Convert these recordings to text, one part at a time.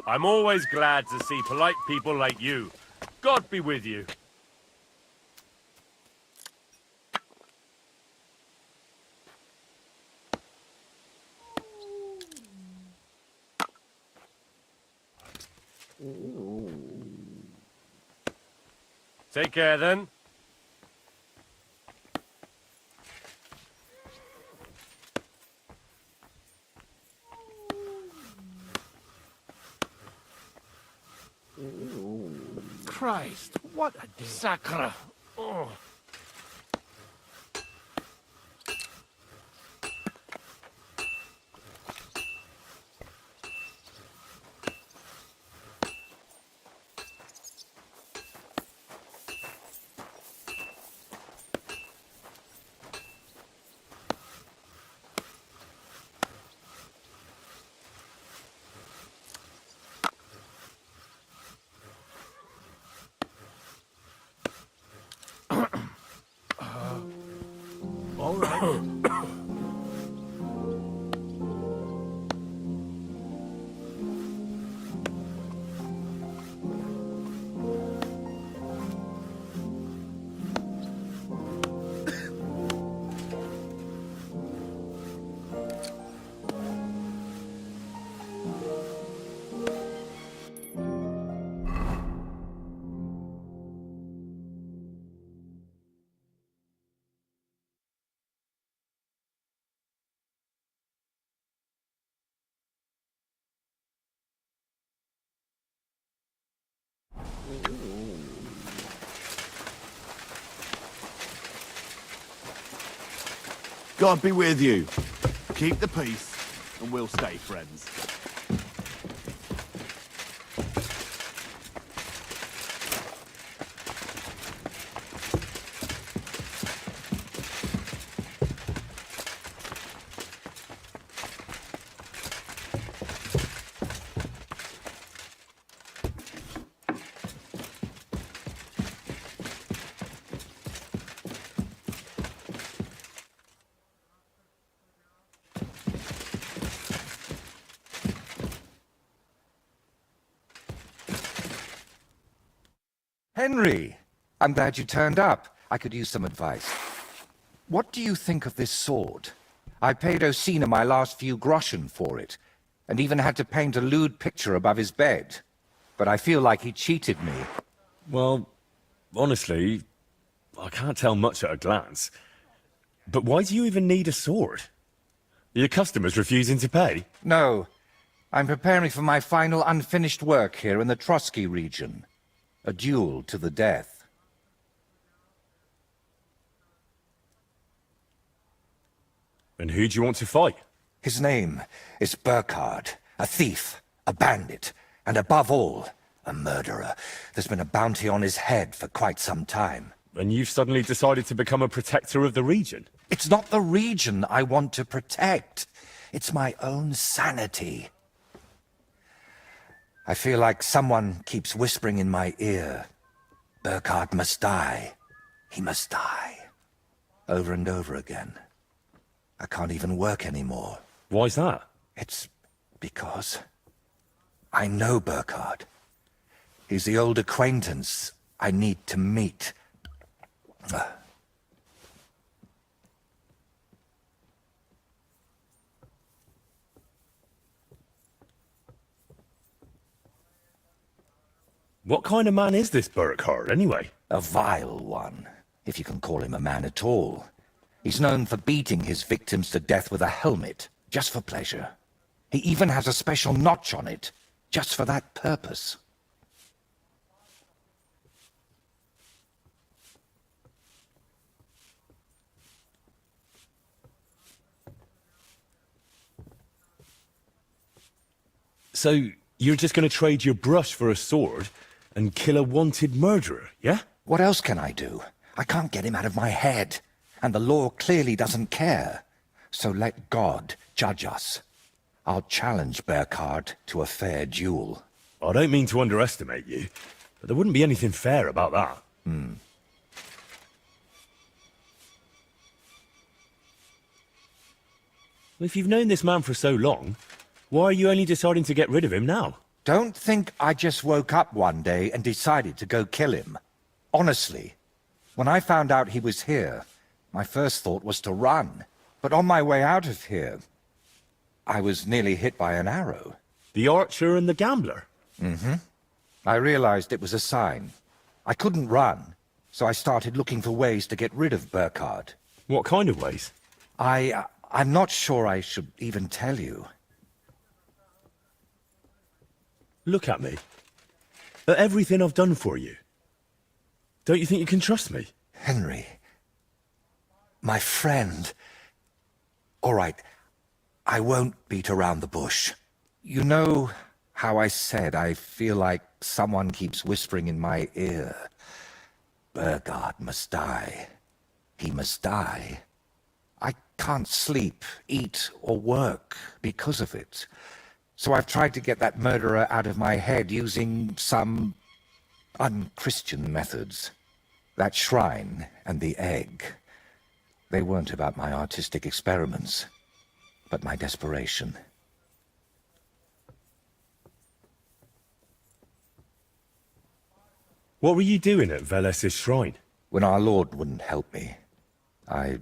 I'm always glad to see polite people like you. God be with you. Take care, then. Christ, what a day. Sacre. Oh. All right. God be with you. Keep the peace, and we'll stay friends. Henry, I'm glad you turned up. I could use some advice. What do you think of this sword? I paid Osina my last few groschen for it, and even had to paint a lewd picture above his bed. But I feel like he cheated me. Well, honestly, I can't tell much at a glance. But why do you even need a sword? Are your customers refusing to pay? No, I'm preparing for my final unfinished work here in the Trotsky region. A duel to the death. And who do you want to fight? His name is Burkhard, a thief, a bandit, and above all, a murderer. There's been a bounty on his head for quite some time. And you've suddenly decided to become a protector of the region? It's not the region I want to protect. It's my own sanity. I feel like someone keeps whispering in my ear, Burkhard must die. He must die. Over and over again. I can't even work anymore. Why's that? It's because I know Burkhard. He's the old acquaintance I need to meet. What kind of man is this Burkhard, anyway? A vile one, if you can call him a man at all. He's known for beating his victims to death with a helmet, just for pleasure. He even has a special notch on it, just for that purpose. So, you're just going to trade your brush for a sword and kill a wanted murderer, yeah? What else can I do? I can't get him out of my head, and the law clearly doesn't care. So let God judge us. I'll challenge Burkhard to a fair duel. I don't mean to underestimate you, but there wouldn't be anything fair about that. If you've known this man for so long, why are you only deciding to get rid of him now? Don't think I just woke up one day and decided to go kill him. Honestly, when I found out he was here, my first thought was to run. But on my way out of here, I was nearly hit by an arrow. The archer and the gambler? I realized it was a sign. I couldn't run, so I started looking for ways to get rid of Burkhard. What kind of ways? I'm not sure I should even tell you. Look at me. At everything I've done for you. Don't you think you can trust me? Henry, my friend. All right, I won't beat around the bush. You know how I said I feel like someone keeps whispering in my ear. Burkhard must die. He must die. I can't sleep, eat, or work because of it. So I've tried to get that murderer out of my head using some unchristian methods. That shrine and the egg. They weren't about my artistic experiments, but my desperation. What were you doing at Veles's shrine? When our Lord wouldn't help me, I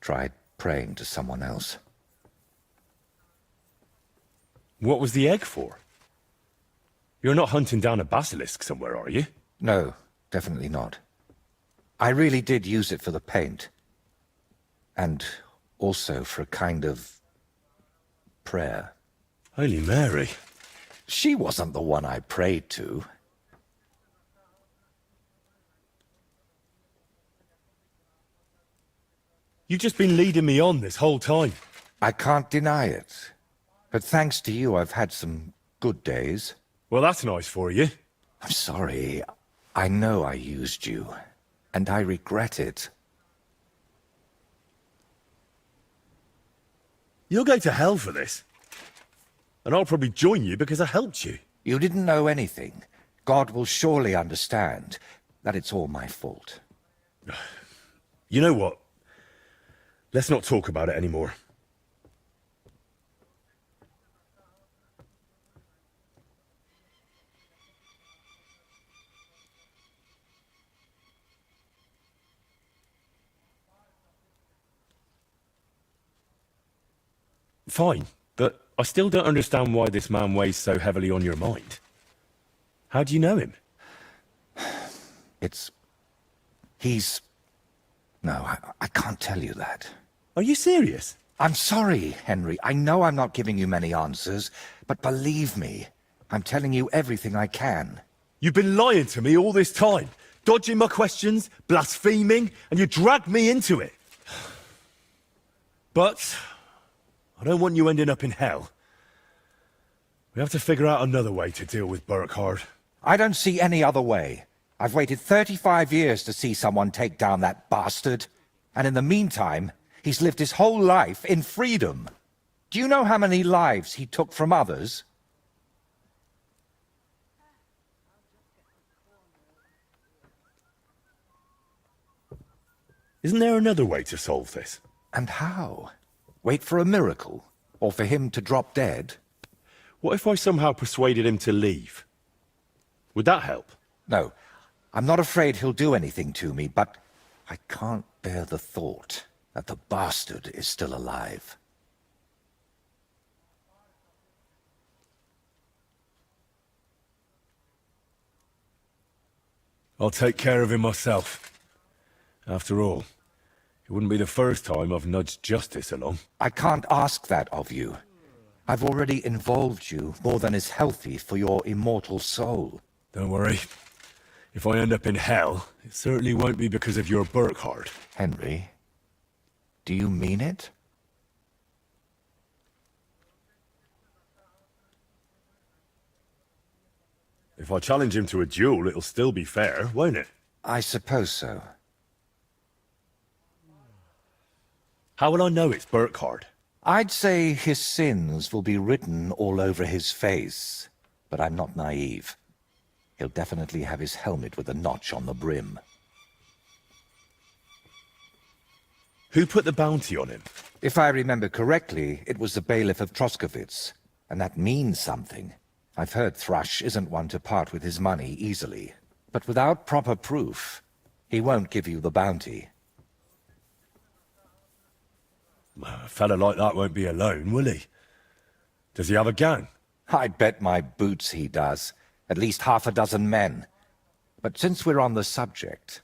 tried praying to someone else. What was the egg for? You're not hunting down a basilisk somewhere, are you? No, definitely not. I really did use it for the paint. And also for a kind of prayer. Holy Mary. She wasn't the one I prayed to. You've just been leading me on this whole time. I can't deny it. But thanks to you, I've had some good days. Well, that's nice for you. I'm sorry. I know I used you. And I regret it. You'll go to hell for this. And I'll probably join you because I helped you. You didn't know anything. God will surely understand that it's all my fault. You know what? Let's not talk about it anymore. Fine, but I still don't understand why this man weighs so heavily on your mind. How do you know him? No, I can't tell you that. Are you serious? I'm sorry, Henry. I know I'm not giving you many answers, but believe me, I'm telling you everything I can. You've been lying to me all this time, dodging my questions, blaspheming, and you dragged me into it. But I don't want you ending up in hell. We have to figure out another way to deal with Burkhard. I don't see any other way. I've waited 35 years to see someone take down that bastard. And in the meantime, he's lived his whole life in freedom. Do you know how many lives he took from others? Isn't there another way to solve this? And how? Wait for a miracle? Or for him to drop dead? What if I somehow persuaded him to leave? Would that help? No, I'm not afraid he'll do anything to me, but I can't bear the thought that the bastard is still alive. I'll take care of him myself. After all, it wouldn't be the first time I've nudged justice along. I can't ask that of you. I've already involved you more than is healthy for your immortal soul. Don't worry. If I end up in hell, it certainly won't be because of your Burkhard. Henry, do you mean it? If I challenge him to a duel, it'll still be fair, won't it? I suppose so. How will I know it's Burkhard? I'd say his sins will be written all over his face, but I'm not naive. He'll definitely have his helmet with a notch on the brim. Who put the bounty on him? If I remember correctly, it was the bailiff of Troskowitz, and that means something. I've heard Thrush isn't one to part with his money easily, but without proper proof, he won't give you the bounty. A fella like that won't be alone, will he? Does he have a gang? I'd bet my boots he does. At least half a dozen men. But since we're on the subject,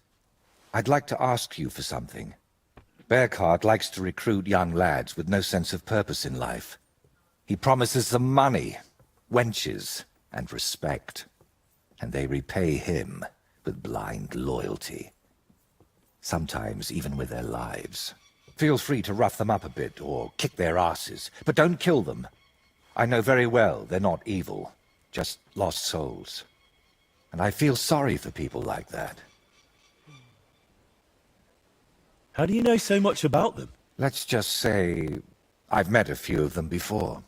I'd like to ask you for something. Bearcart likes to recruit young lads with no sense of purpose in life. He promises them money, wenches, and respect. And they repay him with blind loyalty. Sometimes even with their lives. Feel free to rough them up a bit or kick their asses, but don't kill them. I know very well they're not evil, just lost souls. And I feel sorry for people like that. How do you know so much about them? Let's just say I've met a few of them before.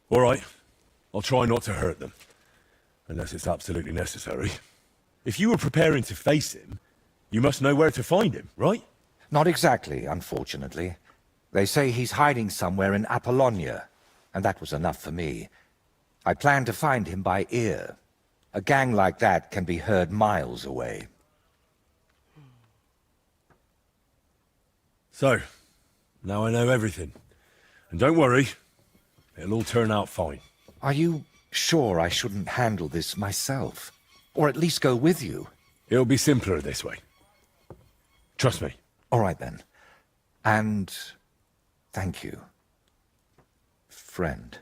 All right. I'll try not to hurt them. Unless it's absolutely necessary. If you were preparing to face him, you must know where to find him, right? Not exactly, unfortunately. They say he's hiding somewhere in Apollonia, and that was enough for me. I plan to find him by ear. A gang like that can be heard miles away. So, now I know everything. And don't worry, it'll all turn out fine. Are you sure I shouldn't handle this myself? Or at least go with you? It'll be simpler this way. Trust me. All right then. And thank you, friend.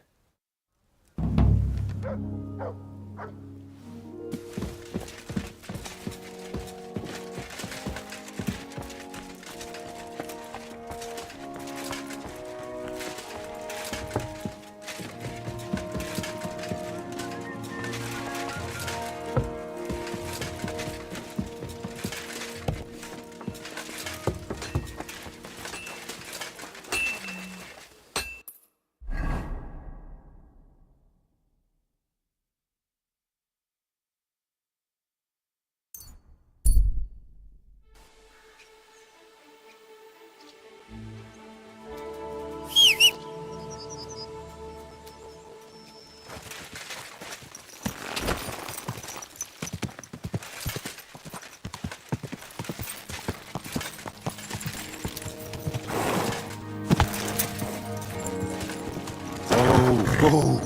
Oh.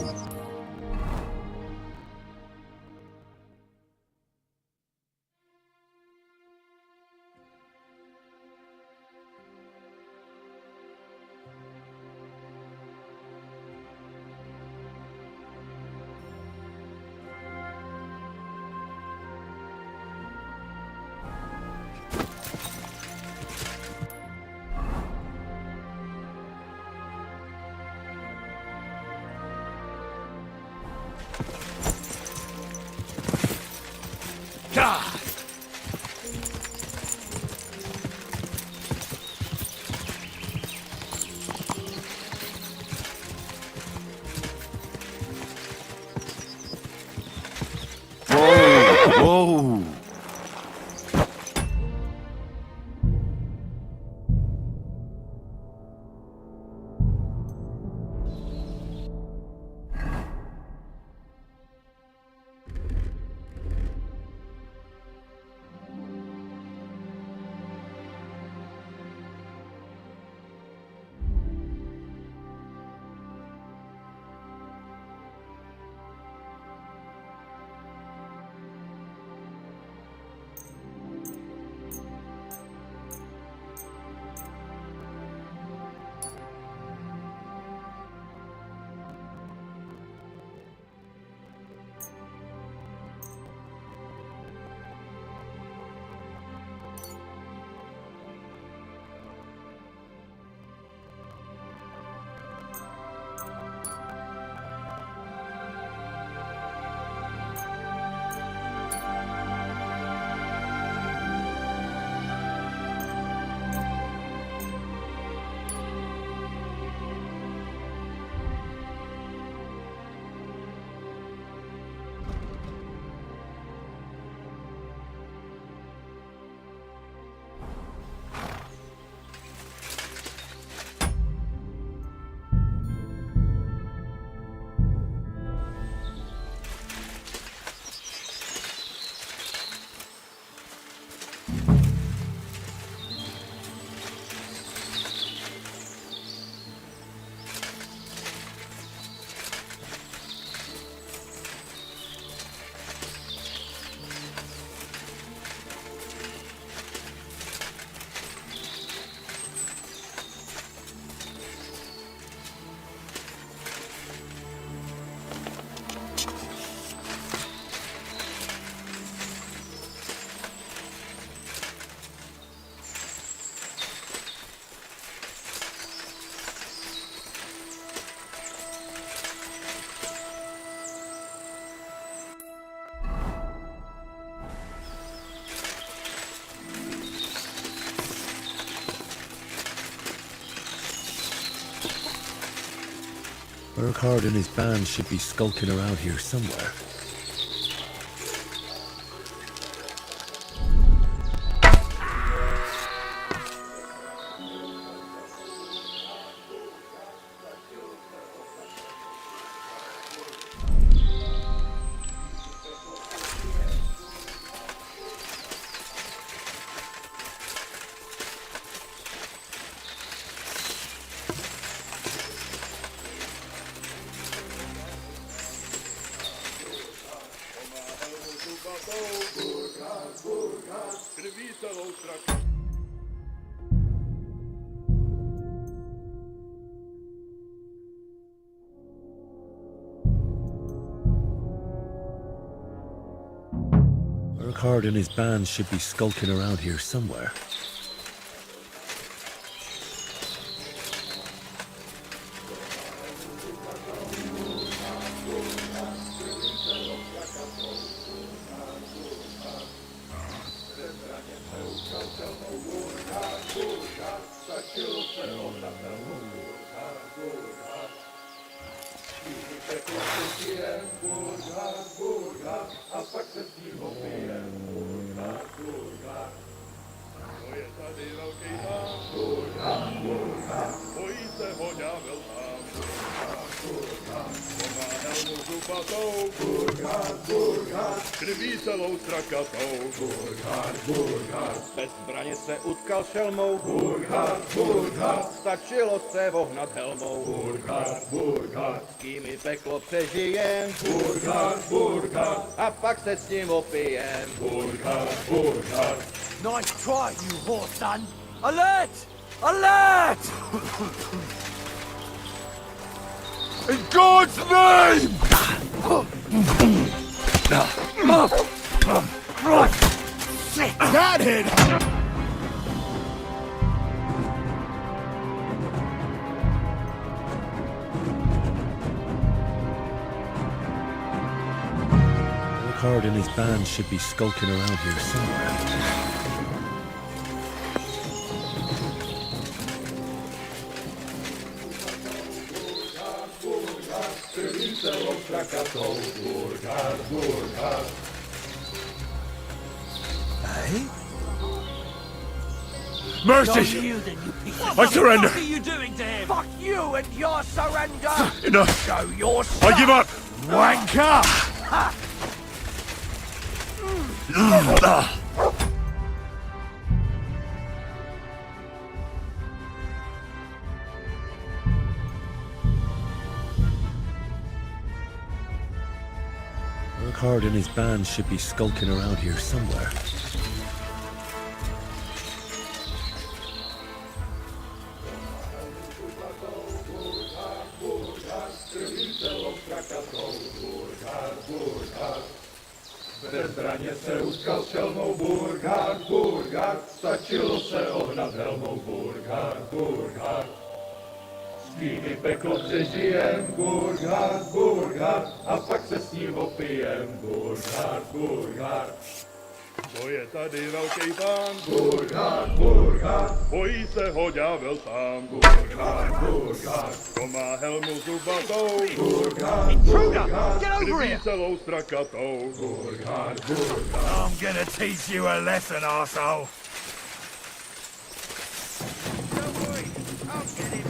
Burkhard and his band should be skulking around here somewhere. Burkhard and his band should be skulking around here somewhere. Bez zbraně se utkal šelmou. Burkhard, Burkhard, stačilo se vohnat helmou. Burkhard, Burkhard, s kým i peklo přežijem. Burkhard, Burkhard, a pak se s ním opijem. Burkhard, Burkhard. Nice try, you horse son. Alert! Alert! In God's name! That hit! Burkhard and his band should be skulking around here somewhere. Mercy! You then, you piece of... I surrender! What are you doing to him? Fuck you and your surrender! Enough! Show your I give up! Wanker! Burkhard and his band should be skulking around here somewhere. Bez zbraně se utkal šelmou. Burkhard, Burkhard, stačilo se ohnat helmou. Burkhard, Burkhard, s kým i peklo přežijem. Burkhard, Burkhard, a pak se s ním opijem. Burkhard, Burkhard. To je tady velký pán. Burkhard, Burkhard, bojí se ho ďábel sám. Burkhard, Burkhard, to má helmu zubatou. Burkhard, Burkhard, krví celou strakatou. Burkhard, Burkhard. I'm gonna teach you a lesson, arsehole! Don't worry, I'll get him.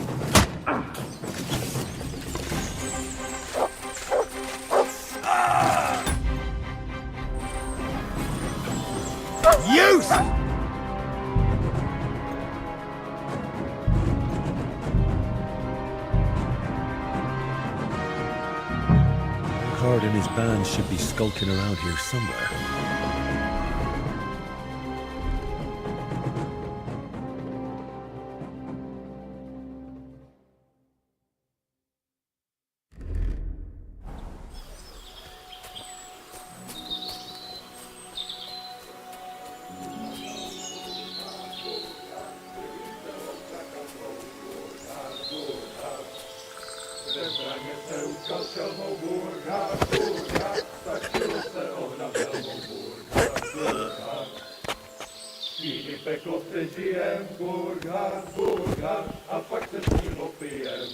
Use! Burkhard and his band should be skulking around here somewhere. Peklo přežijem. Burkhard, Burkhard, a pak se s ním opijem.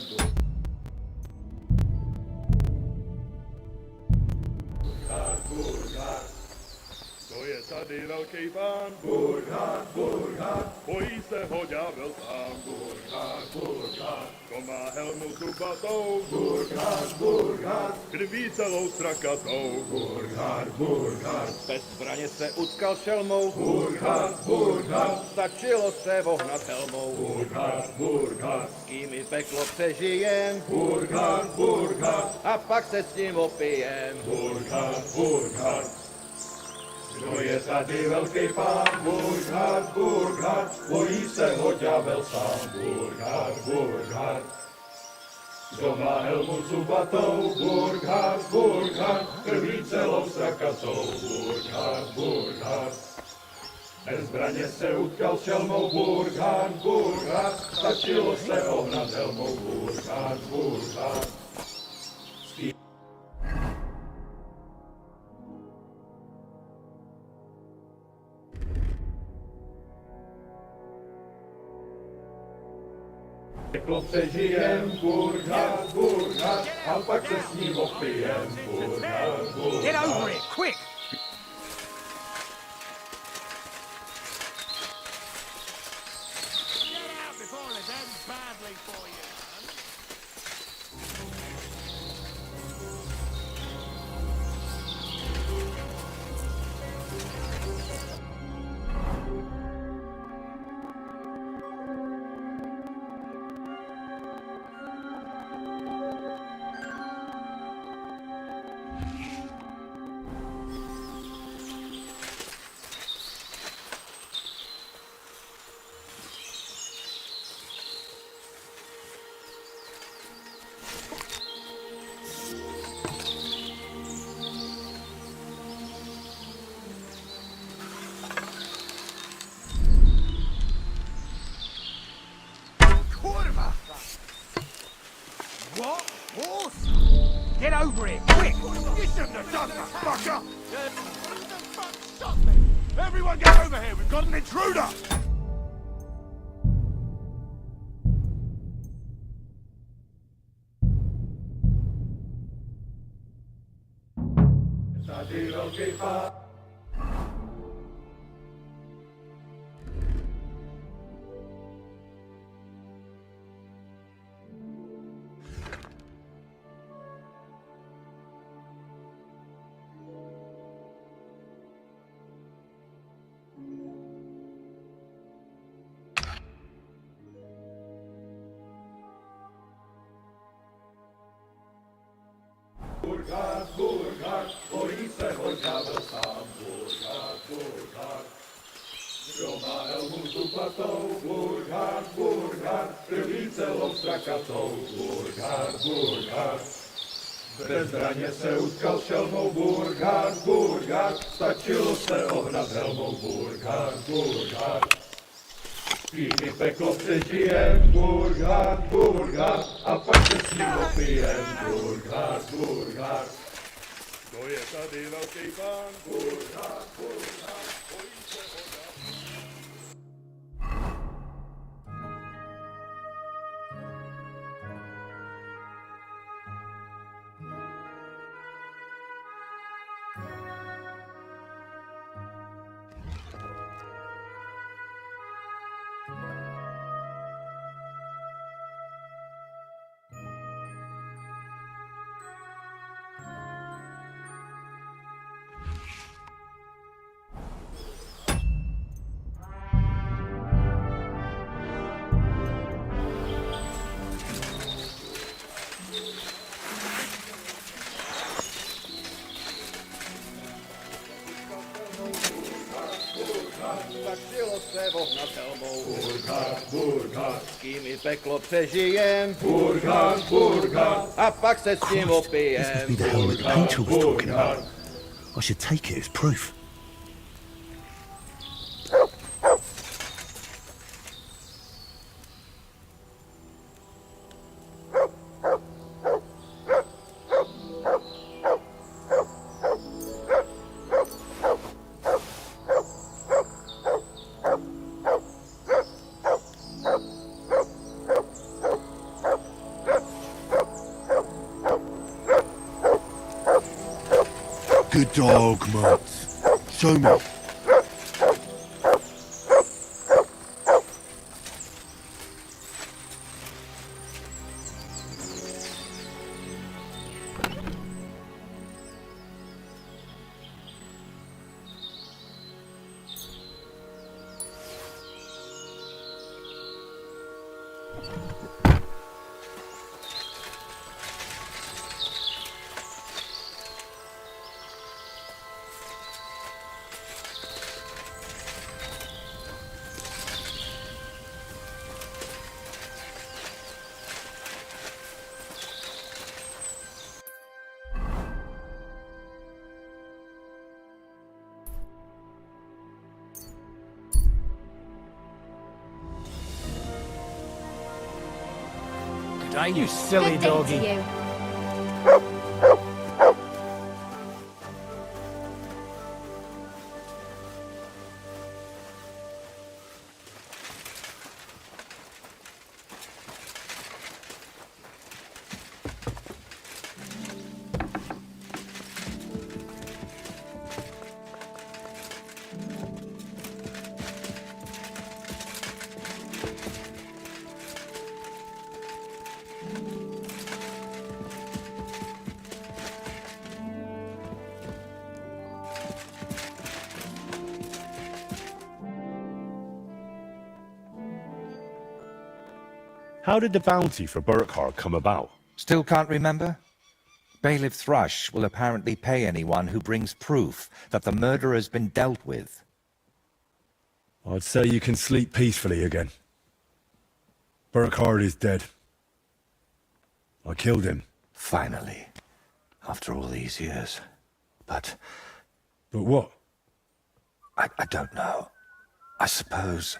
tady velký pán, Burkhard, Burkhard, bojí se ho ďábel sám, Burkhard, Burkhard, to má helmu zubatou, Burkhard, Burkhard, krví celou strakatou, Burkhard, Burkhard, bez zbraně se utkal šelmou, Burkhard, Burkhard, stačilo se vohnat helmou, Burkhard, Burkhard, s kým i peklo přežijem, Burkhard, Burkhard, a pak se s ním opijem, Burkhard, Burkhard. Kdo je tady velký pán? Burkhard, Burkhard, bojí se ho ďábel sám. Burkhard, Burkhard. Kdo má helmu zubatou? Burkhard, Burkhard, krví celou strakatou. Burkhard, Burkhard. Bez zbraně se utkal šelmou. Burkhard, Burkhard, stačilo se ohnat helmou. Burkhard, Burkhard. Peklo přežijem, Burkhard, Burkhard, a pak se s ním opijem, Burkhard, Burkhard. Get over it, quick! Get out before it ends badly for you, man. What? Horse? Get over it, quick! You shouldn't have done that, fucker! What the fuck? Stop me! Everyone get over here, we've got an intruder! Tady velký pán. Burkhard, Burkhard, bojí se ho ďábel sám. Burkhard, Burkhard. Kdo má helmu zubatou? Burkhard, Burkhard, krví celou strakatou. Burkhard, Burkhard. Bez zbraně se utkal šelmou. Burkhard, Burkhard, stačilo se ohnat helmou. Burkhard, Burkhard. Kým peklo přežijem, Burkhard, Burkhard, a pak se s ním opijem, Burkhard, Burkhard. To je tady velký pán, Burkhard, Burkhard, bojí se ho ďábel. Stačilo se vohnat helmou. Burkhard, Burkhard. S kým i peklo přežijem. Burkhard, Burkhard. A pak se s ním opijem. This must be the helmet the painter was talking about. I should take it as proof. Good dog, Mats. Show me. You silly Good day doggy. to you. How did the bounty for Burkhard come about? Still can't remember? Bailiff Thrush will apparently pay anyone who brings proof that the murder has been dealt with. I'd say you can sleep peacefully again. Burkhard is dead. I killed him. Finally. After all these years. But what? I don't know. I suppose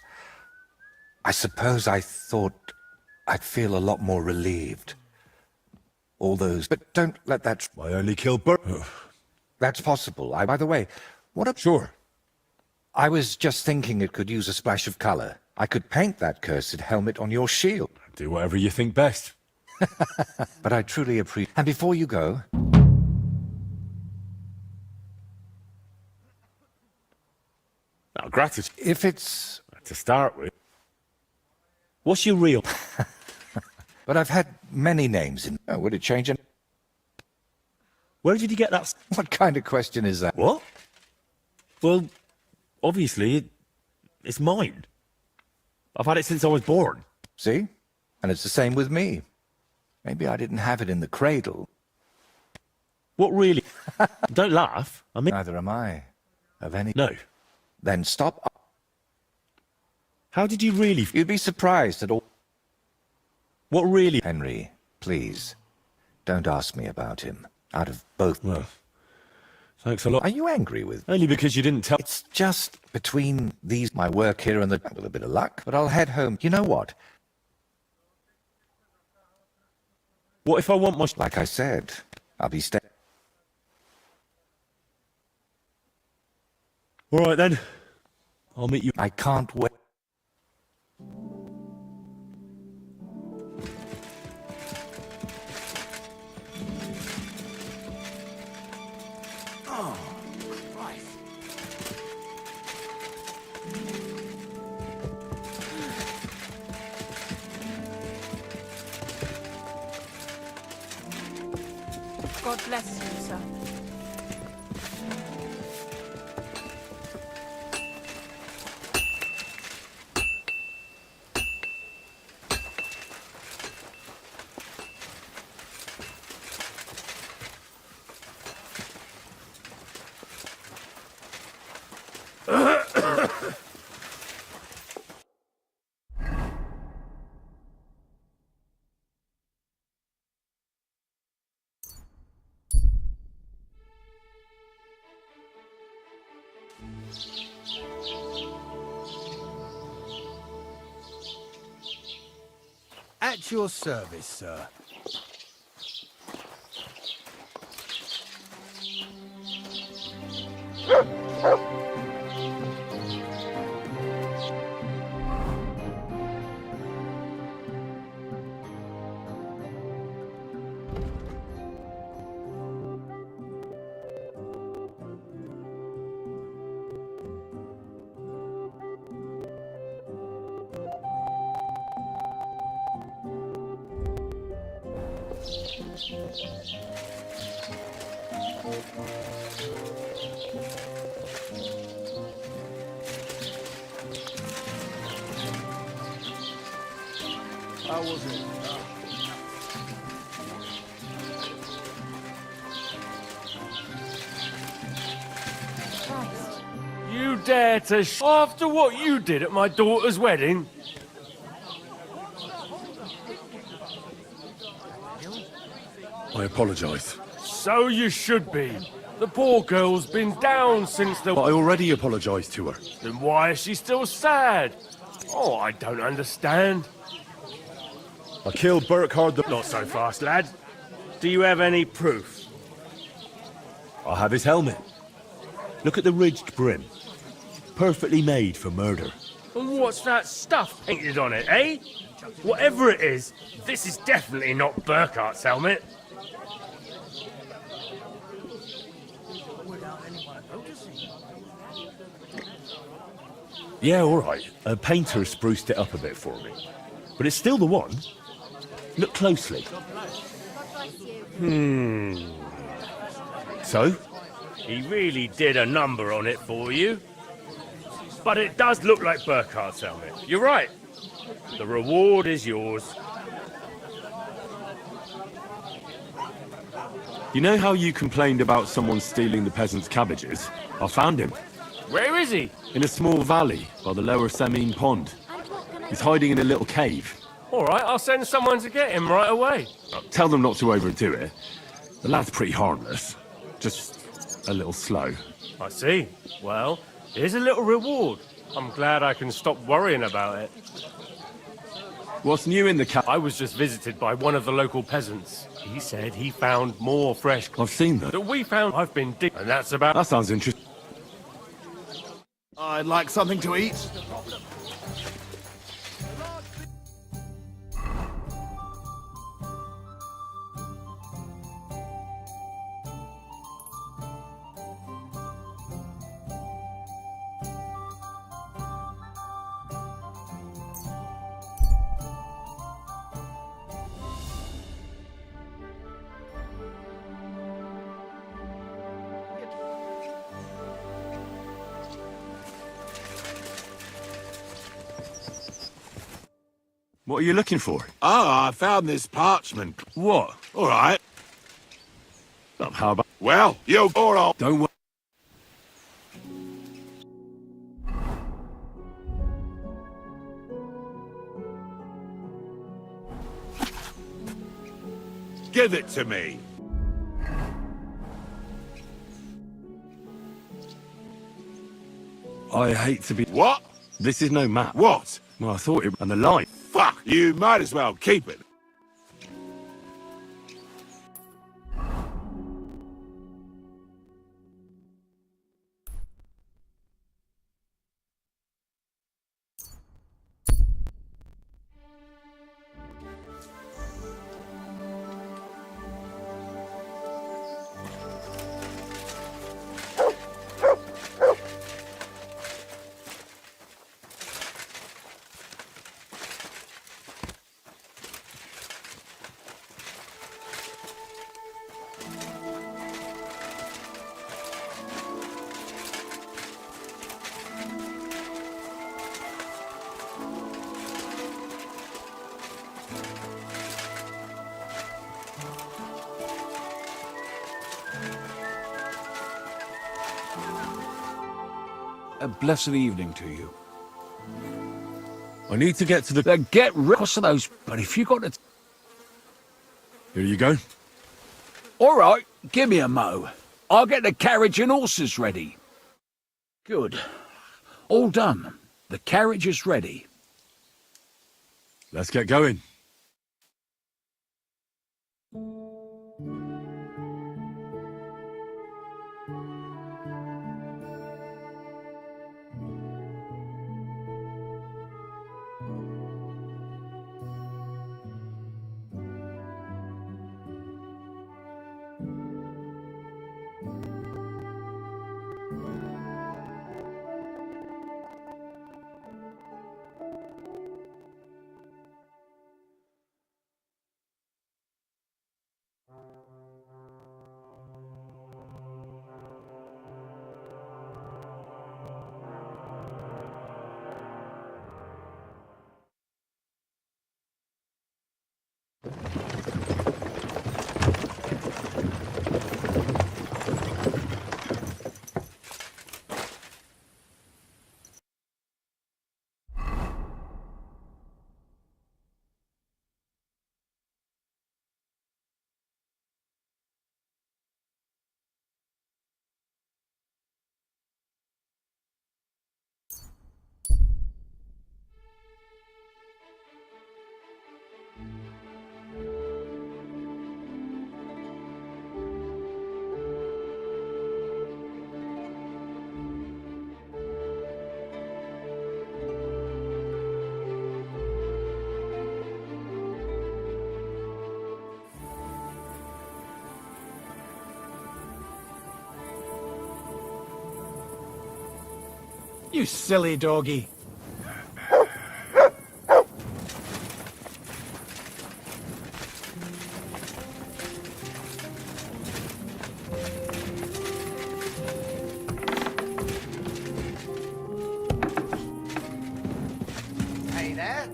I thought I'd feel a lot more relieved. All those... But don't let that... I only killed That's possible. By the way, what a... Sure. I was just thinking it could use a splash of color. I could paint that cursed helmet on your shield. Do whatever you think best. But I truly appreciate... And before you go... Now, gratitude. If it's... To start with. What's your real... But I've had many names in... Oh, would it change it? Where did you get that... What kind of question is that? What? Well, obviously, it's mine. I've had it since I was born. See? And it's the same with me. Maybe I didn't have it in the cradle. What really? Don't laugh. I mean... Neither am I. Of any... No. Then stop. How did you really... You'd be surprised at all... What really... Henry, please. Don't ask me about him. Out of both... Well, thanks a lot. Are you angry with... Only because you didn't tell... It's just between these... My work here and the... With a bit of luck. But I'll head home. You know what? What if I want my... Like I said, I'll be staying... All right, then. I'll meet you... I can't wait... Oh, Christ. God bless you, sir. At your service, sir. How was it? Christ. You dare to after what you did at my daughter's wedding? I apologise. So you should be. The poor girl's been down since the... But I already apologised to her. Then why is she still sad? Oh, I don't understand. I killed Burkhard the... Not so fast, lad. Do you have any proof? I have his helmet. Look at the ridged brim. Perfectly made for murder. And what's that stuff painted on it, eh? Whatever it is, this is definitely not Burkhart's helmet. Yeah, all right. A painter spruced it up a bit for me. But it's still the one. Look closely. So? He really did a number on it for you. But it does look like Burkhart's helmet. You're right. The reward is yours. You know how you complained about someone stealing the peasants' cabbages? I found him. Where is he? In a small valley by the lower Semine pond. He's hiding in a little cave. All right, I'll send someone to get him right away. Tell them not to overdo it. The lad's pretty harmless. Just a little slow. I see. Well, here's a little reward. I'm glad I can stop worrying about it. What's new in the cave? I was just visited by one of the local peasants. He said he found more fresh... I've seen that. that we found. I've been digging, and that's about... That sounds interesting. I'd like something to eat. What are you looking for? Ah, I found this parchment. What? All right. How about... Well, you all on. Don't worry. Give it to me. I hate to be... What? This is no map. What? Well, I thought it... And the line. Fuck, you might as well keep it. A blessed evening to you. I need to get to the... Then get rid of those, but if you got to... Here you go. All right, give me a mo. I'll get the carriage and horses ready. Good. All done. The carriage is ready. Let's get going. You silly doggy. Hey there.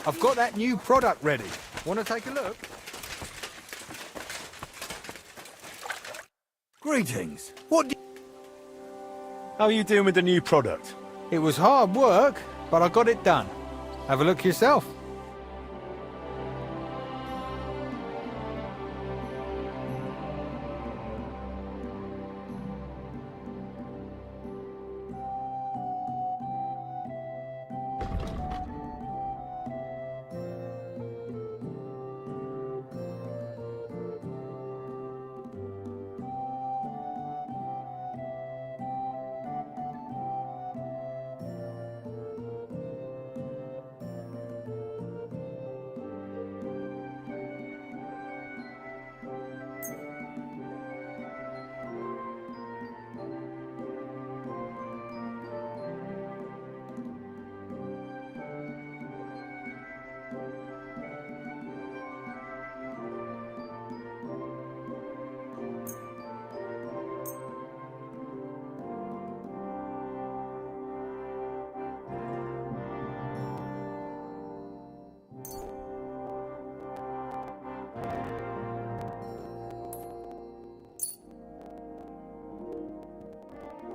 I've got that new product ready. Want to take a look? Greetings. How are you doing with the new product? It was hard work, but I got it done. Have a look yourself.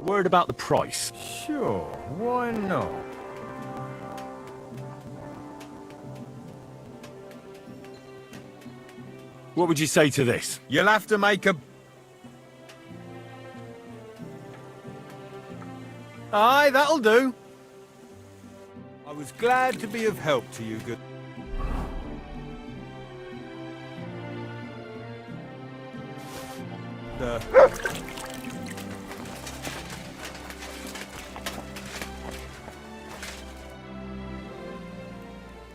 Word about the price. Sure, why not? What would you say to this? You'll have to make a... Aye, that'll do. I was glad to be of help to you, good...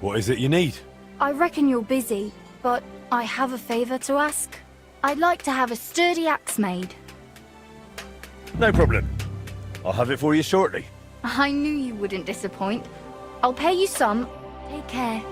What is it you need? I reckon you're busy, but I have a favor to ask. I'd like to have a sturdy axe made. No problem. I'll have it for you shortly. I knew you wouldn't disappoint. I'll pay you some. Take care.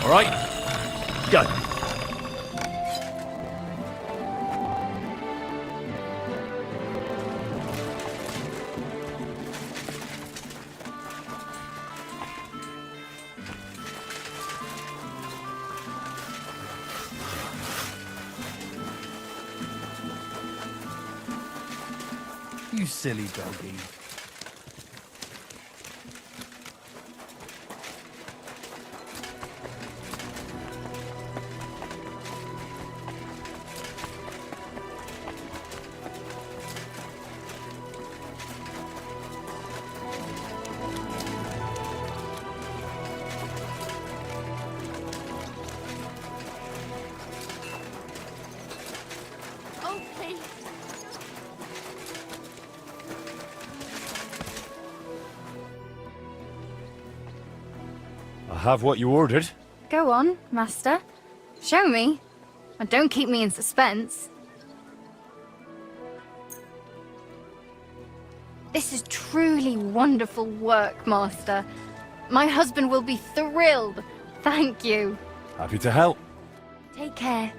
All right? Go. You silly doggy. Okay. I have what you ordered. Go on, Master. Show me. And don't keep me in suspense. This is truly wonderful work, Master. My husband will be thrilled. Thank you. Happy to help. Take care.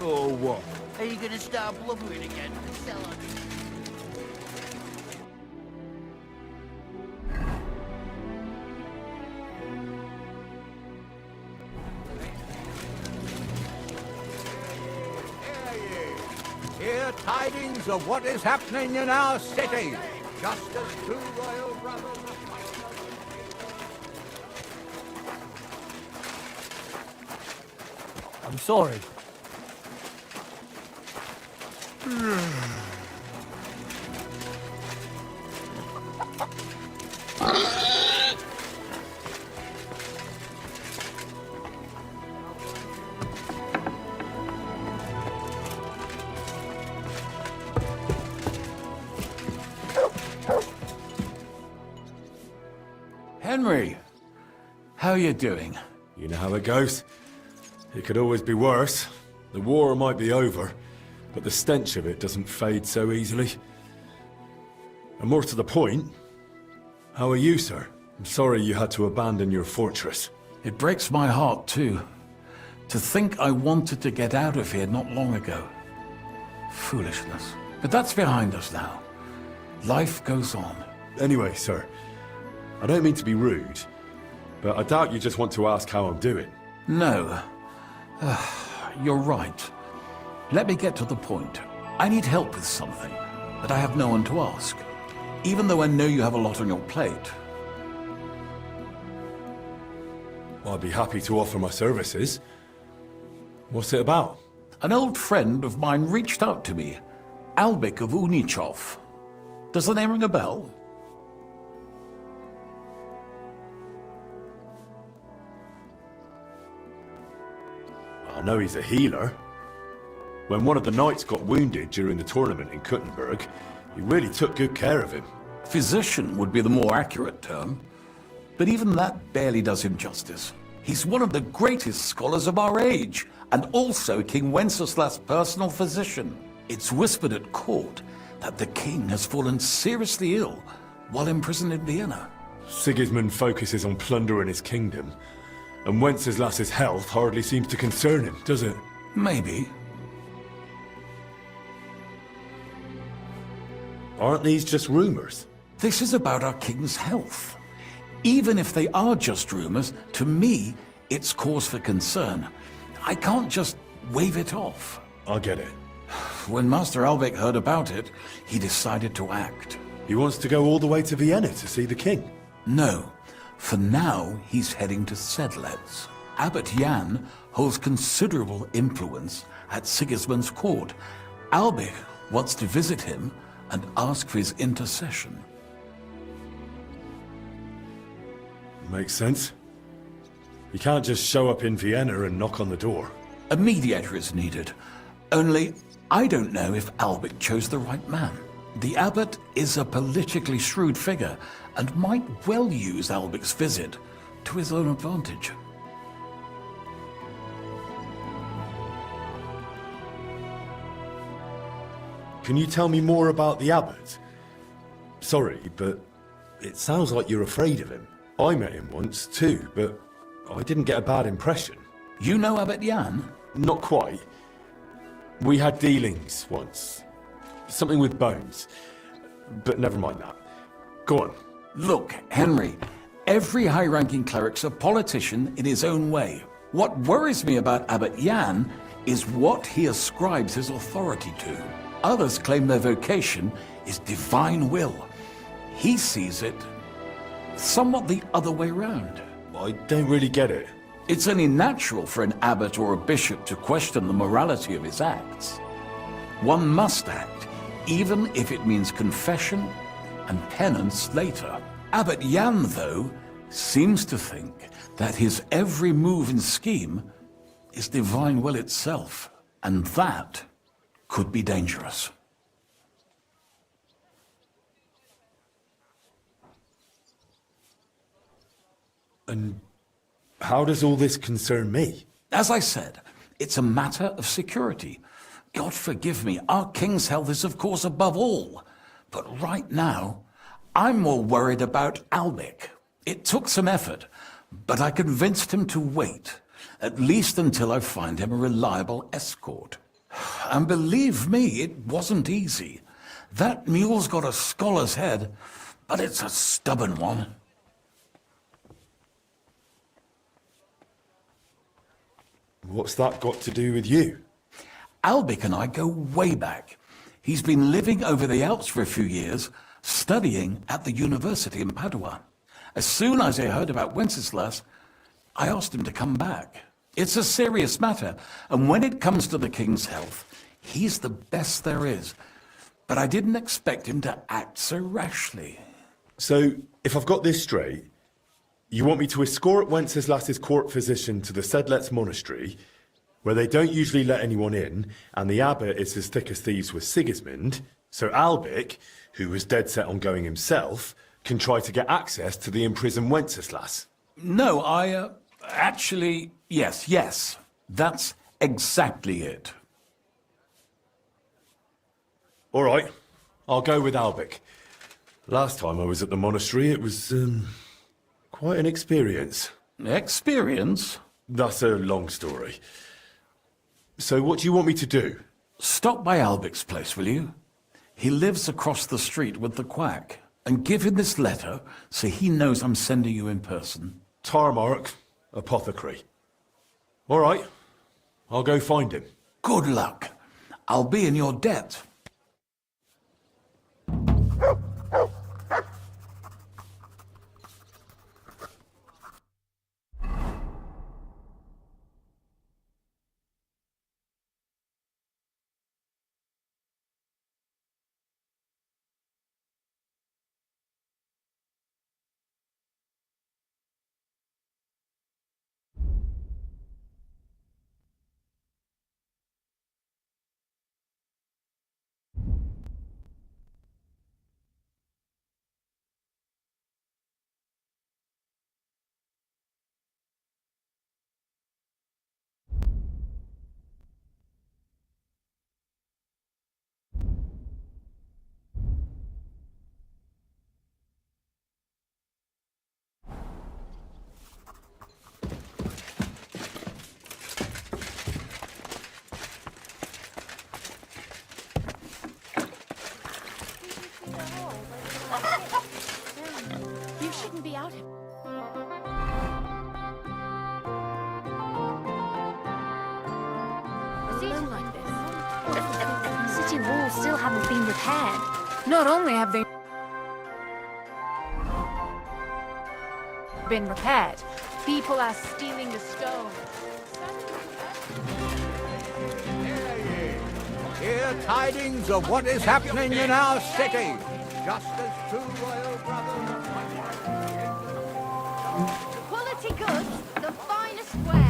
Or what? Are you gonna start blubbering again? Sell on Hear tidings of what is happening in our city, just as two royal brothers are fighting over... I'm sorry. Henry, how you doing? You know how it goes. It could always be worse. The war might be over, but the stench of it doesn't fade so easily. And more to the point, how are you, sir? I'm sorry you had to abandon your fortress. It breaks my heart, too. To think I wanted to get out of here not long ago. Foolishness. But that's behind us now. Life goes on. Anyway, sir, I don't mean to be rude, but I doubt you just want to ask how I'm doing. No. You're right. Let me get to the point. I need help with something, but I have no one to ask. Even though I know you have a lot on your plate. I'd be happy to offer my services. What's it about? An old friend of mine reached out to me, Albik of Unichov. Does the name ring a bell? I know he's a healer. When one of the knights got wounded during the tournament in Kuttenberg, he really took good care of him. Physician would be the more accurate term, but even that barely does him justice. He's one of the greatest scholars of our age, and also King Wenceslas' personal physician. It's whispered at court that the king has fallen seriously ill while imprisoned in Vienna. Sigismund focuses on plundering his kingdom, and Wenceslas's health hardly seems to concern him, does it? Maybe. Aren't these just rumors? This is about our king's health. Even if they are just rumors, to me, it's cause for concern. I can't just wave it off. I get it. When Master Albec heard about it, he decided to act. He wants to go all the way to Vienna to see the king. No. For now, he's heading to Sedlec. Abbot Jan holds considerable influence at Sigismund's court. Albec wants to visit him and ask for his intercession. Makes sense. You can't just show up in Vienna and knock on the door. A mediator is needed. Only, I don't know if Albec chose the right man. The abbot is a politically shrewd figure and might well use Albec's visit to his own advantage. Can you tell me more about the abbot? Sorry, but it sounds like you're afraid of him. I met him once, too, but I didn't get a bad impression. You know Abbot Jan? Not quite. We had dealings once. Something with bones. But never mind that. Go on. Look, Henry, every high-ranking cleric's a politician in his own way. What worries me about Abbot Jan is what he ascribes his authority to. Others claim their vocation is divine will. He sees it somewhat the other way round. I don't really get it. It's only natural for an abbot or a bishop to question the morality of his acts. One must act, even if it means confession and penance later. Abbot Jan, though, seems to think that his every move and scheme is divine will itself, and that could be dangerous. And how does all this concern me? As I said, it's a matter of security. God forgive me, our king's health is of course above all. But right now, I'm more worried about Albec. It took some effort, but I convinced him to wait, at least until I find him a reliable escort. And believe me, it wasn't easy. That mule's got a scholar's head, but it's a stubborn one. What's that got to do with you? Albec and I go way back. He's been living over the Alps for a few years, studying at the university in Padua. As soon as I heard about Wenceslas, I asked him to come back. It's a serious matter, and when it comes to the king's health, he's the best there is. But I didn't expect him to act so rashly. So, if I've got this straight, you want me to escort Wenceslas's court physician to the Sedlec monastery, where they don't usually let anyone in, and the abbot is as thick as thieves with Sigismund, so Albec, who was dead set on going himself, can try to get access to the imprisoned Wenceslas? No, actually, yes. That's exactly it. All right, I'll go with Albec. Last time I was at the monastery, it was, quite an experience. Experience? That's a long story. So what do you want me to do? Stop by Albec's place, will you? He lives across the street with the quack. And give him this letter so he knows I'm sending you in person. Tarmark, apothecary. All right, I'll go find him. Good luck. I'll be in your debt. shouldn't be out. Like this. City walls still haven't been repaired. Not only have they been repaired, people are stealing the stone. Hear tidings of what is happening in our city, just as two royal brothers. Quality goods, the finest wares.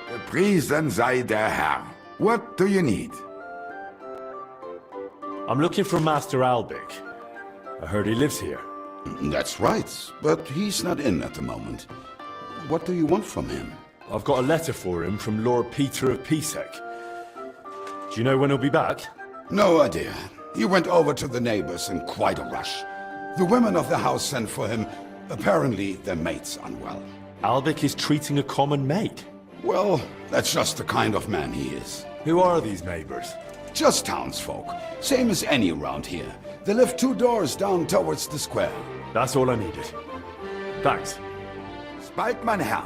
Gepriesen sei der Herr. What do you need? I'm looking for Master Albic. I heard he lives here. That's right, but he's not in at the moment. What do you want from him? I've got a letter for him from Lord Peter of Pisek. Do you know when he'll be back? No idea. He went over to the neighbors in quite a rush. The women of the house sent for him. Apparently, their mate's unwell. Albic is treating a common maid. Well, that's just the kind of man he is. Who are these neighbors? Just townsfolk. Same as any around here. They live 2 doors down towards the square. That's all I needed. Thanks. Spalt, mein Herr.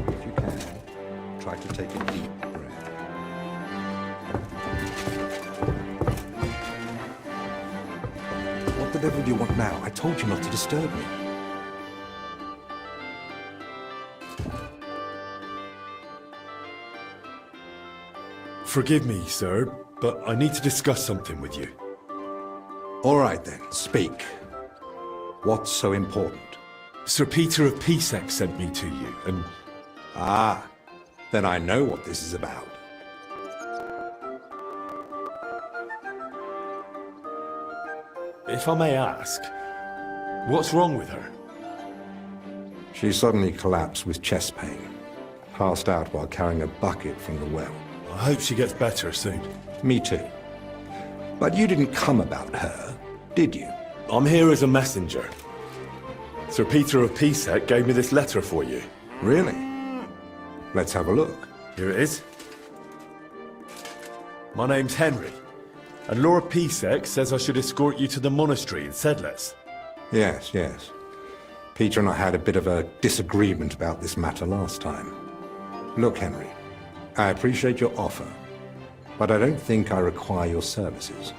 If you can, try to take a deep breath. What the devil do you want now? I told you not to disturb me. Forgive me, sir, but I need to discuss something with you. All right then, speak. What's so important? Sir Peter of Pisek sent me to you, and Ah, then I know what this is about. if I may ask, what's wrong with her? She suddenly collapsed with chest pain. Passed out while carrying a bucket from the well. I hope she gets better soon. Me too. But you didn't come about her, did you? I'm here as a messenger. Sir Peter of Pisek gave me this letter for you. Really? Let's have a look. Here it is. My name's Henry, and Lord Pisek says I should escort you to the monastery in Sedles. Yes, yes. Peter and I had a bit of a disagreement about this matter last time. Look, Henry, I appreciate your offer, but I don't think I require your services.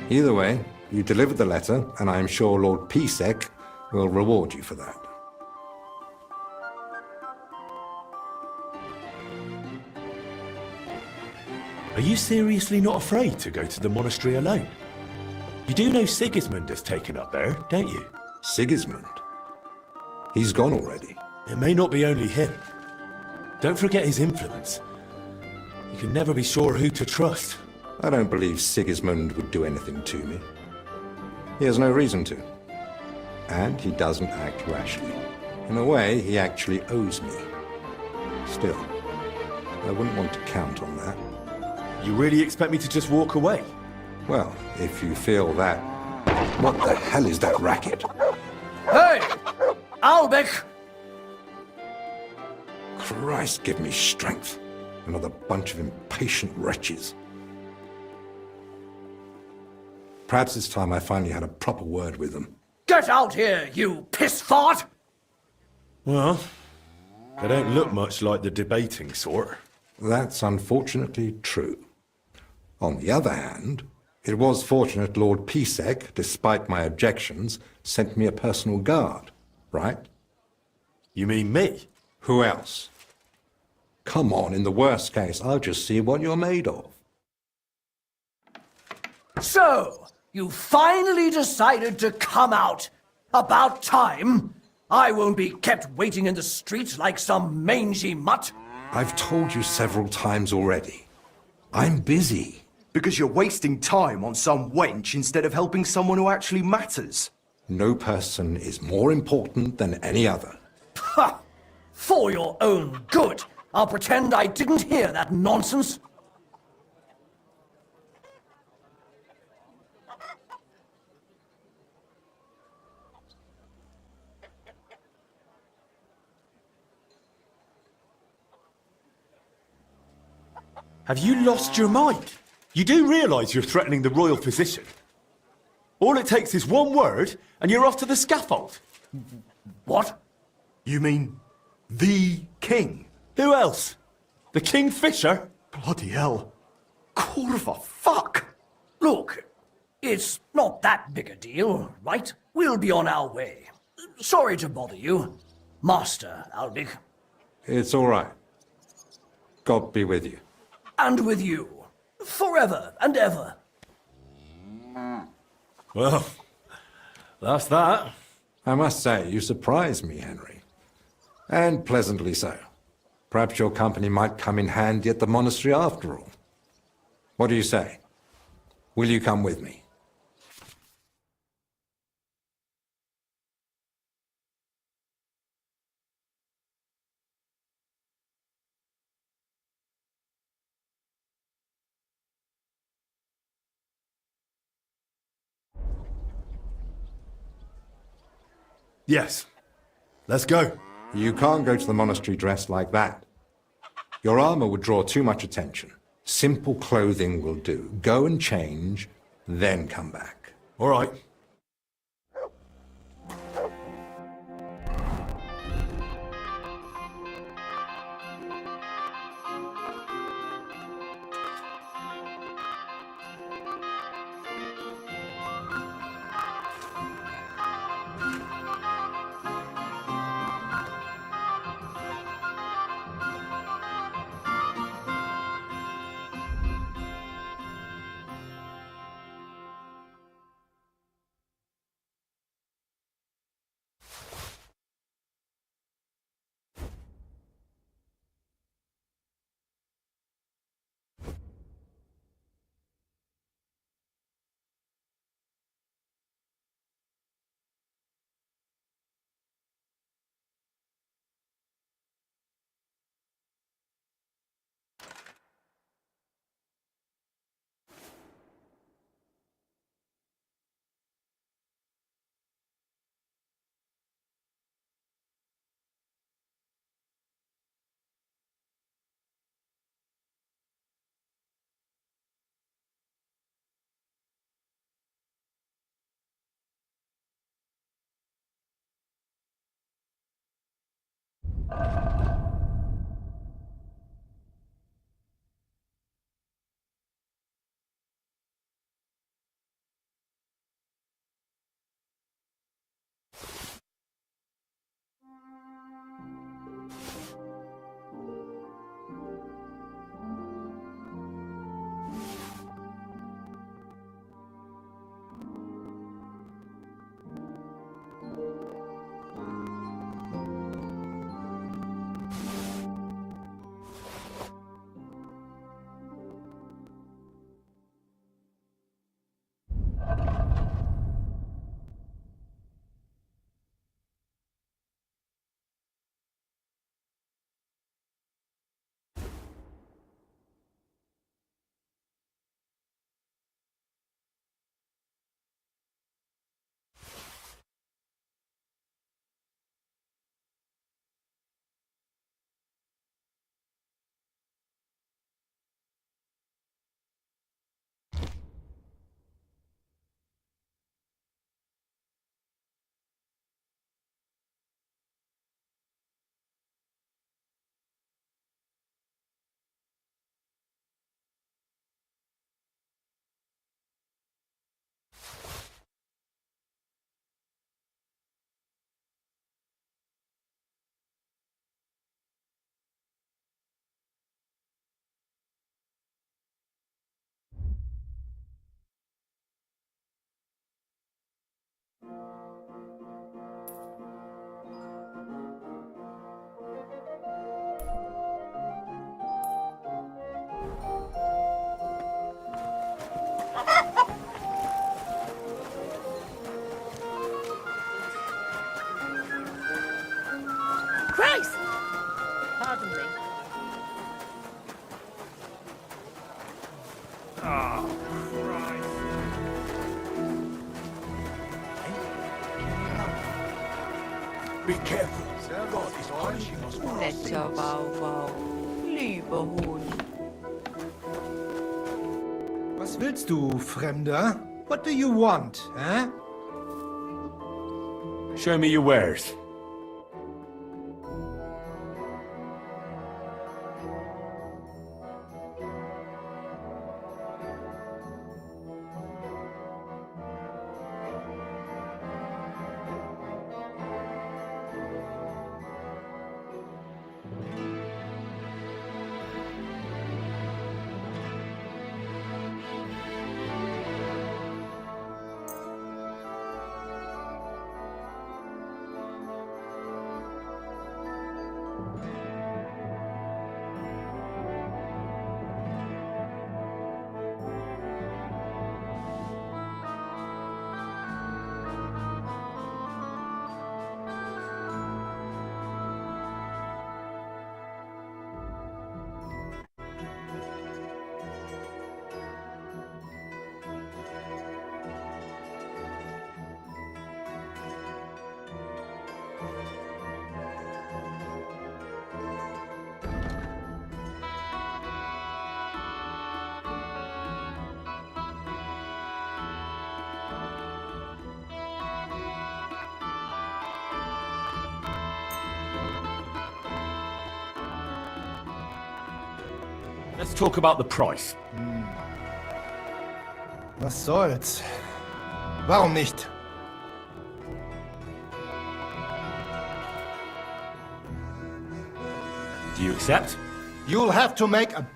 Either way, you delivered the letter, and I am sure Lord Pisek will reward you for that. Are you seriously not afraid to go to the monastery alone? You do know Sigismund has taken up there, don't you? Sigismund? He's gone already. It may not be only him. Don't forget his influence. You can never be sure who to trust. I don't believe Sigismund would do anything to me. He has no reason to. And he doesn't act rashly. In a way, he actually owes me. Still, I wouldn't want to count on that. You really expect me to just walk away? Well, if you feel that... What the hell is that racket? Hey! Albic! Christ, give me strength. Another bunch of impatient wretches. Perhaps it's time I finally had a proper word with them. Get out here, you piss fart! Well, they don't look much like the debating sort. That's unfortunately true. On the other hand, it was fortunate Lord Pisek, despite my objections, sent me a personal guard, right? You mean me? Who else? Come on, in the worst case, I'll just see what you're made of. So, you finally decided to come out. About time. I won't be kept waiting in the streets like some mangy mutt. I've told you several times already. I'm busy. Because you're wasting time on some wench instead of helping someone who actually matters. No person is more important than any other. Ha! For your own good, I'll pretend I didn't hear that nonsense. Have you lost your mind? You do realise you're threatening the royal position? All it takes is one word, and you're off to the scaffold. What? You mean the king? Who else? The Kingfisher? Bloody hell. Corva, fuck! Look, it's not that big a deal, right? We'll be on our way. Sorry to bother you, Master Albic. It's all right. God be with you. And with you. Forever and ever. Well, that's that. I must say, you surprise me, Henry. And pleasantly so. Perhaps your company might come in handy at the monastery after all. What do you say? Will you come with me? Yes. Let's go. You can't go to the monastery dressed like that. Your armor would draw too much attention. Simple clothing will do. Go and change, then come back. All right. Christ! Pardon me. Oh, Christ. Be careful. God is punishing us. Netter Wauwau. Lieber Hund. Was willst du, Fremder? What do you want, eh? Show me your wares. Let's talk about the price. Was soll's? Warum nicht? Do you accept? You'll have to make a...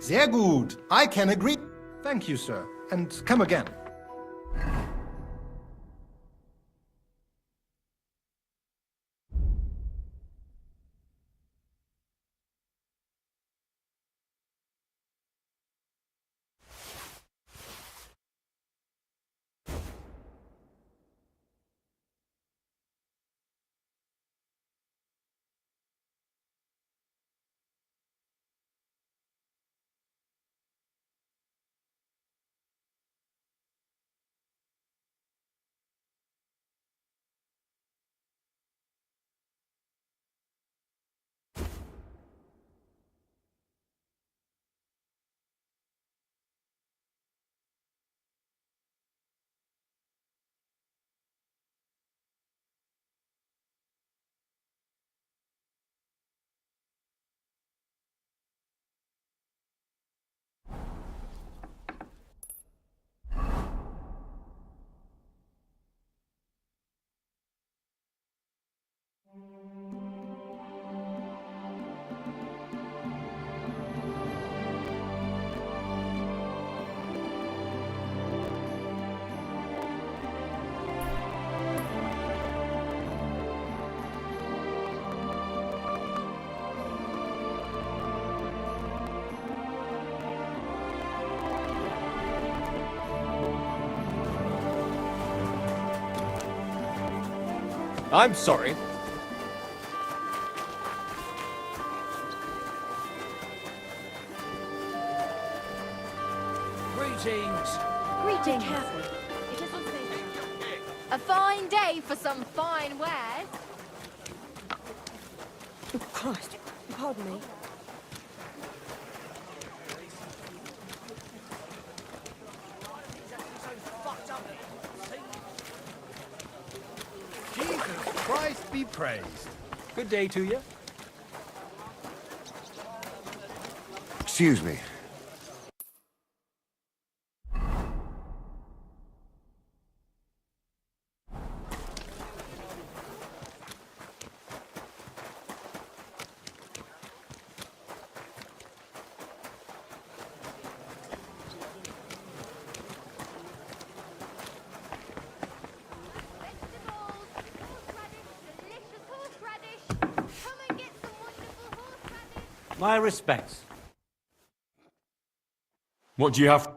Sehr gut. I can agree. Thank you, sir. And come again. I'm sorry. Greetings. Greetings. It isn't safe. A fine day for some fine wares. Oh, Christ. Pardon me. Jesus Christ be praised. Good day to you. Excuse me. My respects. What do you have?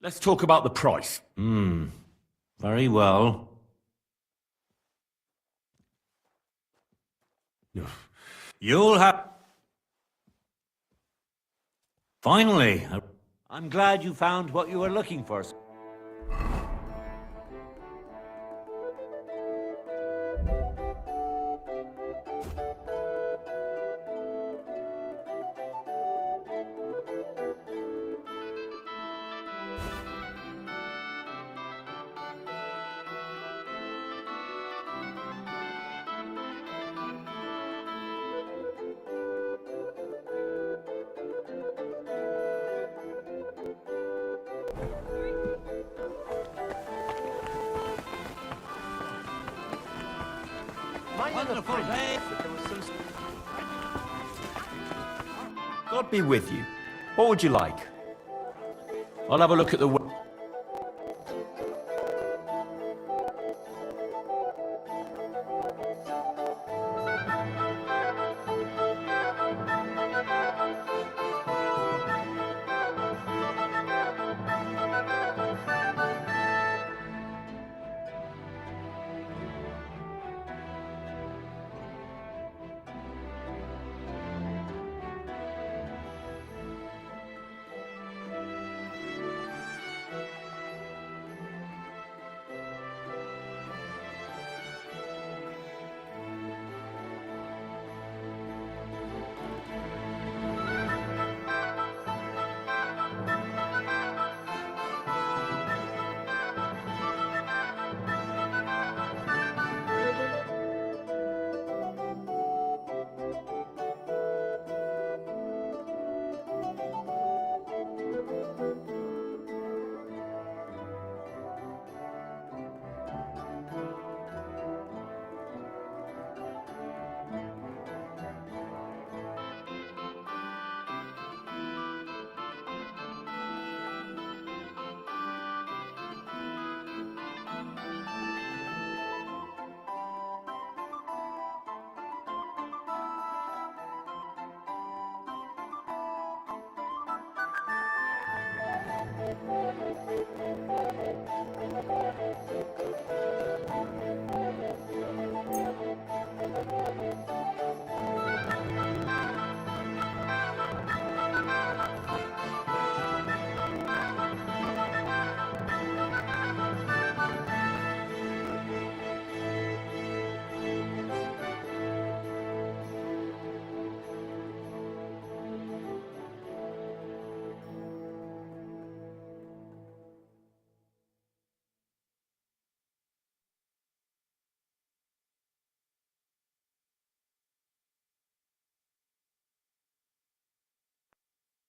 Let's talk about the price. Very well. You'll have... Finally! I'm glad you found what you were looking for. Wonderful day! God be with you. What would you like? I'll have a look at the...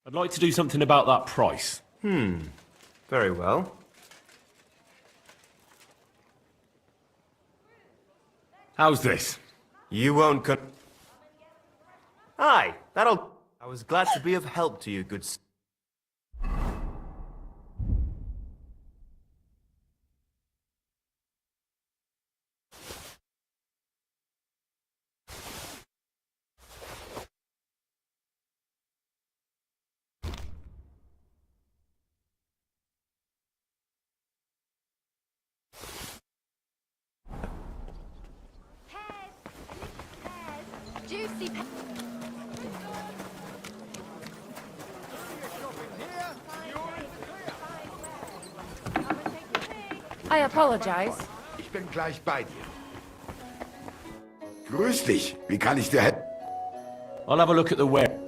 I'd like to do something about that price. Very well. How's this? You won't Aye, that'll... I was glad to be of help to you, good... Juicy I apologize. Ich bin gleich bei dir. Grüß dich. Wie kann ich dir helfen? I'll have a look at the web.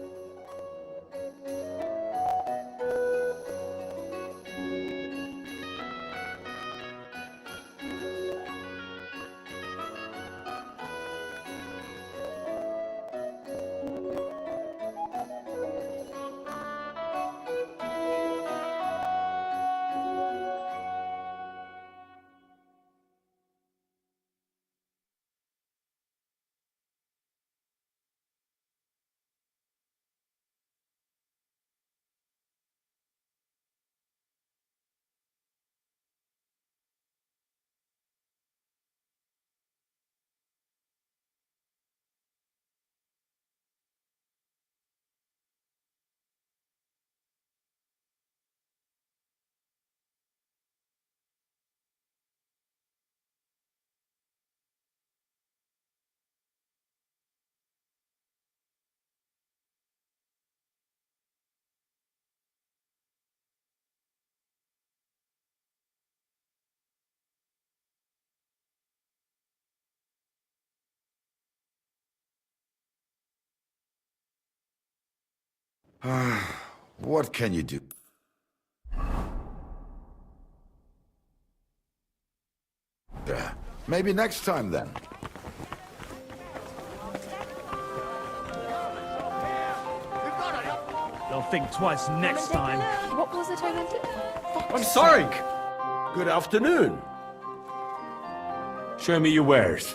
What can you do? Yeah, maybe next time then. They'll think twice next time. What was it I meant to... I'm sorry. Good afternoon. Show me your wares.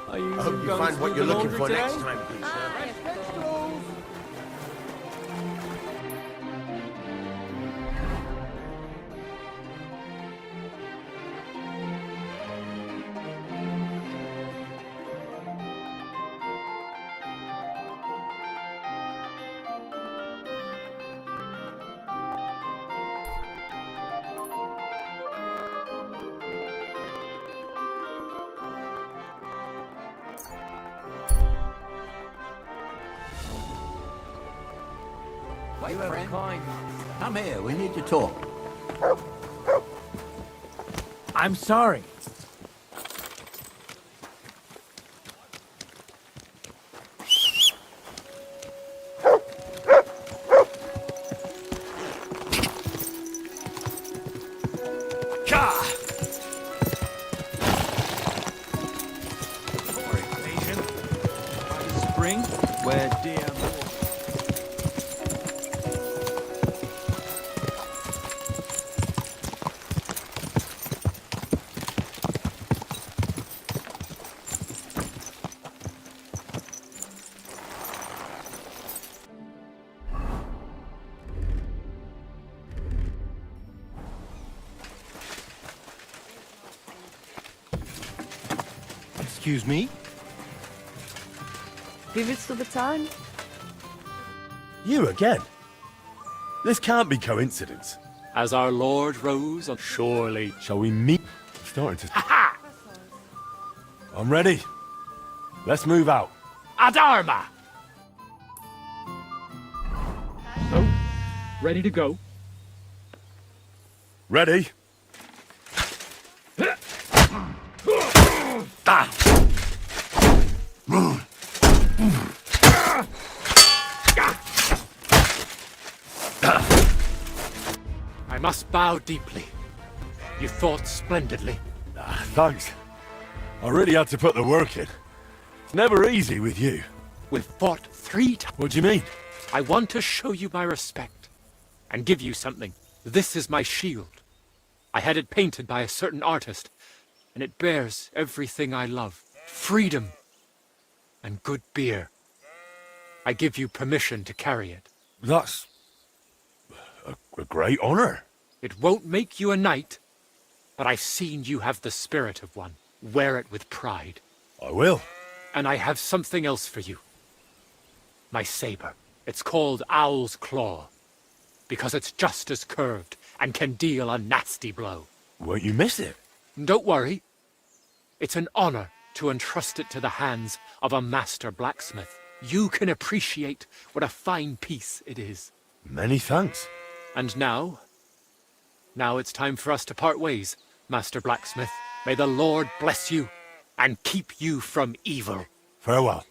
I hope you find what you're looking for next time, please, sir. Wait, friend. Come here, we need to talk. I'm sorry. Spring, where dear Excuse me? Wie willst du bezahlen? You again? This can't be coincidence. As our Lord rose on... Surely. Shall we meet? Starting to... I'm ready. Let's move out. Adarma! So, ready to go. Ready? I must bow deeply. You fought splendidly. Thanks. I really had to put the work in. It's never easy with you. We fought 3 times. What do you mean? I want to show you my respect and give you something. This is my shield. I had it painted by a certain artist, and it bears everything I love. Freedom and good beer. I give you permission to carry it. That's a great honor. It won't make you a knight, but I've seen you have the spirit of one. Wear it with pride. I will. And I have something else for you. My saber. It's called Owl's Claw, because it's just as curved and can deal a nasty blow. Won't you miss it? Don't worry. It's an honor to entrust it to the hands of a master blacksmith. You can appreciate what a fine piece it is. Many thanks. And now it's time for us to part ways, Master Blacksmith. May the Lord bless you and keep you from evil. Farewell.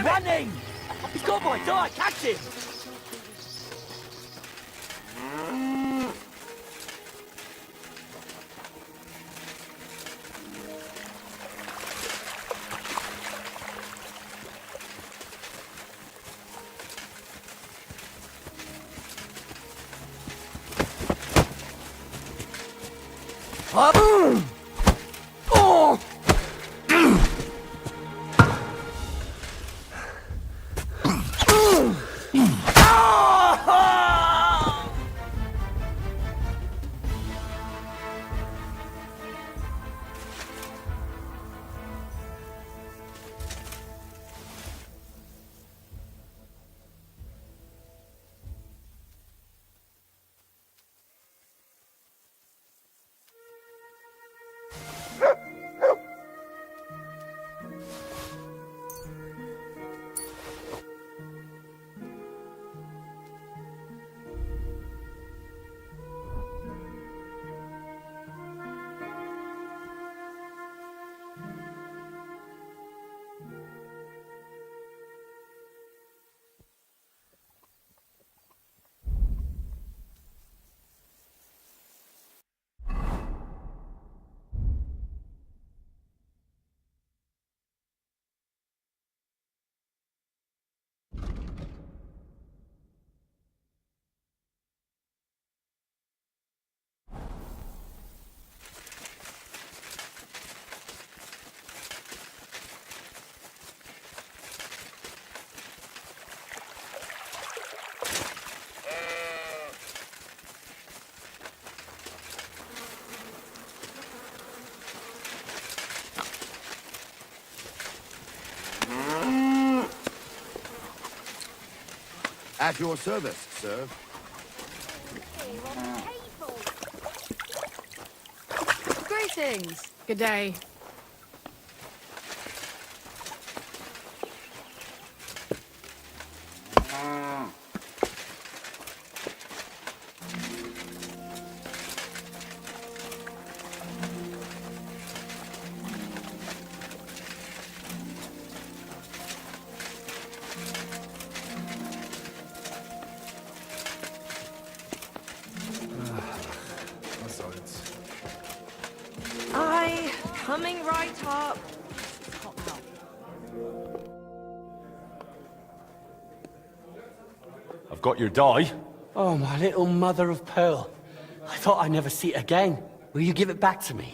running! He's got my die! Catch him! At your service, sir. Greetings. Good day. Coming right up. I've got your die. Oh, my little mother of pearl. I thought I'd never see it again. Will you give it back to me?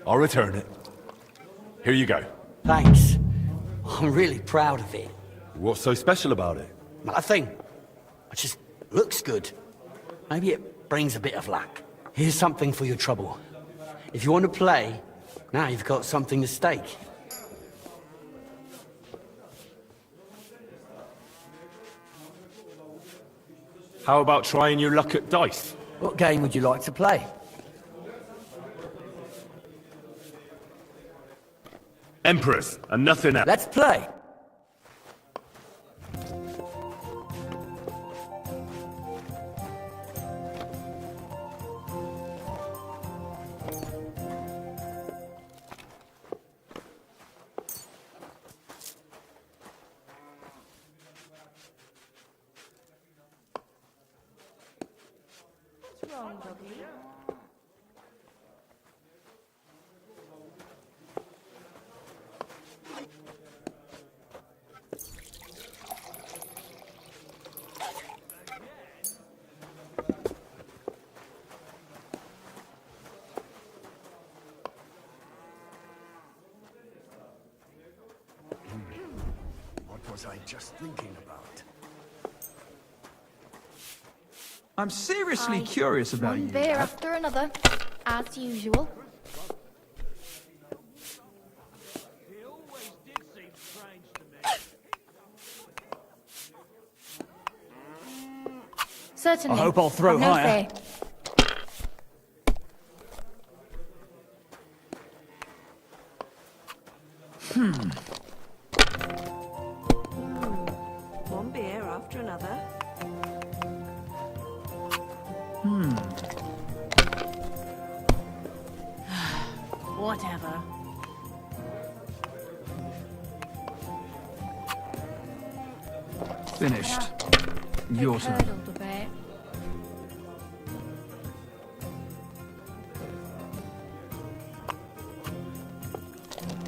I'll return it. Here you go. Thanks. I'm really proud of it. What's so special about it? Nothing. It just looks good. Maybe it brings a bit of luck. Here's something for your trouble. If you want to play, now you've got something to stake. How about trying your luck at dice? What game would you like to play? Emperors, and nothing else. Let's play. What was I just thinking about? I'm seriously curious about One you. beer after another, as usual. Certainly. I hope I'll throw I've no higher. say. One beer after another. Whatever. Finished. Your turn. Curdled a bit.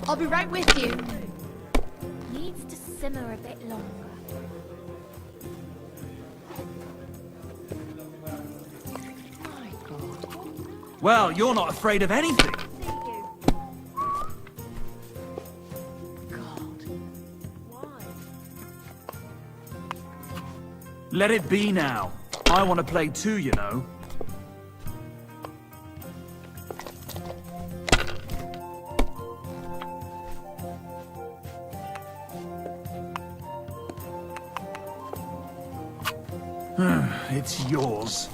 I'll be right with you. Needs to simmer a bit longer. My God. Well, you're not afraid of anything. Let it be now. I want to play too, you know. It's yours.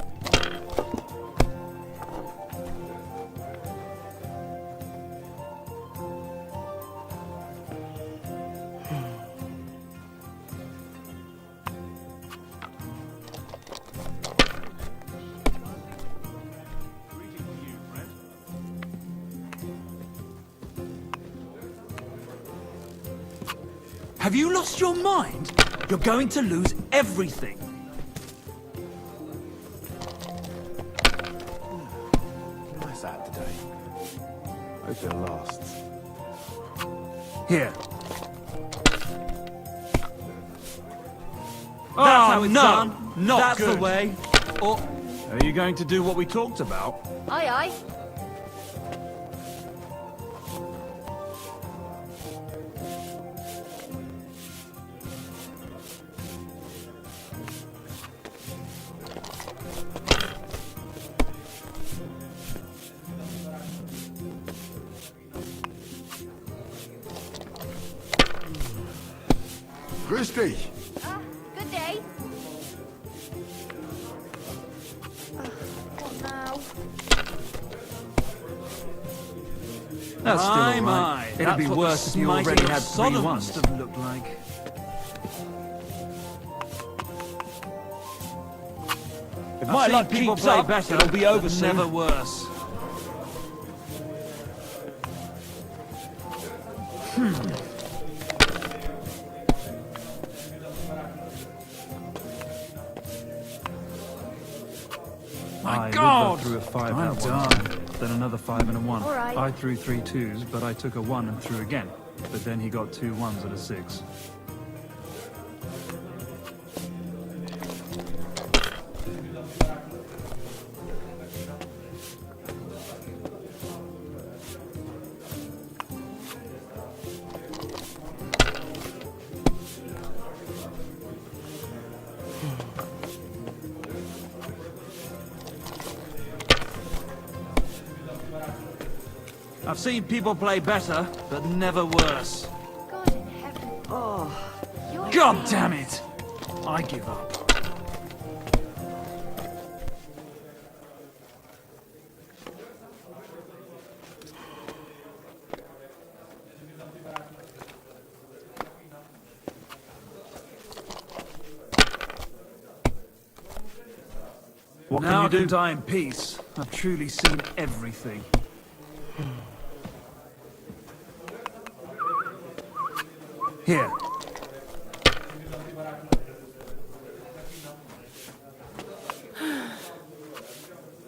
Have you lost your mind? You're going to lose everything. Nice out today. Hope it lasts. Here. That's how it's done. Not That's good. the way. Or are you going to do what we talked about? Aye, aye. Christy! Good day. What now? That's still all right. My. It'd That's be what worse the if you smiting already of had 3 Sodom ones. must Have looked like. If my luck people keeps play up, better, it'll be over soon. Never worse. My I God! threw a 5 I'm at one time, then another 5 and a 1. All right. I threw 3 2s, but I took a 1 and threw again. But then he got 2 1s and a 6. I've seen people play better, but never worse. God in heaven. Oh, You're God damn it! I give up. What Now can you do? Die in peace. I've truly seen everything. Here.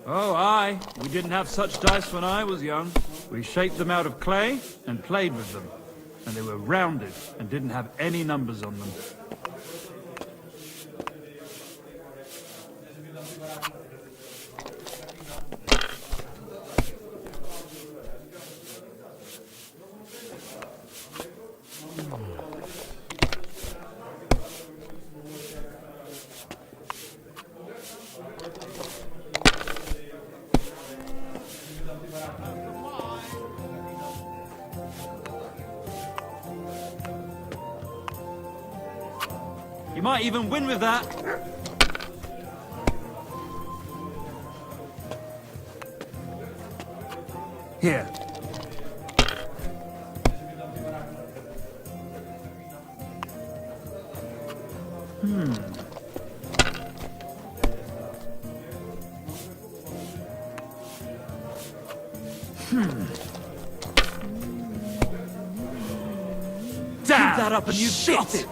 Oh, aye. We didn't have such dice when I was young. We shaped them out of clay and played with them. And they were rounded and didn't have any numbers on them. You might even win with that. Here. Damn! Keep that up and you've got it.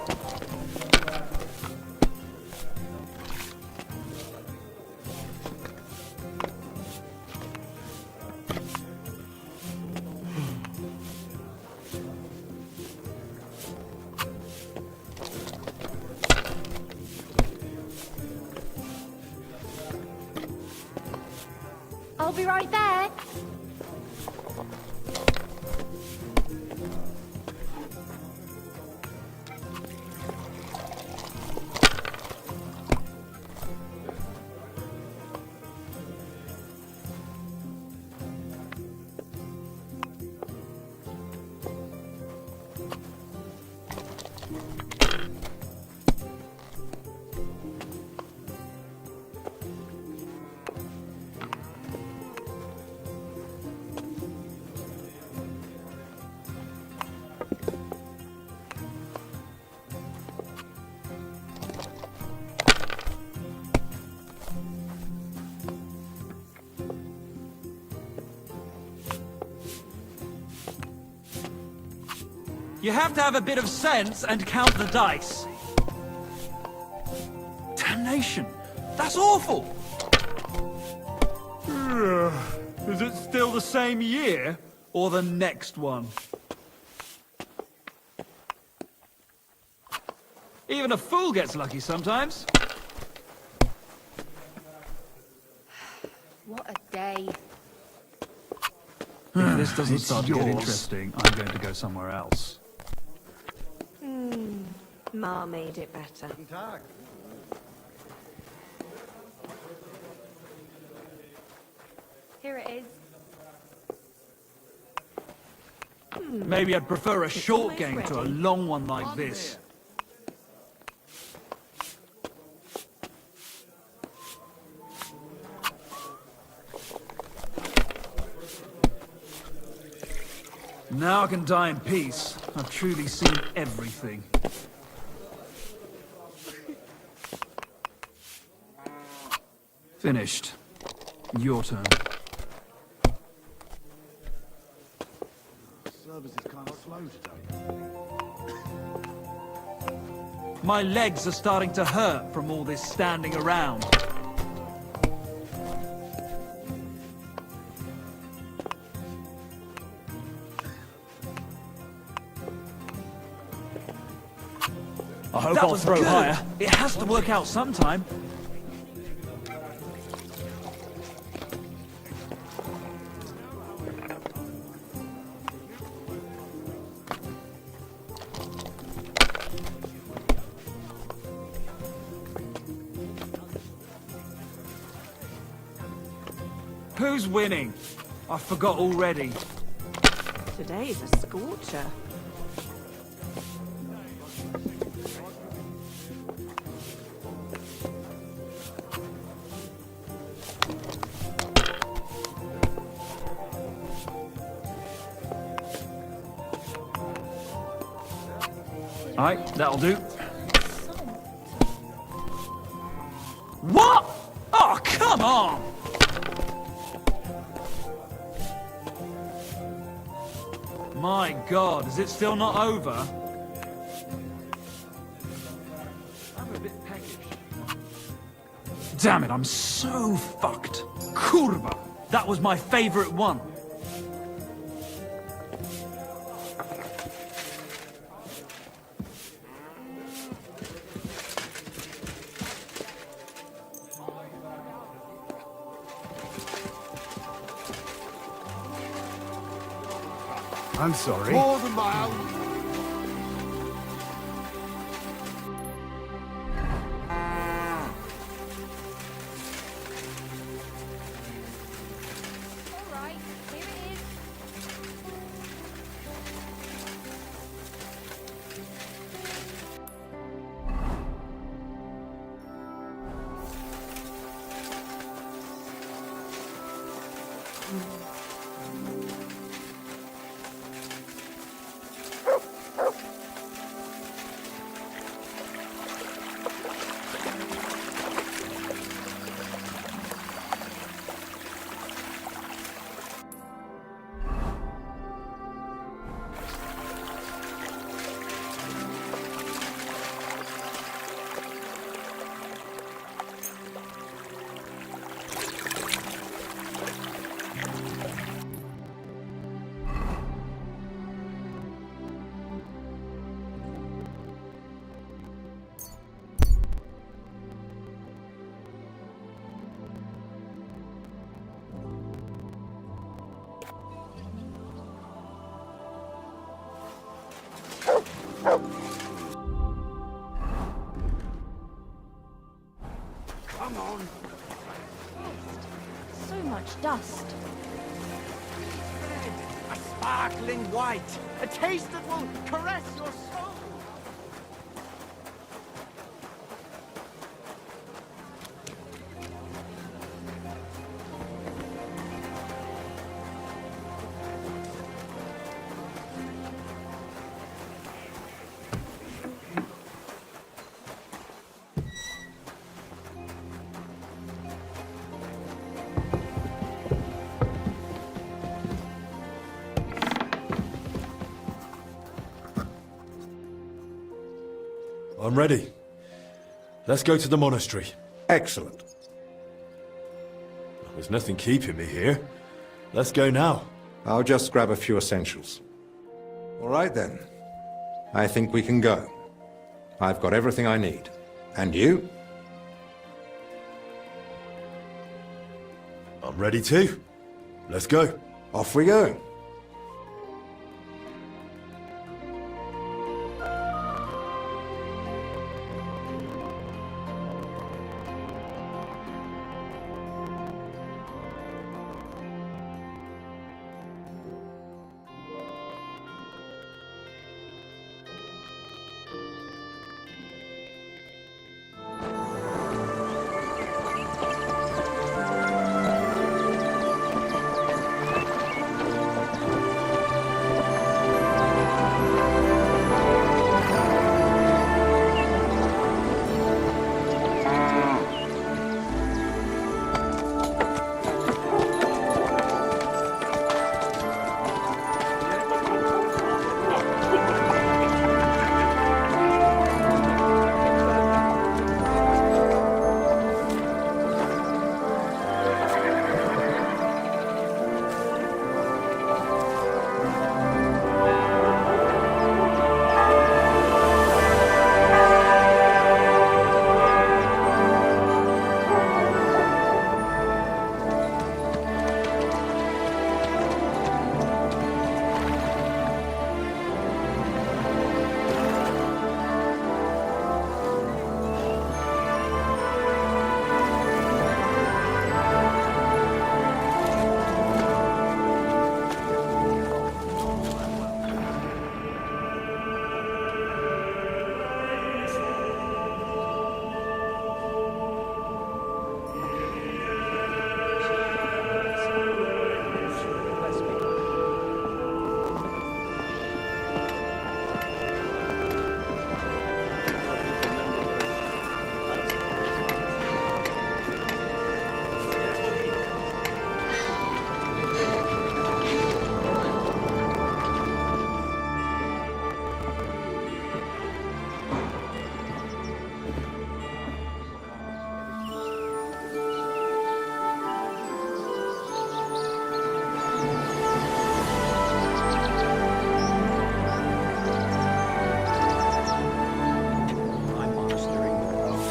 be right there. You have to have a bit of sense and count the dice. Damnation! That's awful! Is it still the same year, or the next one? Even a fool gets lucky sometimes. What a day. If this doesn't It's start to get yours. interesting, I'm going to go somewhere else. Ma made it better. Here it is. Maybe I'd prefer a short game to a long one like this. Now I can die in peace. I've truly seen everything. Finished. Your turn. Service is kind of slow today. My legs are starting to hurt from all this standing around. I hope That I'll was throw good. higher. It has to work out sometime. Who's winning? I forgot already. Today's a scorcher. Alright, that'll do. What? Oh, come on! My God, is it still not over? I'm a bit peckish. Damn it, I'm so fucked. Kurva! That was my favorite one. I'm sorry. More than my own. All right, here it is. much dust. A sparkling white. A taste that will caress your soul. I'm ready. Let's go to the monastery. Excellent. There's nothing keeping me here. Let's go now. I'll just grab a few essentials. All right then. I think we can go. I've got everything I need. And you? I'm ready too. Let's go. Off we go.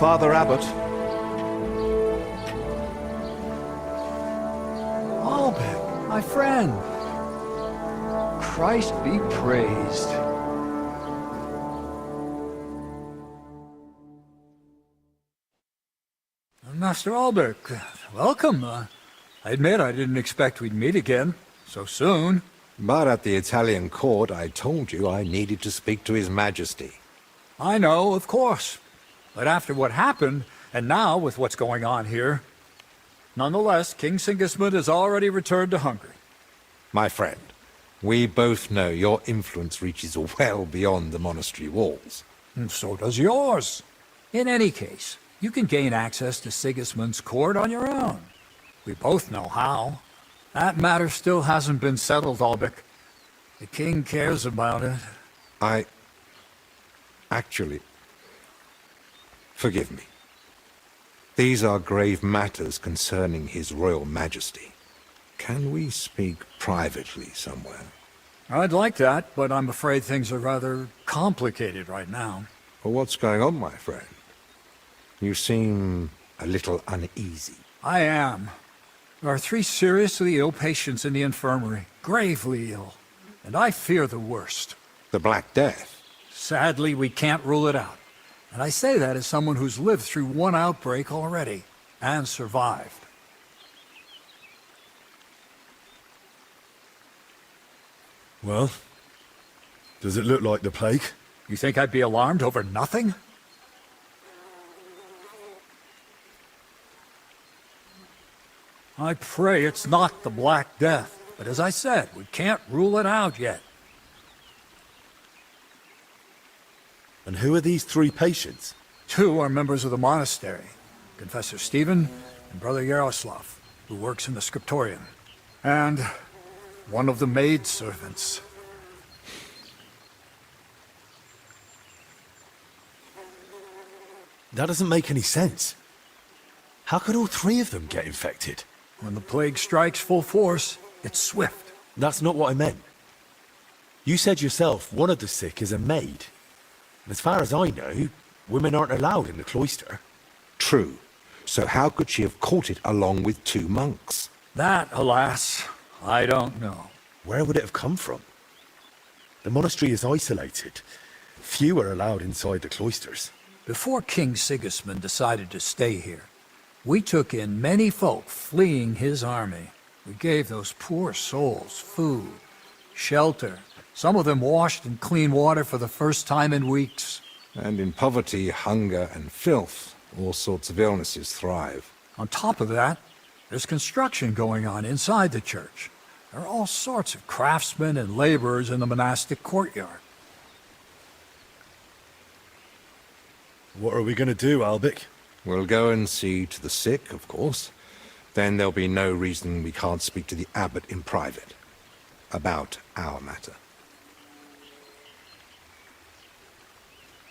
Father Abbot. Albert, my friend. Christ be praised. Master Albert, welcome. I admit I didn't expect we'd meet again so soon. But at the Italian court, I told you I needed to speak to His Majesty. I know, of course. But after what happened, and now with what's going on here, nonetheless, King Sigismund has already returned to Hungary. My friend, we both know your influence reaches well beyond the monastery walls. And so does yours. In any case, you can gain access to Sigismund's court on your own. We both know how. That matter still hasn't been settled, Albrecht. The king cares about it. Actually, forgive me. These are grave matters concerning His Royal Majesty. Can we speak privately somewhere? I'd like that, but I'm afraid things are rather complicated right now. Well, what's going on, my friend? You seem a little uneasy. I am. There are 3 seriously ill patients in the infirmary, gravely ill, and I fear the worst. The Black Death? Sadly, we can't rule it out. And I say that as someone who's lived through one outbreak already, and survived. Well, does it look like the plague? You think I'd be alarmed over nothing? I pray it's not the Black Death, but as I said, we can't rule it out yet. And who are these 3 patients? 2 are members of the monastery, Confessor Stephen and Brother Yaroslav, who works in the scriptorium, and one of the maidservants. That doesn't make any sense. How could all 3 of them get infected? When the plague strikes full force, it's swift. That's not what I meant. You said yourself one of the sick is a maid. And as far as I know, women aren't allowed in the cloister. True. So how could she have caught it along with 2 monks? That, alas, I don't know. Where would it have come from? The monastery is isolated. Few are allowed inside the cloisters. Before King Sigismund decided to stay here, we took in many folk fleeing his army. We gave those poor souls food, shelter. Some of them washed in clean water for the first time in weeks. And in poverty, hunger, and filth, all sorts of illnesses thrive. On top of that, there's construction going on inside the church. There are all sorts of craftsmen and laborers in the monastic courtyard. What are we going to do, Albic? We'll go and see to the sick, of course. Then there'll be no reason we can't speak to the abbot in private about our matter.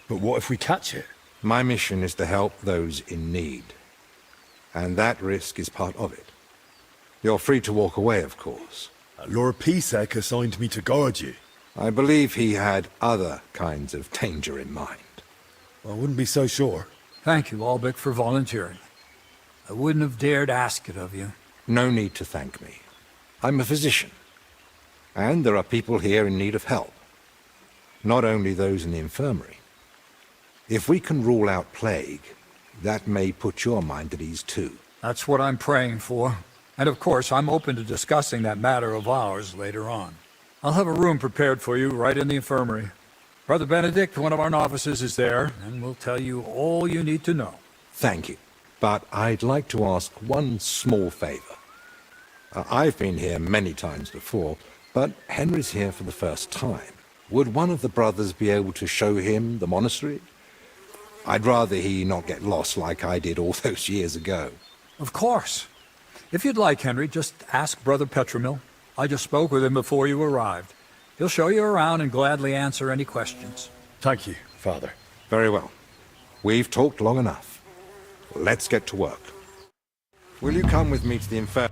But what if we catch it? My mission is to help those in need. And that risk is part of it. You're free to walk away, of course. Lord Pisek assigned me to guard you. I believe he had other kinds of danger in mind. I wouldn't be so sure. Thank you, Albic, for volunteering. I wouldn't have dared ask it of you. No need to thank me. I'm a physician. And there are people here in need of help. Not only those in the infirmary. If we can rule out plague, that may put your mind at ease too. That's what I'm praying for. And of course, I'm open to discussing that matter of ours later on. I'll have a room prepared for you right in the infirmary. Brother Benedict, one of our novices, is there, and will tell you all you need to know. Thank you. But I'd like to ask one small favor. I've been here many times before, but Henry's here for the first time. Would one of the brothers be able to show him the monastery? I'd rather he not get lost like I did all those years ago. Of course. If you'd like, Henry, just ask Brother Petramil. I just spoke with him before you arrived. He'll show you around and gladly answer any questions. Thank you, Father. Very well. We've talked long enough. Let's get to work. Will you come with me to the infirmary?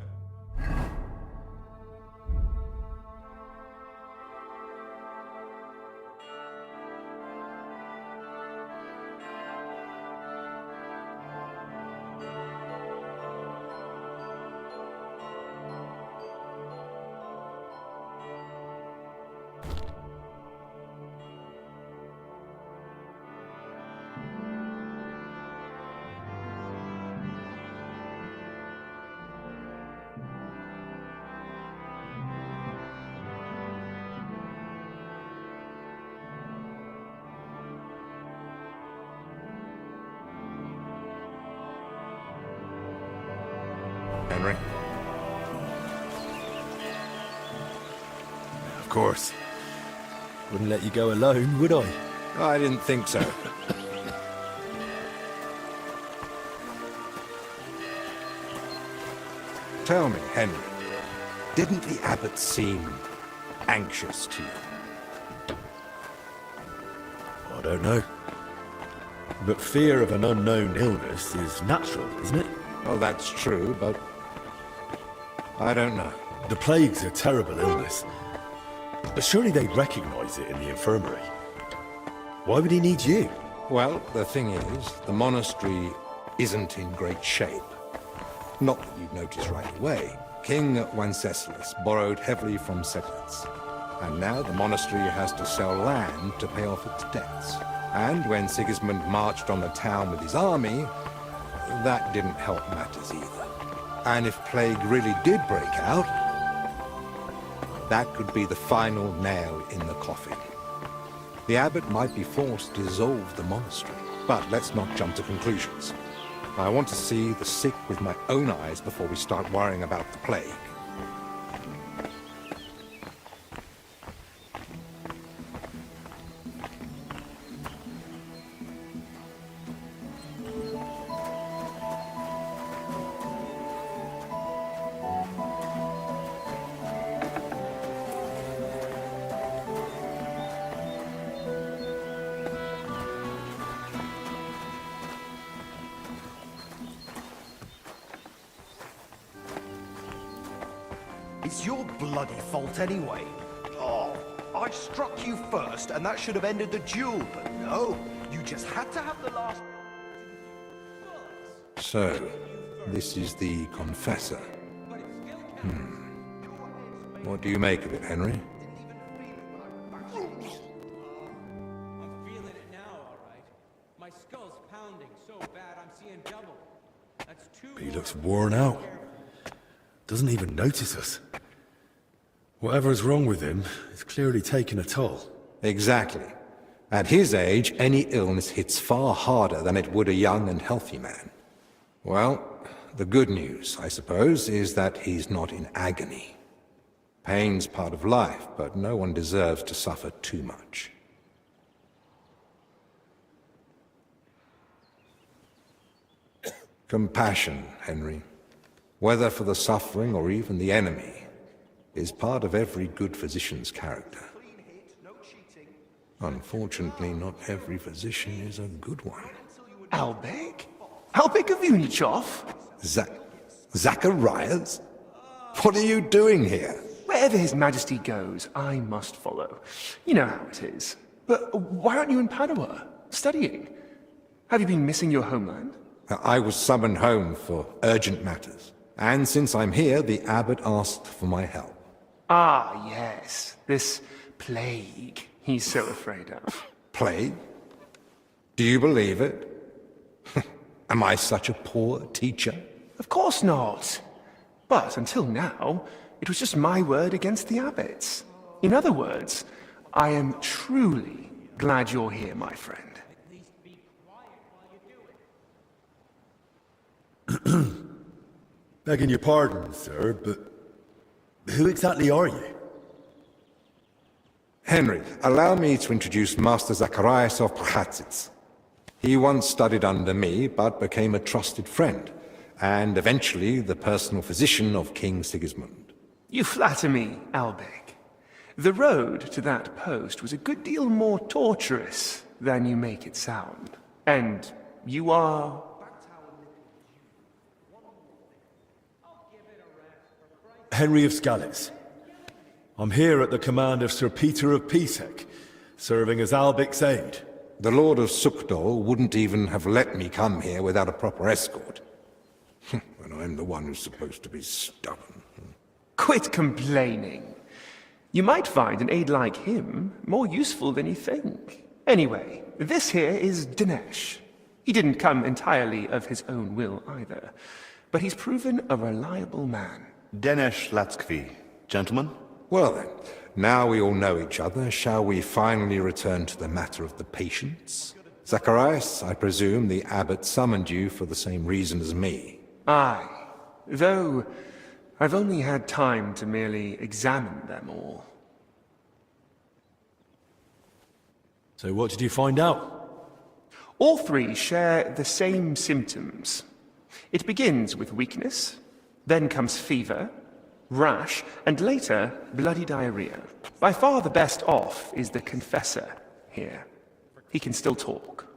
Henry? Of course. Wouldn't let you go alone, would I? I didn't think so. Tell me, Henry, didn't the abbot seem anxious to you? I don't know. But fear of an unknown illness is natural, isn't it? Well, that's true, but I don't know. The plague's a terrible illness. But surely they'd recognize it in the infirmary. Why would he need you? Well, the thing is, the monastery isn't in great shape. Not that you'd notice right away. King Wenceslas borrowed heavily from settlers. And now the monastery has to sell land to pay off its debts. And when Sigismund marched on the town with his army, that didn't help matters either. And if plague really did break out, That could be the final nail in the coffin. The abbot might be forced to dissolve the monastery, but let's not jump to conclusions. I want to see the sick with my own eyes before we start worrying about the plague. It's your bloody fault anyway. Oh, I struck you first, and that should have ended the duel, but no. You just had to have the last... So, this is the confessor. What do you make of it, Henry? He looks worn out. Doesn't even notice us. Whatever's wrong with him, it's clearly taken a toll. Exactly. At his age, any illness hits far harder than it would a young and healthy man. Well, the good news, I suppose, is that he's not in agony. Pain's part of life, but no one deserves to suffer too much. Compassion, Henry, whether for the suffering or even the enemy, is part of every good physician's character. Unfortunately, not every physician is a good one. Albek? Albek of Unichov? Zacharias? What are you doing here? Wherever His Majesty goes, I must follow. You know how it is. But why aren't you in Padua, studying? Have you been missing your homeland? I was summoned home for urgent matters. And since I'm here, the abbot asked for my help. Ah, yes. This plague he's so afraid of. Plague? Do you believe it? Am I such a poor teacher? Of course not. But until now, it was just my word against the abbot's. In other words, I am truly glad you're here, my friend. Begging your pardon, sir, but who exactly are you? Henry, allow me to introduce Master Zacharias of Prchatsitz. He once studied under me, but became a trusted friend, and eventually the personal physician of King Sigismund. You flatter me, Albek. The road to that post was a good deal more torturous than you make it sound. And you are... Henry of Skalitz. I'm here at the command of Sir Peter of Pisek, serving as Albic's aide. The Lord of Sukdol wouldn't even have let me come here without a proper escort. And I'm the one who's supposed to be stubborn. Quit complaining. You might find an aide like him more useful than you think. Anyway, this here is Dinesh. He didn't come entirely of his own will either, but he's proven a reliable man. Dinesh Latskvi, gentlemen. Well then, now we all know each other, shall we finally return to the matter of the patients? Zacharias, I presume the abbot summoned you for the same reason as me. Aye, though I've only had time to merely examine them all. So what did you find out? All three share the same symptoms. It begins with weakness, then comes fever, rash, and later, bloody diarrhea. By far the best off is the confessor here. He can still talk.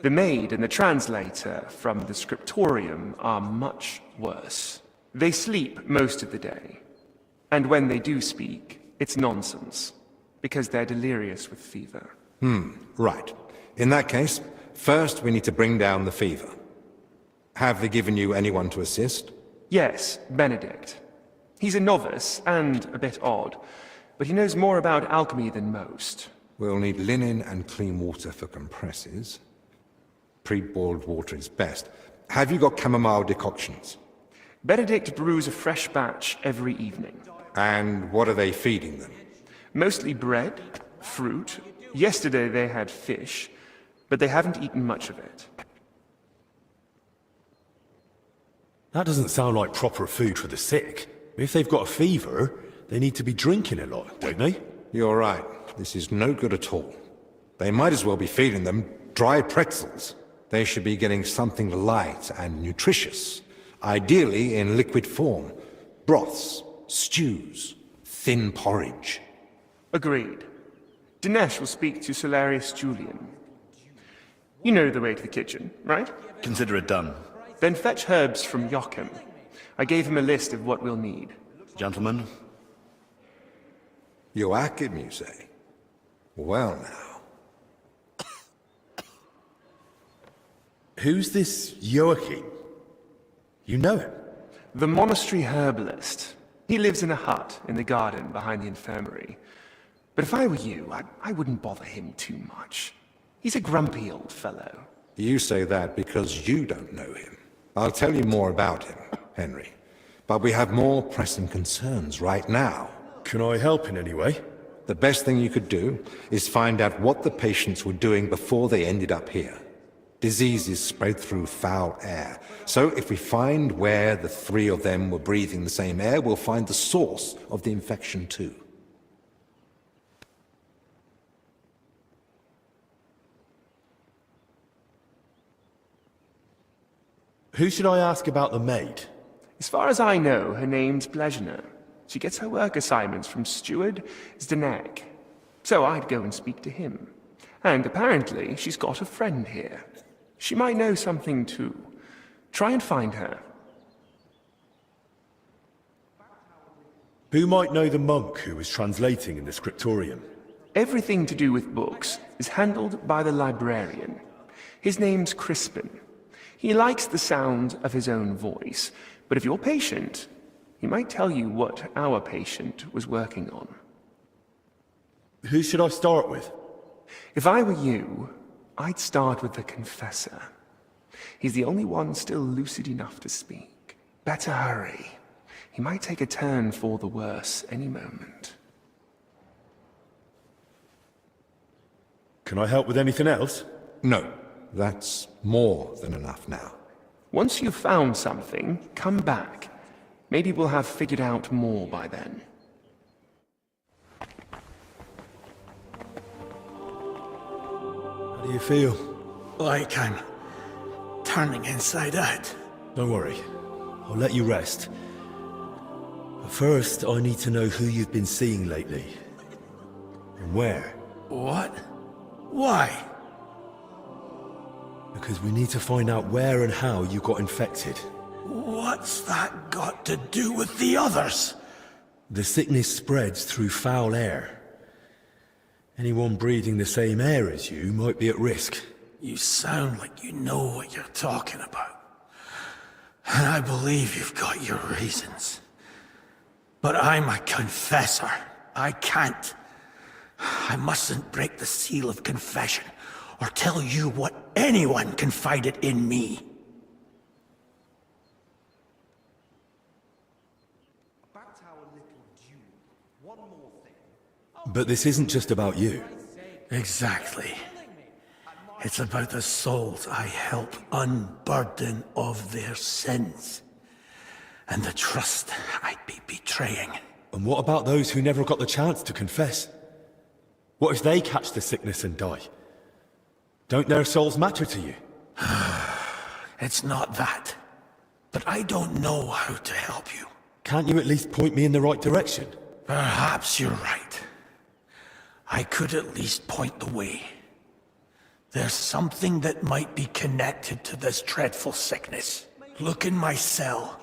The maid and the translator from the scriptorium are much worse. They sleep most of the day. And when they do speak, it's nonsense, because they're delirious with fever. Right. In that case, first we need to bring down the fever. Have they given you anyone to assist? Yes, Benedict. He's a novice and a bit odd, but he knows more about alchemy than most. We'll need linen and clean water for compresses. Pre-boiled water is best. Have you got chamomile decoctions? Benedict brews a fresh batch every evening. And what are they feeding them? Mostly bread, fruit. Yesterday they had fish, but they haven't eaten much of it. That doesn't sound like proper food for the sick. If they've got a fever, they need to be drinking a lot, don't they? You're right. This is no good at all. They might as well be feeding them dry pretzels. They should be getting something light and nutritious, ideally in liquid form. Broths, stews, thin porridge. Agreed. Dinesh will speak to Solarius Julian. You know the way to the kitchen, right? Consider it done. Then fetch herbs from Joachim. I gave him a list of what we'll need. Gentlemen. Joachim, you say? Well now. Who's this Joachim? You know him? The monastery herbalist. He lives in a hut in the garden behind the infirmary. But if I were you, I wouldn't bother him too much. He's a grumpy old fellow. You say that because you don't know him. I'll tell you more about him, Henry. But we have more pressing concerns right now. Can I help in any way? The best thing you could do is find out what the patients were doing before they ended up here. Diseases spread through foul air. So if we find where the three of them were breathing the same air, we'll find the source of the infection too. Who should I ask about the maid? As far as I know, her name's Blezhna. She gets her work assignments from Steward Zdenek. So I'd go and speak to him. And apparently, she's got a friend here. She might know something too. Try and find her. Who might know the monk who was translating in the scriptorium? Everything to do with books is handled by the librarian. His name's Crispin. He likes the sound of his own voice, but if you're patient, he might tell you what our patient was working on. Who should I start with? If I were you, I'd start with the confessor. He's the only one still lucid enough to speak. Better hurry. He might take a turn for the worse any moment. Can I help with anything else? No, that's more than enough now. Once you've found something, come back. Maybe we'll have figured out more by then. How do you feel? Like I'm turning inside out. Don't worry. I'll let you rest. But first, I need to know who you've been seeing lately. And where. What? Why? Because we need to find out where and how you got infected. What's that got to do with the others? The sickness spreads through foul air. Anyone breathing the same air as you might be at risk. You sound like you know what you're talking about. And I believe you've got your reasons. But I'm a confessor. I can't. I mustn't break the seal of confession or tell you what anyone confided in me. But this isn't just about you. Exactly. It's about the souls I help unburden of their sins. And the trust I'd be betraying. And what about those who never got the chance to confess? What if they catch the sickness and die? Don't their souls matter to you? It's not that. But I don't know how to help you. Can't you at least point me in the right direction? Perhaps you're right. I could at least point the way. There's something that might be connected to this dreadful sickness. Look in my cell.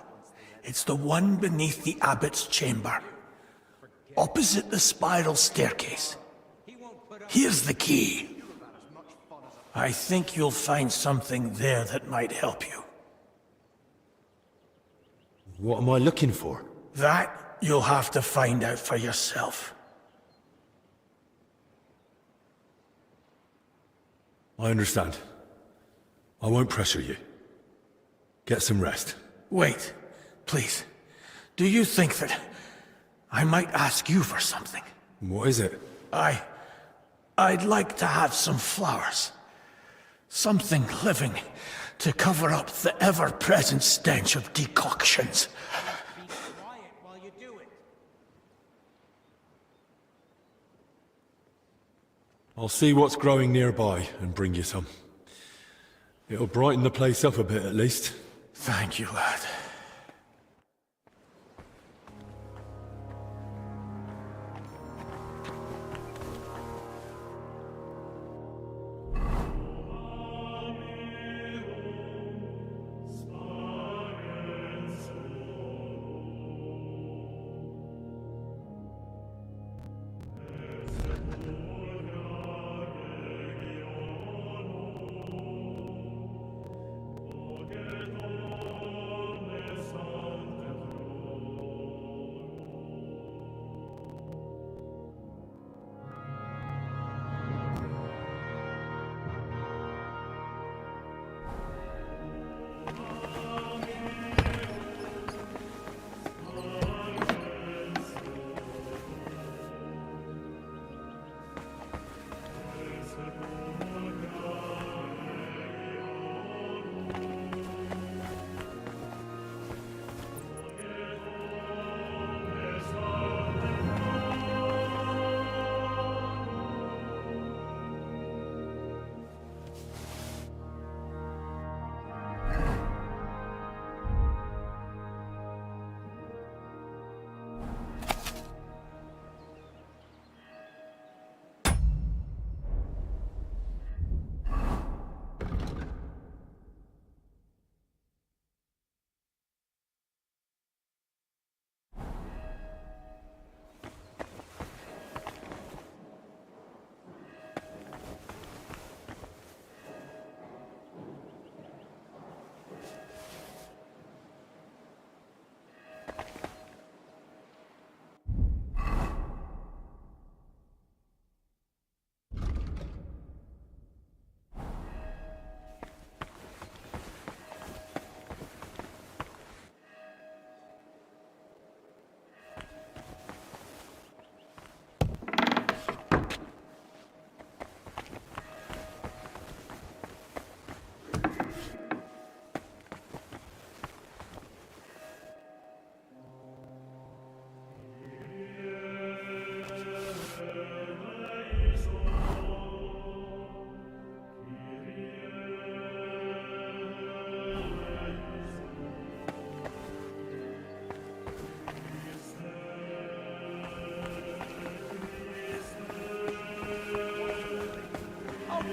It's the one beneath the abbot's chamber, opposite the spiral staircase. Here's the key. I think you'll find something there that might help you. What am I looking for? That you'll have to find out for yourself. I understand. I won't pressure you. Get some rest. Wait, please. Do you think that I might ask you for something. What is it? I'd like to have some flowers. Something living to cover up the ever-present stench of decoctions. I'll see what's growing nearby and bring you some. It'll brighten the place up a bit at least. Thank you, lad.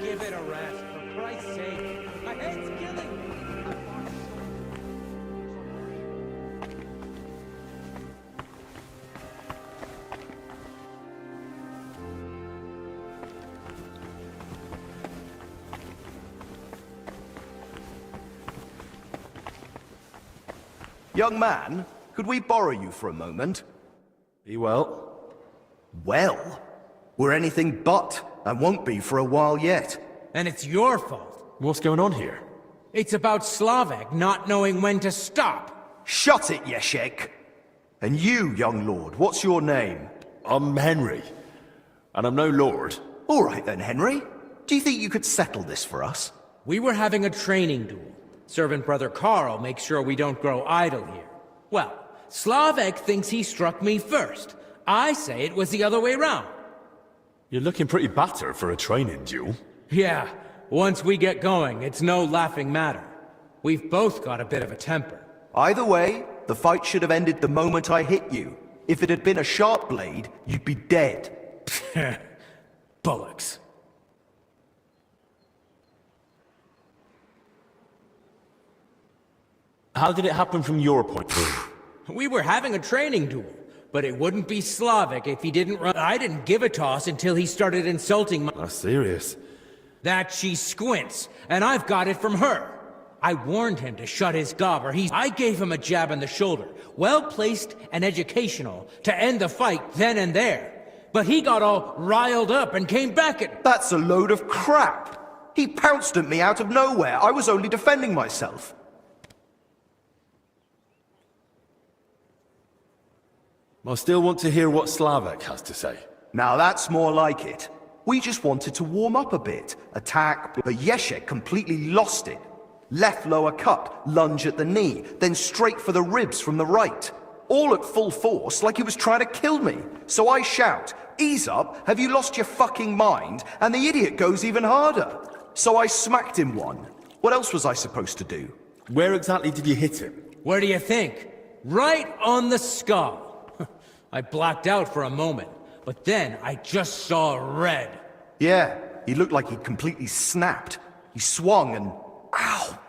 Give it a rest, for Christ's sake. My head's killing me. Young man, could we borrow you for a moment? Be well. Well? We're anything but, and won't be for a while yet. And it's your fault. What's going on here? It's about Slavek not knowing when to stop. Shut it, Yeshek! And you, young lord, what's your name? I'm Henry, and I'm no lord. All right then, Henry. Do you think you could settle this for us? We were having a training duel. Servant Brother Carl makes sure we don't grow idle here. Well, Slavek thinks he struck me first. I say it was the other way round. You're looking pretty battered for a training duel. Yeah, once we get going, it's no laughing matter. We've both got a bit of a temper. Either way, the fight should have ended the moment I hit you. If it had been a sharp blade, you'd be dead. Bullocks. How did it happen from your point of view? We were having a training duel, but it wouldn't be Slavek if he didn't run. I didn't give a toss until he started insulting my— That's serious. That she squints, and I've got it from her. I warned him to shut his gob, or I gave him a jab in the shoulder, well-placed and educational, to end the fight then and there. But he got all riled up and came back at— That's a load of crap! He pounced at me out of nowhere. I was only defending myself. I still want to hear what Slavek has to say. Now that's more like it. We just wanted to warm up a bit, attack, but Yeshek completely lost it. Left lower cut, lunge at the knee, then straight for the ribs from the right. All at full force, like he was trying to kill me. So I shout, "Ease up, have you lost your fucking mind?" And the idiot goes even harder. So I smacked him one. What else was I supposed to do? Where exactly did you hit him? Where do you think? Right on the skull. I blacked out for a moment, but then I just saw red. Yeah, he looked like he'd completely snapped. He swung and... Ow!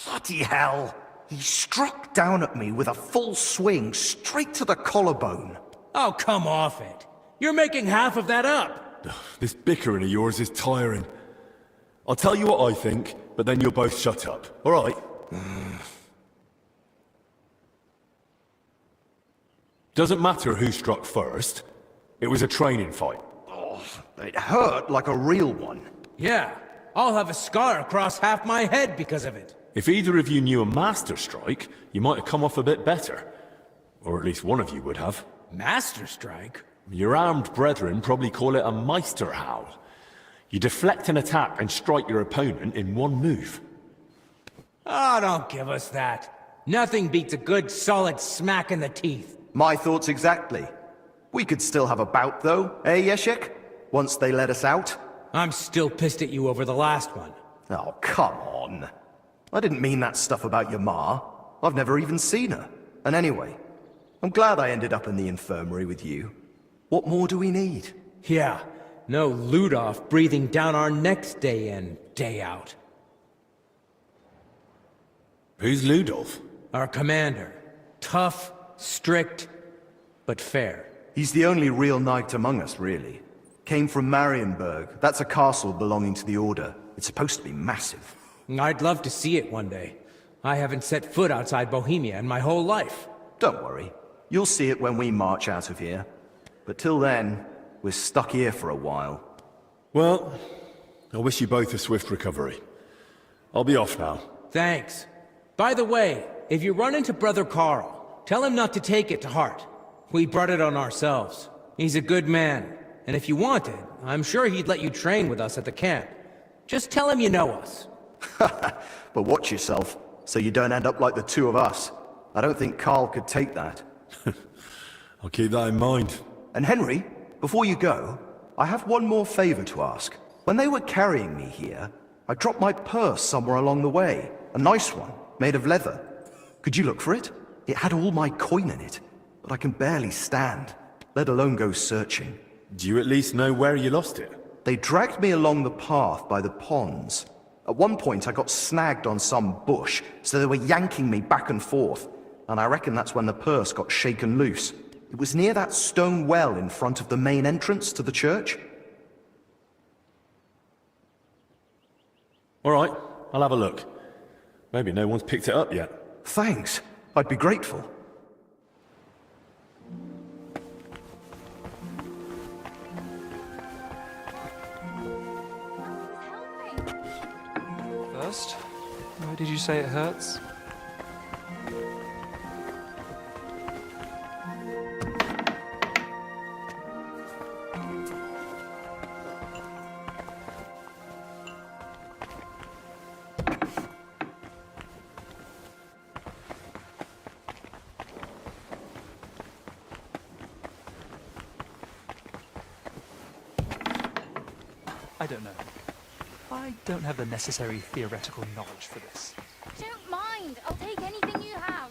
Bloody hell! He struck down at me with a full swing straight to the collarbone. Oh, come off it. You're making half of that up. This bickering of yours is tiring. I'll tell you what I think, but then you'll both shut up, all right? Doesn't matter who struck first. It was a training fight. Oh, it hurt like a real one. Yeah, I'll have a scar across half my head because of it. If either of you knew a master strike, you might have come off a bit better. Or at least one of you would have. Master strike? Your armed brethren probably call it a Meisterhowl. You deflect an attack and strike your opponent in one move. Oh, don't give us that. Nothing beats a good solid smack in the teeth. My thoughts exactly. We could still have a bout though, eh, Yeshek? Once they let us out. I'm still pissed at you over the last one. Oh, come on. I didn't mean that stuff about your ma. I've never even seen her. And anyway, I'm glad I ended up in the infirmary with you. What more do we need? Yeah, no Ludolf breathing down our necks day in, day out. Who's Ludolf? Our commander. Tough, strict, but fair. He's the only real knight among us, really. Came from Marienburg. That's a castle belonging to the Order. It's supposed to be massive. I'd love to see it one day. I haven't set foot outside Bohemia in my whole life. Don't worry. You'll see it when we march out of here. But till then, we're stuck here for a while. Well, I wish you both a swift recovery. I'll be off now. Thanks. By the way, if you run into Brother Carl, tell him not to take it to heart. We brought it on ourselves. He's a good man. And if you wanted, I'm sure he'd let you train with us at the camp. Just tell him you know us. But watch yourself, so you don't end up like the two of us. I don't think Carl could take that. I'll keep that in mind. And Henry, before you go, I have one more favor to ask. When they were carrying me here, I dropped my purse somewhere along the way. A nice one, made of leather. Could you look for it? It had all my coin in it, but I can barely stand, let alone go searching. Do you at least know where you lost it? They dragged me along the path by the ponds. At one point I got snagged on some bush, so they were yanking me back and forth, and I reckon that's when the purse got shaken loose. It was near that stone well in front of the main entrance to the church. All right, I'll have a look. Maybe no one's picked it up yet. Thanks. I'd be grateful. First, why did you say it hurts? I don't know. I don't have the necessary theoretical knowledge for this. Don't mind. I'll take anything you have.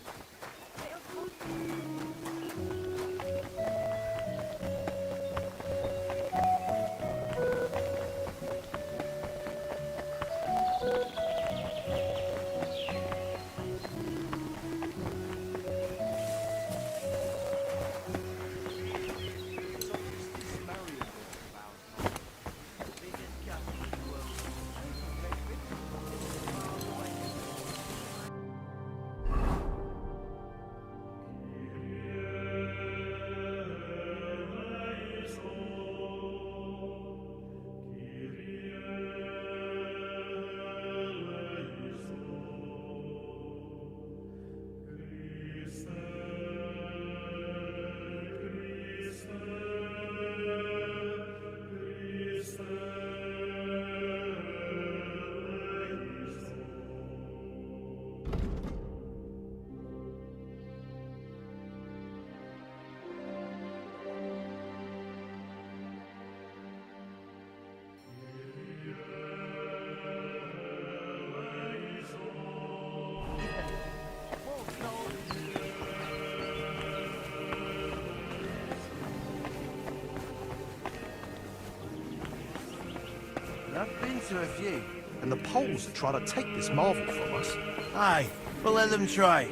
but I've been to a few. And the Poles try to take this marvel from us. Aye, we'll let them try.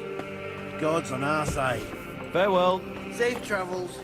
God's on our side. Farewell. Safe travels.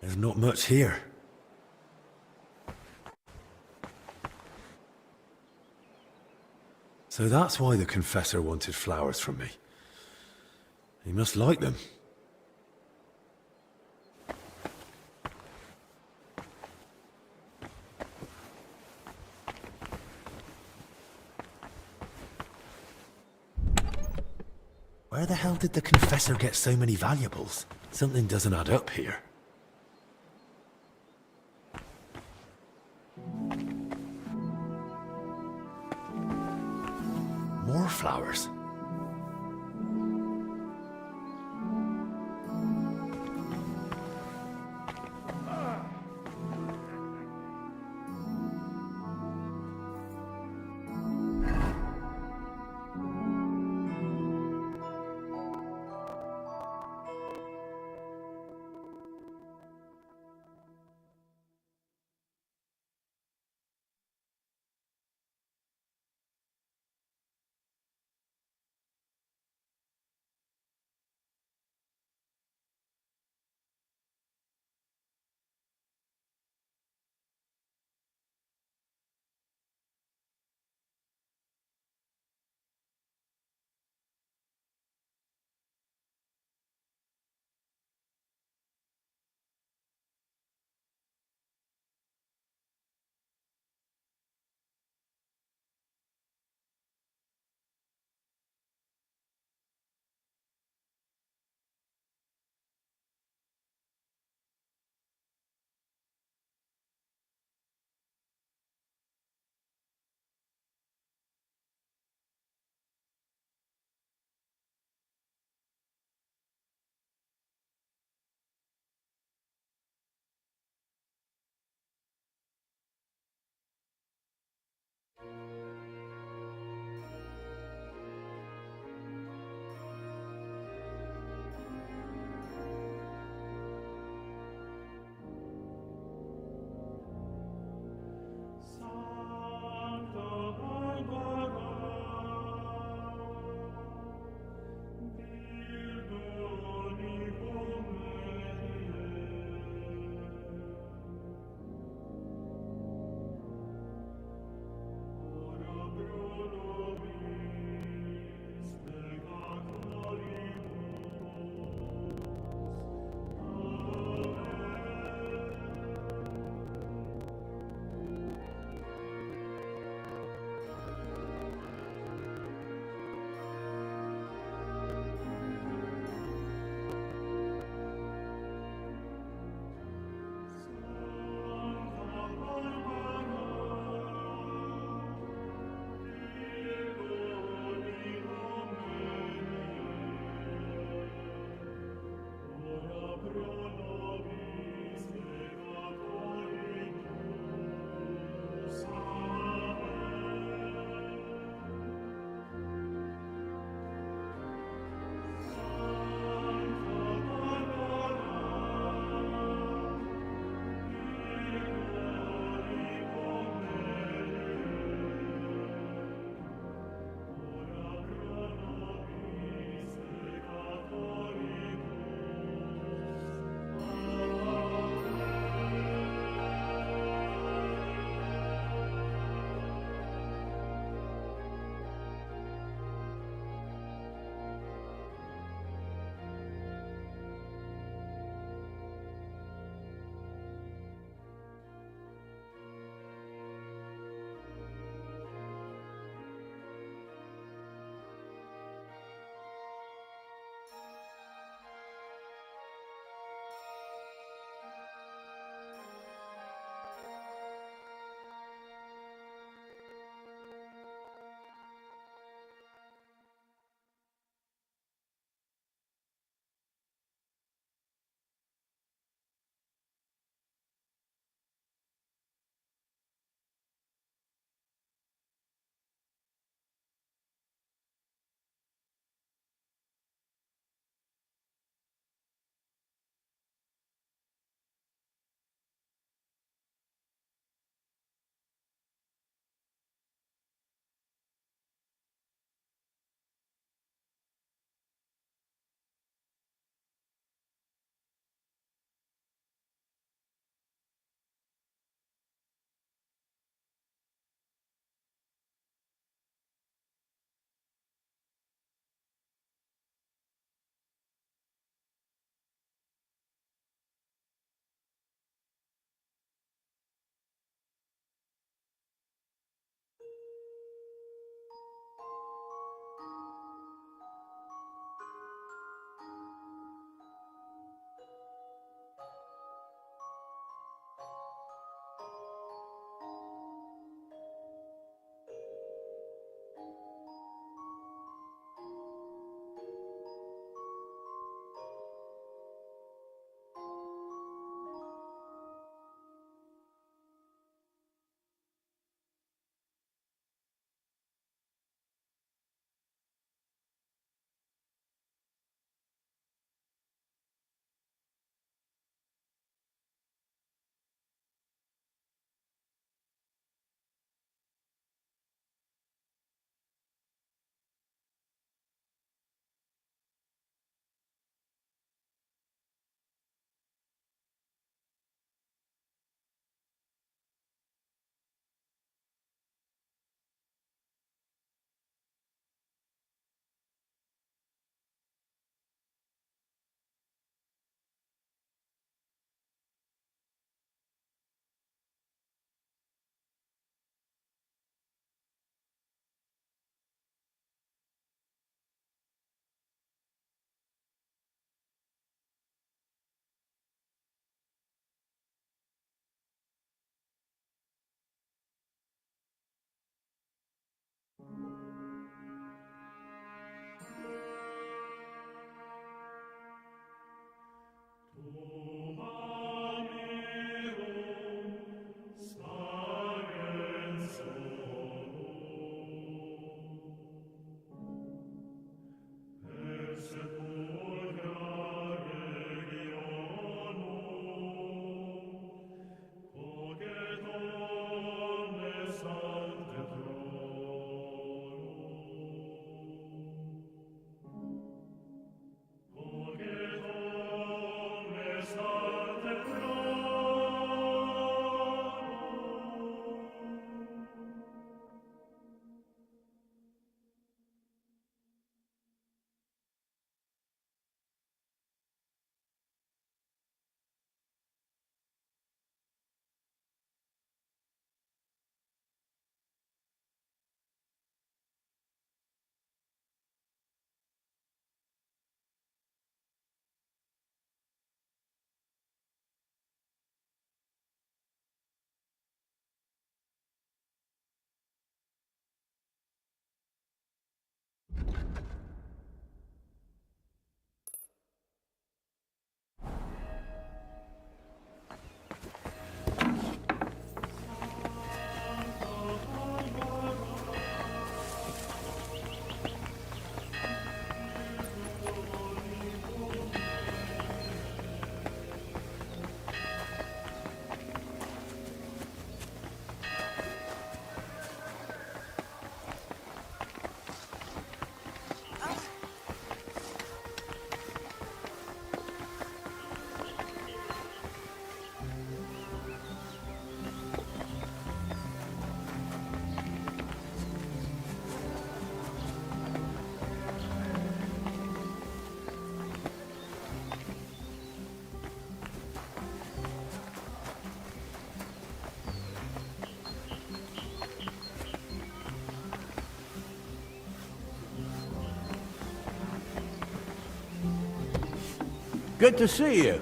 There's not much here. So that's why the Confessor wanted flowers from me. He must like them. Where the hell did the Confessor get so many valuables? Something doesn't add up here. More flowers. Good to see you.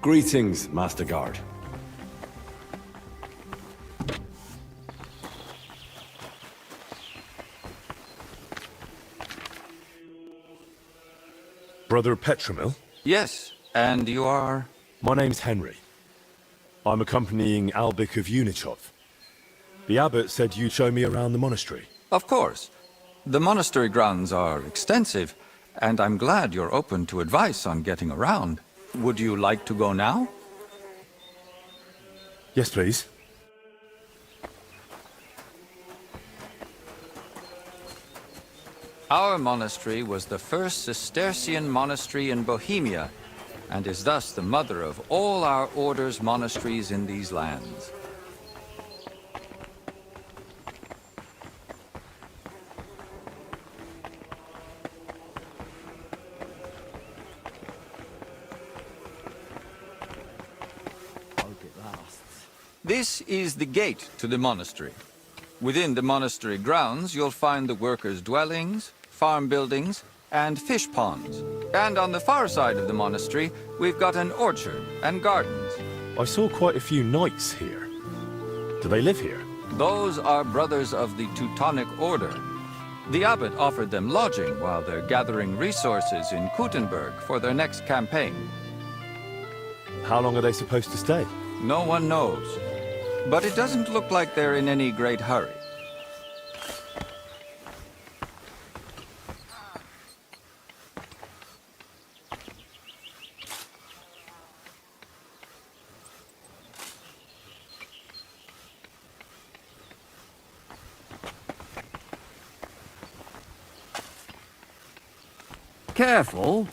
Greetings, Master Guard. Brother Petramil? Yes, and you are? My name's Henry. I'm accompanying Albik of Unichov. The abbot said you'd show me around the monastery. Of course. The monastery grounds are extensive, and I'm glad you're open to advice on getting around. Would you like to go now? Yes, please. Our monastery was the first Cistercian monastery in Bohemia, and is thus the mother of all our order's monasteries in these lands. This is the gate to the monastery. Within the monastery grounds, you'll find the workers' dwellings, farm buildings, and fish ponds. And on the far side of the monastery, we've got an orchard and gardens. I saw quite a few knights here. Do they live here? Those are brothers of the Teutonic Order. The abbot offered them lodging while they're gathering resources in Kuttenberg for their next campaign. How long are they supposed to stay? No one knows. But it doesn't look like they're in any great hurry. Careful.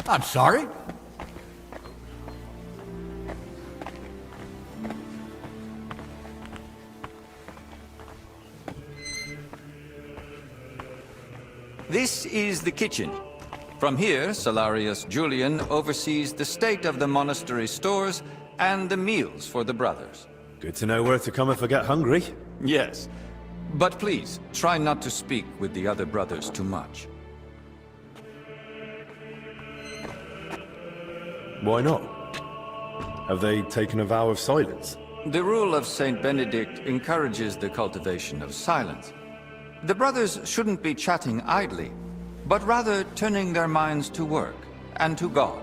I'm sorry? This is the kitchen. From here, Salarius Julian oversees the state of the monastery stores and the meals for the brothers. Good to know where to come if I get hungry. Yes. But please, try not to speak with the other brothers too much. Why not? Have they taken a vow of silence? The rule of Saint Benedict encourages the cultivation of silence. The brothers shouldn't be chatting idly, but rather turning their minds to work and to God.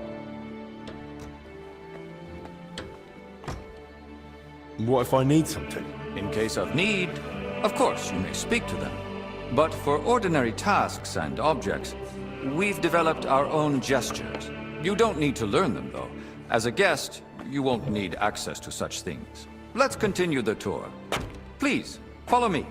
What if I need something? In case of need, of course you may speak to them. But for ordinary tasks and objects, we've developed our own gestures. You don't need to learn them, though. As a guest, you won't need access to such things. Let's continue the tour. Please, follow me.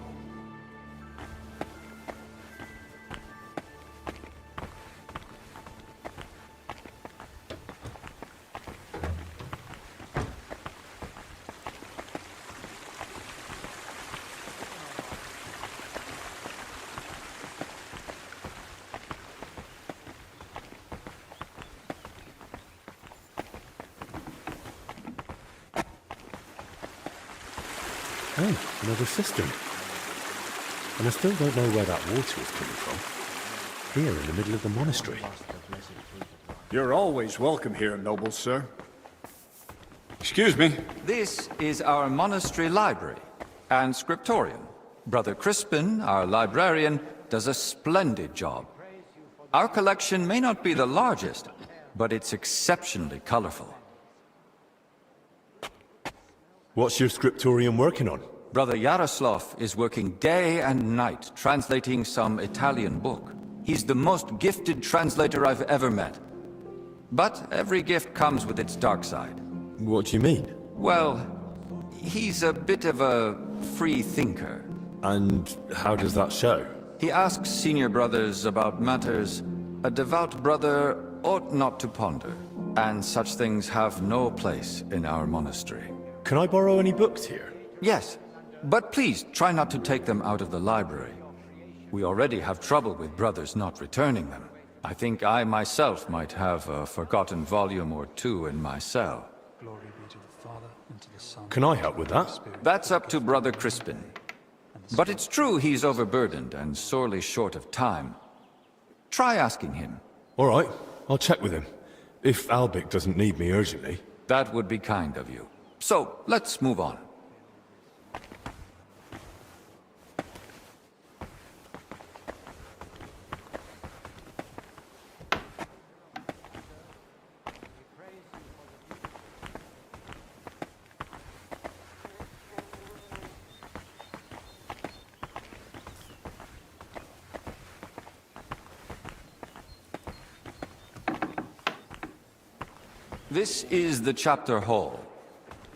Oh, another cistern. And I still don't know where that water is coming from. Here, in the middle of the monastery. You're always welcome here, noble sir. Excuse me. This is our monastery library and scriptorium. Brother Crispin, our librarian, does a splendid job. Our collection may not be the largest, but it's exceptionally colorful. What's your scriptorium working on? Brother Yaroslav is working day and night translating some Italian book. He's the most gifted translator I've ever met. But every gift comes with its dark side. What do you mean? Well, he's a bit of a free thinker. And how does that show? He asks senior brothers about matters a devout brother ought not to ponder, and such things have no place in our monastery. Can I borrow any books here? Yes, but please try not to take them out of the library. We already have trouble with brothers not returning them. I think I myself might have a forgotten volume or two in my cell. Can I help with that? That's up to Brother Crispin. But it's true he's overburdened and sorely short of time. Try asking him. All right, I'll check with him. If Albic doesn't need me urgently. That would be kind of you. So, let's move on. This is the chapter hall.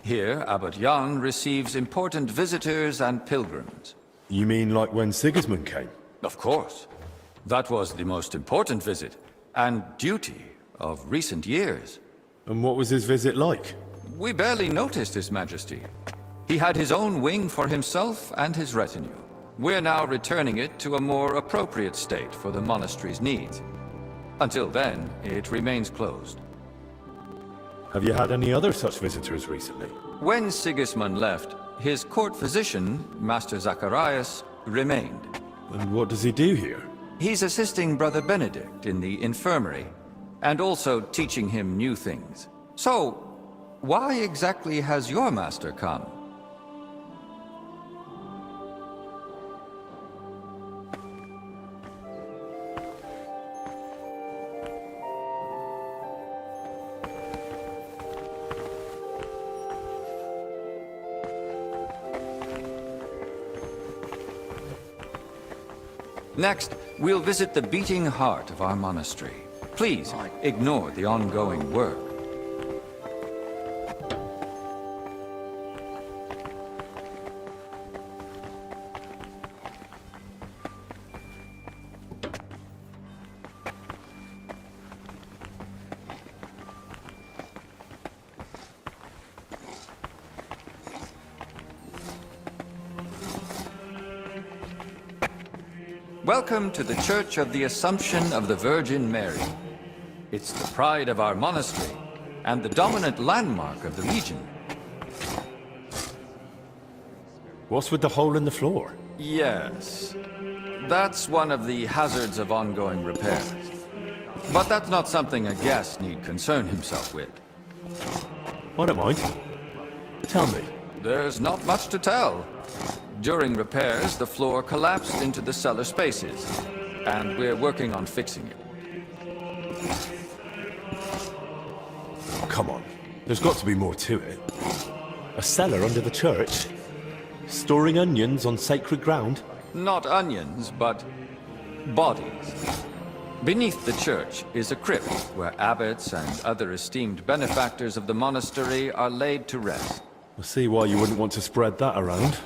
Here, Abbot Jan receives important visitors and pilgrims. You mean like when Sigismund came? Of course. That was the most important visit, and duty, of recent years. And what was his visit like? We barely noticed His Majesty. He had his own wing for himself and his retinue. We're now returning it to a more appropriate state for the monastery's needs. Until then, it remains closed. Have you had any other such visitors recently? When Sigismund left, his court physician, Master Zacharias, remained. And what does he do here? He's assisting Brother Benedict in the infirmary, and also teaching him new things. So, why exactly has your master come? Next, we'll visit the beating heart of our monastery. Please, ignore the ongoing work. Welcome to the Church of the Assumption of the Virgin Mary. It's the pride of our monastery, and the dominant landmark of the region. What's with the hole in the floor? Yes. That's one of the hazards of ongoing repairs. But that's not something a guest need concern himself with. I don't mind. Tell me. There's not much to tell. During repairs, the floor collapsed into the cellar spaces, and we're working on fixing it. Come on. There's got to be more to it. A cellar under the church? Storing onions on sacred ground? Not onions, but bodies. Beneath the church is a crypt where abbots and other esteemed benefactors of the monastery are laid to rest. I see why you wouldn't want to spread that around.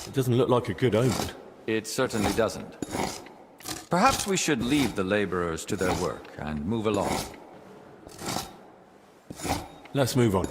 It doesn't look like a good omen. It certainly doesn't. Perhaps we should leave the laborers to their work and move along. Let's move on.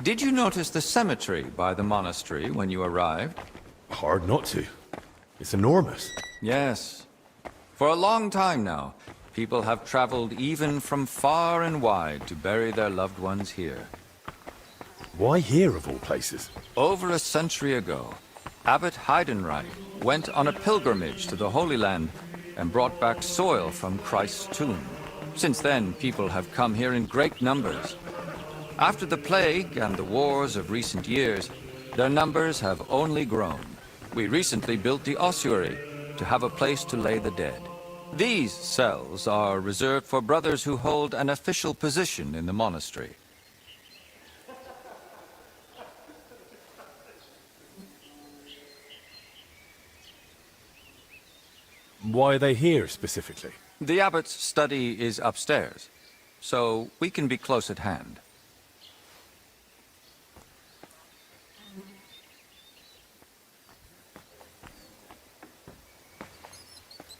Did you notice the cemetery by the monastery when you arrived? Hard not to. It's enormous. Yes. For a long time now, people have traveled even from far and wide to bury their loved ones here. Why here, of all places? Over a century ago, Abbot Heidenreich went on a pilgrimage to the Holy Land and brought back soil from Christ's tomb. Since then, people have come here in great numbers. After the plague and the wars of recent years, their numbers have only grown. We recently built the ossuary to have a place to lay the dead. These cells are reserved for brothers who hold an official position in the monastery. Why are they here, specifically? The abbot's study is upstairs, so we can be close at hand.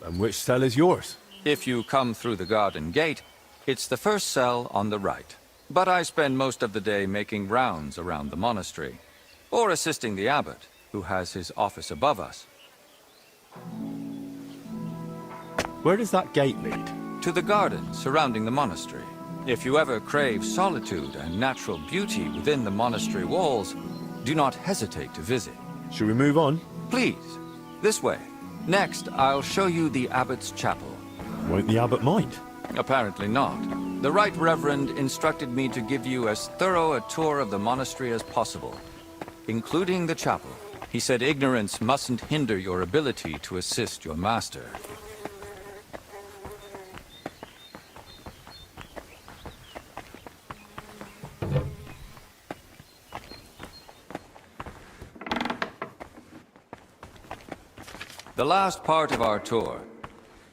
And which cell is yours? If you come through the garden gate, it's the first cell on the right. But I spend most of the day making rounds around the monastery, or assisting the abbot, who has his office above us. Where does that gate lead? To the garden surrounding the monastery. If you ever crave solitude and natural beauty within the monastery walls, do not hesitate to visit. Should we move on? Please, this way. Next, I'll show you the abbot's chapel. Won't the abbot mind? Apparently not. The Right Reverend instructed me to give you as thorough a tour of the monastery as possible, including the chapel. He said ignorance mustn't hinder your ability to assist your master. The last part of our tour.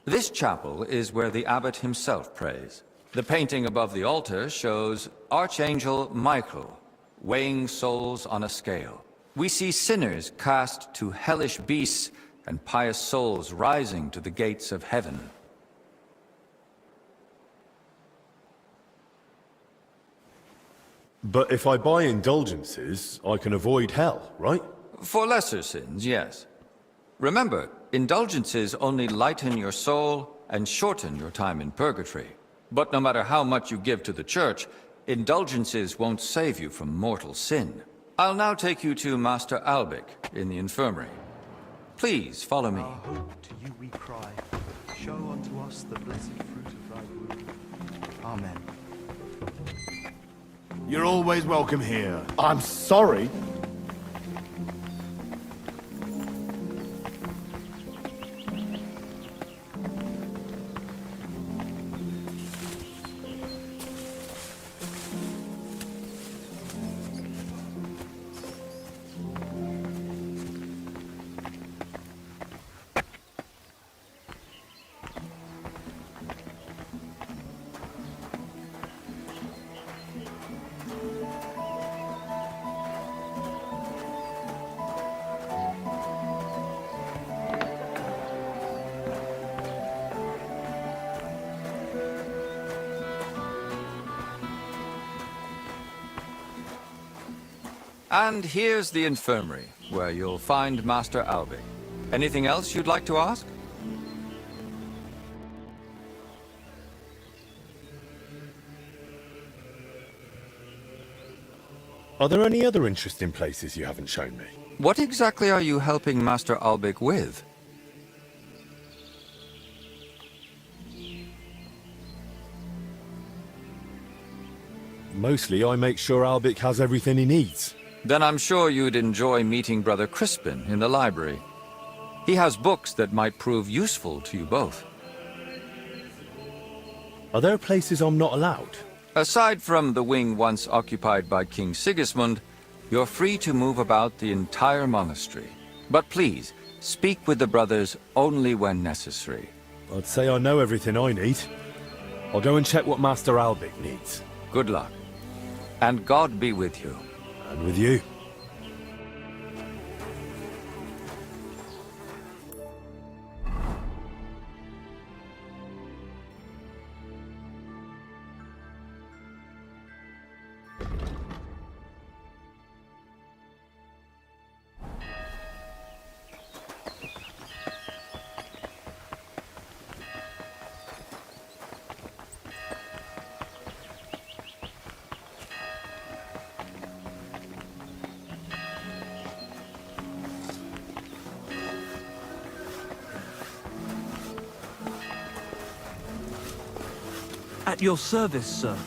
This chapel is where the abbot himself prays. The painting above the altar shows Archangel Michael weighing souls on a scale. We see sinners cast to hellish beasts and pious souls rising to the gates of heaven. But if I buy indulgences, I can avoid hell, right? For lesser sins, yes. Remember, indulgences only lighten your soul and shorten your time in purgatory. But no matter how much you give to the church, indulgences won't save you from mortal sin. I'll now take you to Master Albic in the infirmary. Please follow me. Our hope, to you we cry. Show unto us the blessed fruit of thy womb. Amen. You're always welcome here. I'm sorry. And here's the infirmary, where you'll find Master Albic. Anything else you'd like to ask? Are there any other interesting places you haven't shown me? What exactly are you helping Master Albic with? Mostly I make sure Albic has everything he needs. Then I'm sure you'd enjoy meeting Brother Crispin in the library. He has books that might prove useful to you both. Are there places I'm not allowed? Aside from the wing once occupied by King Sigismund, you're free to move about the entire monastery. But please, speak with the brothers only when necessary. I'd say I know everything I need. I'll go and check what Master Albic needs. Good luck. And God be with you. And with you. At your service, sir.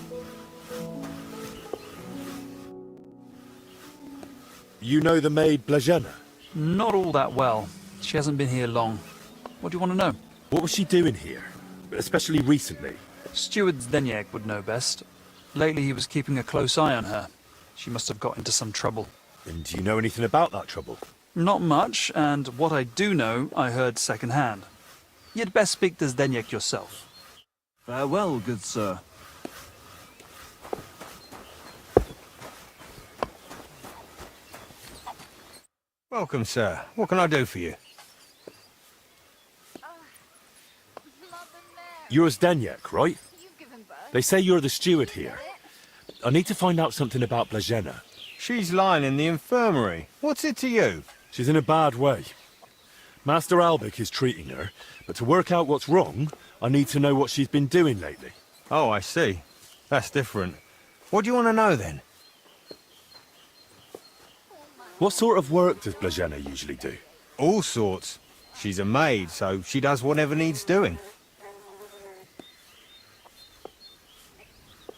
You know the maid Blazena? Not all that well. She hasn't been here long. What do you want to know? What was she doing here? Especially recently? Steward Zdeněk would know best. Lately he was keeping a close eye on her. She must have got into some trouble. And do you know anything about that trouble? Not much, and what I do know, I heard secondhand. You'd best speak to Zdeněk yourself. Farewell, good sir. Welcome, sir. What can I do for you? You're Zdeněk, right? They say you're the steward here. I need to find out something about Blazena. She's lying in the infirmary. What's it to you? She's in a bad way. Master Albik is treating her, but to work out what's wrong, I need to know what she's been doing lately. Oh, I see. That's different. What do you want to know, then? What sort of work does Blazena usually do? All sorts. She's a maid, so she does whatever needs doing.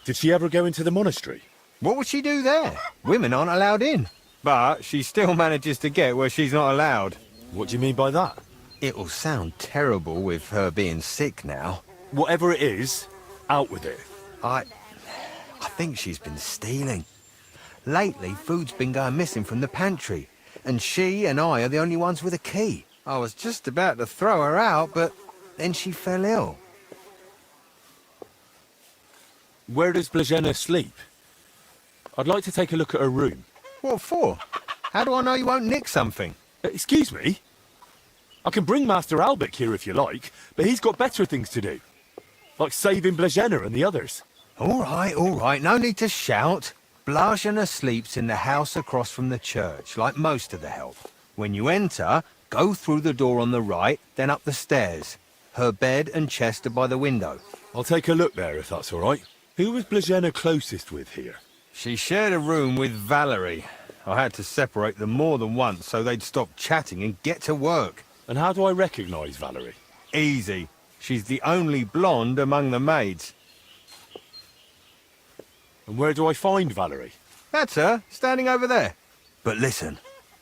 Did she ever go into the monastery? What would she do there? Women aren't allowed in. But she still manages to get where she's not allowed. What do you mean by that? It'll sound terrible with her being sick now. Whatever it is, out with it. I think she's been stealing. Lately, food's been going missing from the pantry, and she and I are the only ones with a key. I was just about to throw her out, but then she fell ill. Where does Blazena sleep? I'd like to take a look at her room. What for? How do I know you won't nick something? Excuse me? I can bring Master Albik here if you like, but he's got better things to do. Like saving Blazena and the others. All right, no need to shout. Blazena sleeps in the house across from the church, like most of the help. When you enter, go through the door on the right, then up the stairs. Her bed and chest are by the window. I'll take a look there if that's all right. Who was Blazena closest with here? She shared a room with Valerie. I had to separate them more than once so they'd stop chatting and get to work. And how do I recognise Valerie? Easy. She's the only blonde among the maids. And where do I find Valerie? That's her, standing over there. But listen,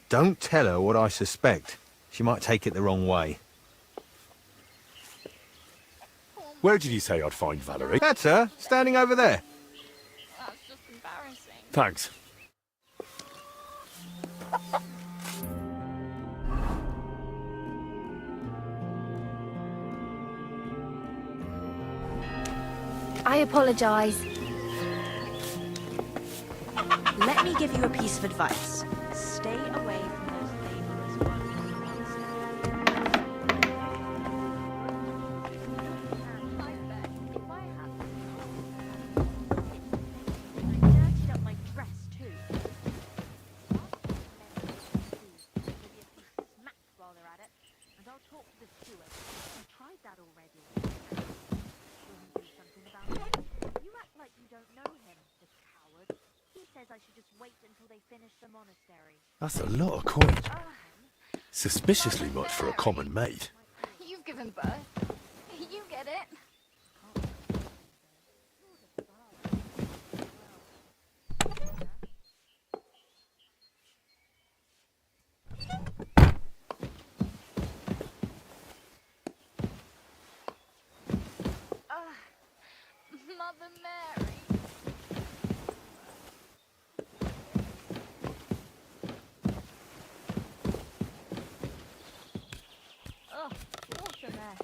don't tell her what I suspect. She might take it the wrong way. Where did you say I'd find Valerie? That's her, standing over there. That's just embarrassing. Thanks. I apologize. Let me give you a piece of advice. Stay away from those laborers dirtied up my dress too. Smack while they're at it, and I'll talk to the steward. I tried that already. Do something about it. You act like you don't know him, the coward. He says I should just wait until they finish the monastery. That's a lot of coin. Suspiciously much for a common maid. You've given birth. You get it. Mother Mary. Oh, what a mess.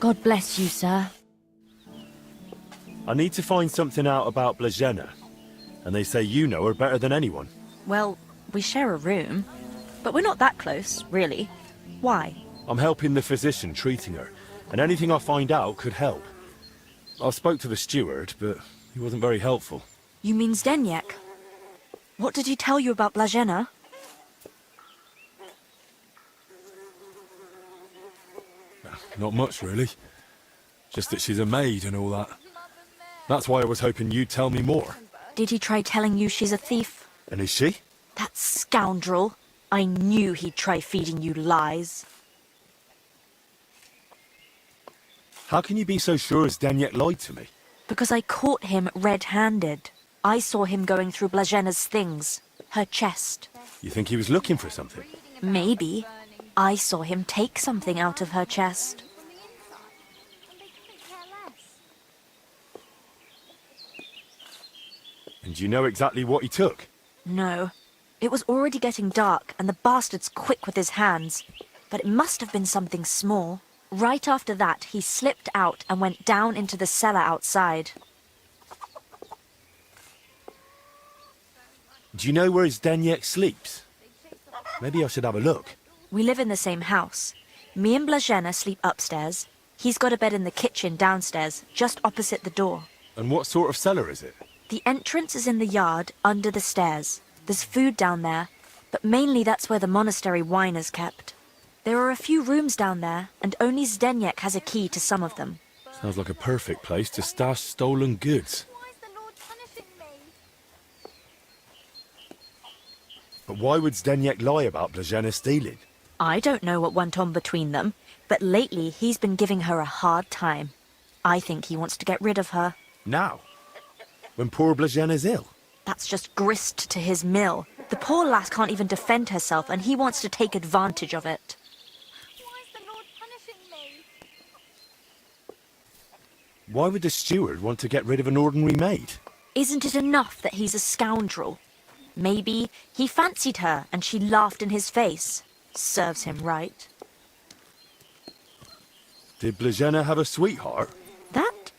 God bless you, sir. I need to find something out about Blazena. And they say you know her better than anyone. Well, we share a room. But we're not that close, really. Why? I'm helping the physician treating her, and anything I find out could help. I spoke to the steward, but he wasn't very helpful. You mean Zdeněk? What did he tell you about Blazena? Not much, really. Just that she's a maid and all that. That's why I was hoping you'd tell me more. Did he try telling you she's a thief? And is she? That scoundrel. I knew he'd try feeding you lies. How can you be so sure Zdeněk lied to me? Because I caught him red-handed. I saw him going through Blažena's things. Her chest. You think he was looking for something? Maybe. I saw him take something out of her chest. And do you know exactly what he took? No. It was already getting dark, and the bastard's quick with his hands. But it must have been something small. Right after that, he slipped out and went down into the cellar outside. Do you know where Zdeněk sleeps? Maybe I should have a look. We live in the same house. Me and Blažena sleep upstairs. He's got a bed in the kitchen downstairs, just opposite the door. And what sort of cellar is it? The entrance is in the yard, under the stairs. There's food down there, but mainly that's where the monastery wine is kept. There are a few rooms down there, and only Zdeněk has a key to some of them. Sounds like a perfect place to stash stolen goods. But why would Zdeněk lie about Blažena stealing? I don't know what went on between them, but lately he's been giving her a hard time. I think he wants to get rid of her. Now? When poor Blažena's ill? That's just grist to his mill. The poor lass can't even defend herself, and he wants to take advantage of it. Why would the steward want to get rid of an ordinary maid? Isn't it enough that he's a scoundrel? Maybe he fancied her and she laughed in his face. Serves him right. Did Blažena have a sweetheart? That?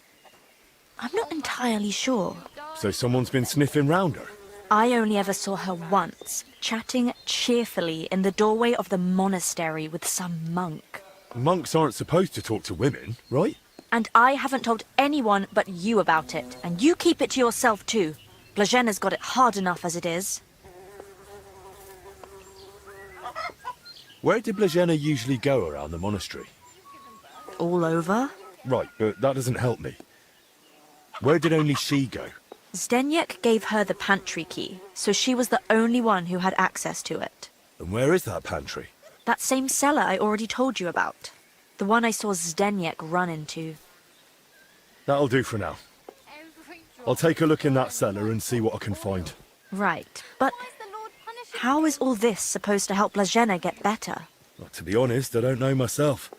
I'm not entirely sure. So someone's been sniffing round her? I only ever saw her once, chatting cheerfully in the doorway of the monastery with some monk. Monks aren't supposed to talk to women, right? And I haven't told anyone but you about it, and you keep it to yourself too. Blažena's got it hard enough as it is. Where did Blažena usually go around the monastery? All over? Right, but that doesn't help me. Where did only she go? Zdeněk gave her the pantry key, so she was the only one who had access to it. And where is that pantry? That same cellar I already told you about. The one I saw Zdeněk run into. That'll do for now. I'll take a look in that cellar and see what I can find. Right, but how is all this supposed to help Blažena get better? Well, to be honest, I don't know myself.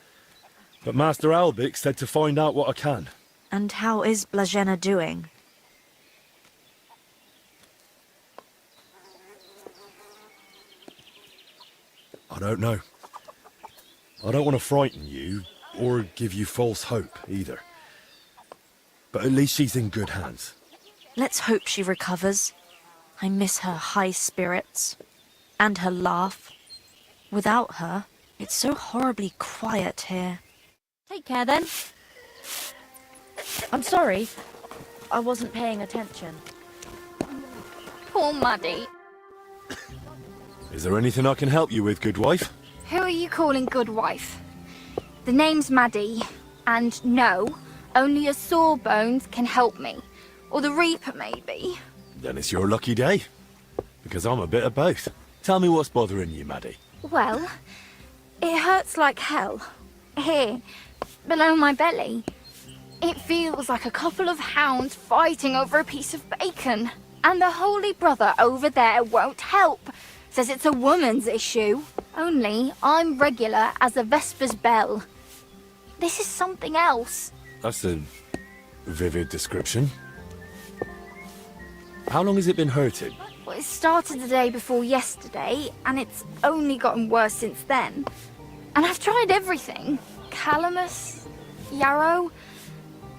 But Master Albik said to find out what I can. And how is Blažena doing? I don't know. I don't want to frighten you, or give you false hope, either. But at least she's in good hands. Let's hope she recovers. I miss her high spirits. And her laugh. Without her, it's so horribly quiet here. Take care then. I'm sorry. I wasn't paying attention. Poor Maddie. Is there anything I can help you with, good wife? Who are you calling good wife? The name's Maddie, and no, only a Sawbones can help me. Or the Reaper, maybe. Then it's your lucky day. Because I'm a bit of both. Tell me what's bothering you, Maddie. Well, it hurts like hell. Here, below my belly. It feels like a couple of hounds fighting over a piece of bacon. And the Holy Brother over there won't help. Says it's a woman's issue. Only I'm regular as a Vesper's bell. This is something else. That's a vivid description. How long has it been hurting? Well, it started the day before yesterday, and it's only gotten worse since then. And I've tried everything. Calamus, yarrow.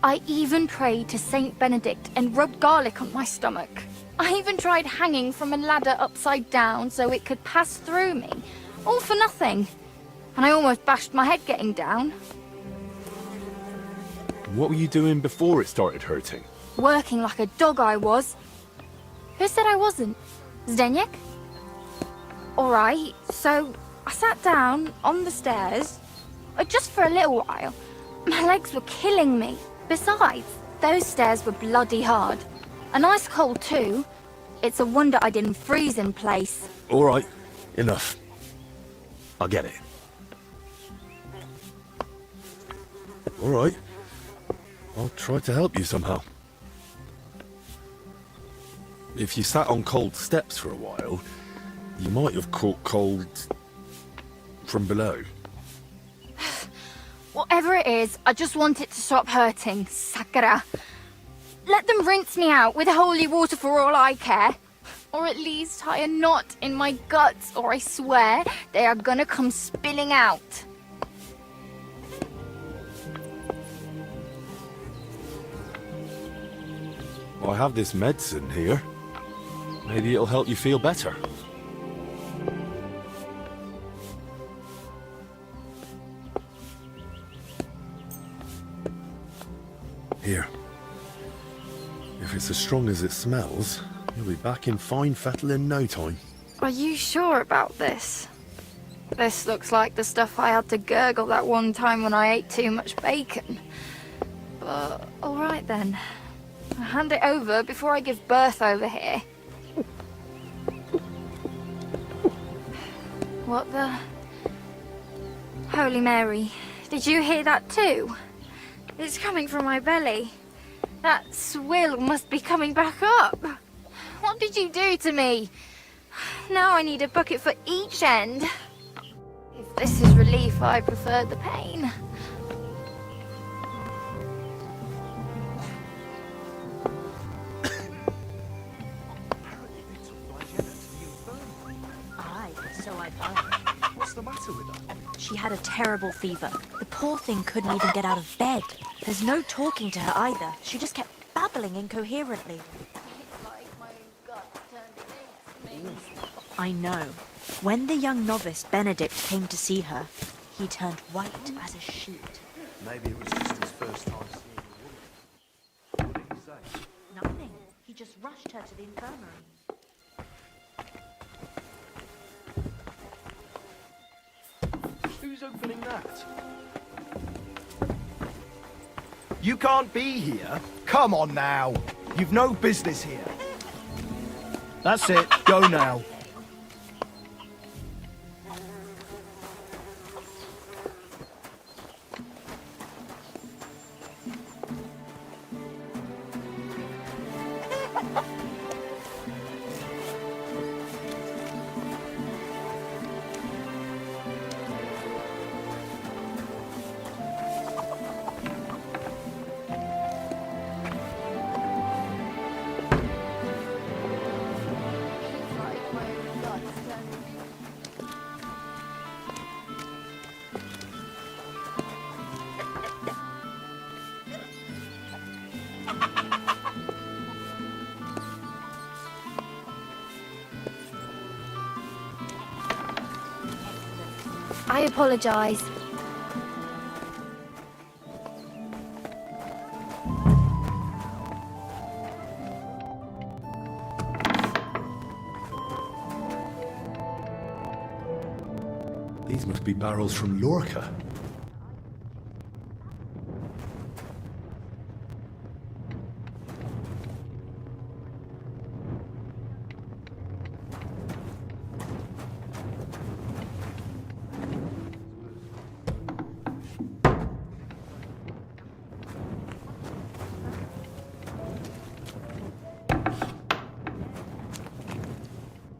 I even prayed to Saint Benedict and rubbed garlic on my stomach. I even tried hanging from a ladder upside down so it could pass through me. All for nothing. And I almost bashed my head getting down. What were you doing before it started hurting? Working like a dog I was. Who said I wasn't? Zdeněk? Alright, so I sat down on the stairs, just for a little while. My legs were killing me. Besides, those stairs were bloody hard. And ice cold too. It's a wonder I didn't freeze in place. All right, enough. I get it. All right. I'll try to help you somehow. If you sat on cold steps for a while, you might have caught cold from below. Whatever it is, I just want it to stop hurting, Sakura. Let them rinse me out with holy water for all I care. Or at least tie a knot in my guts, or I swear they are gonna come spilling out. I have this medicine here. Maybe it'll help you feel better. Here. If it's as strong as it smells, you'll be back in fine fettle in no time. Are you sure about this? This looks like the stuff I had to gurgle that one time when I ate too much bacon. But, alright then. I'll hand it over before I give birth over here. What the... Holy Mary, did you hear that too? It's coming from my belly. That swill must be coming back up. What did you do to me? Now I need a bucket for each end. If this is relief, I prefer the pain. Aye, so I've heard. What's the matter with her? She had a terrible fever. The poor thing couldn't even get out of bed. There's no talking to her either. She just kept babbling incoherently. I know. When the young novice Benedict came to see her, he turned white as a sheet. Maybe it was just his first time seeing a woman. What did he say? Nothing. He just rushed her to the infirmary. Who's opening that? You can't be here. Come on now. You've no business here. That's it. Go now. I apologize. These must be barrels from Lorca.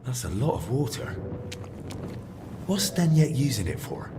That's a lot of water. What's Stenyek using it for?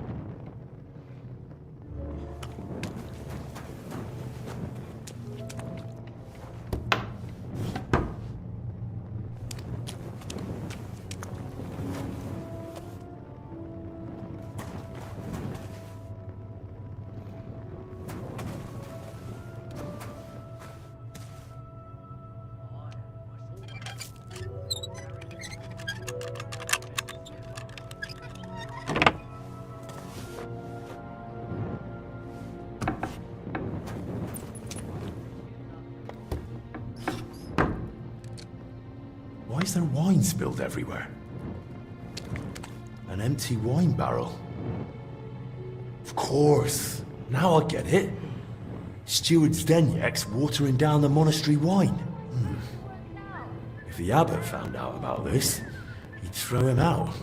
Why is there wine spilled everywhere? An empty wine barrel. Of course. Now I get it. Steward Zdenyek's watering down the monastery wine. If the abbot found out about this, he'd throw him out.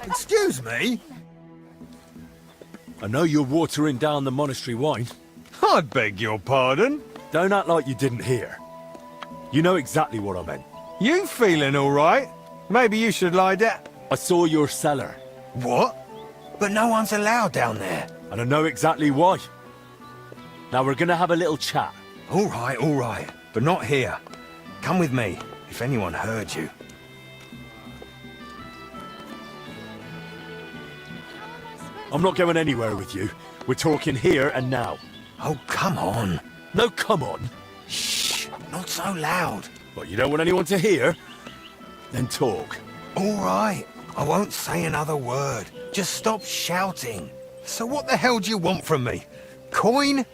Excuse me? I know you're watering down the monastery wine. I beg your pardon? Don't act like you didn't hear. You know exactly what I meant. You feeling all right? Maybe you should lie down. I saw your cellar. What? But no one's allowed down there. And I know exactly why. Now we're gonna have a little chat. All right. But not here. Come with me, if anyone heard you. I'm not going anywhere with you. We're talking here and now. Oh, come on. No, come on. Shh, not so loud. What, you don't want anyone to hear? Then talk. All right, I won't say another word. Just stop shouting. So what the hell do you want from me? Coin?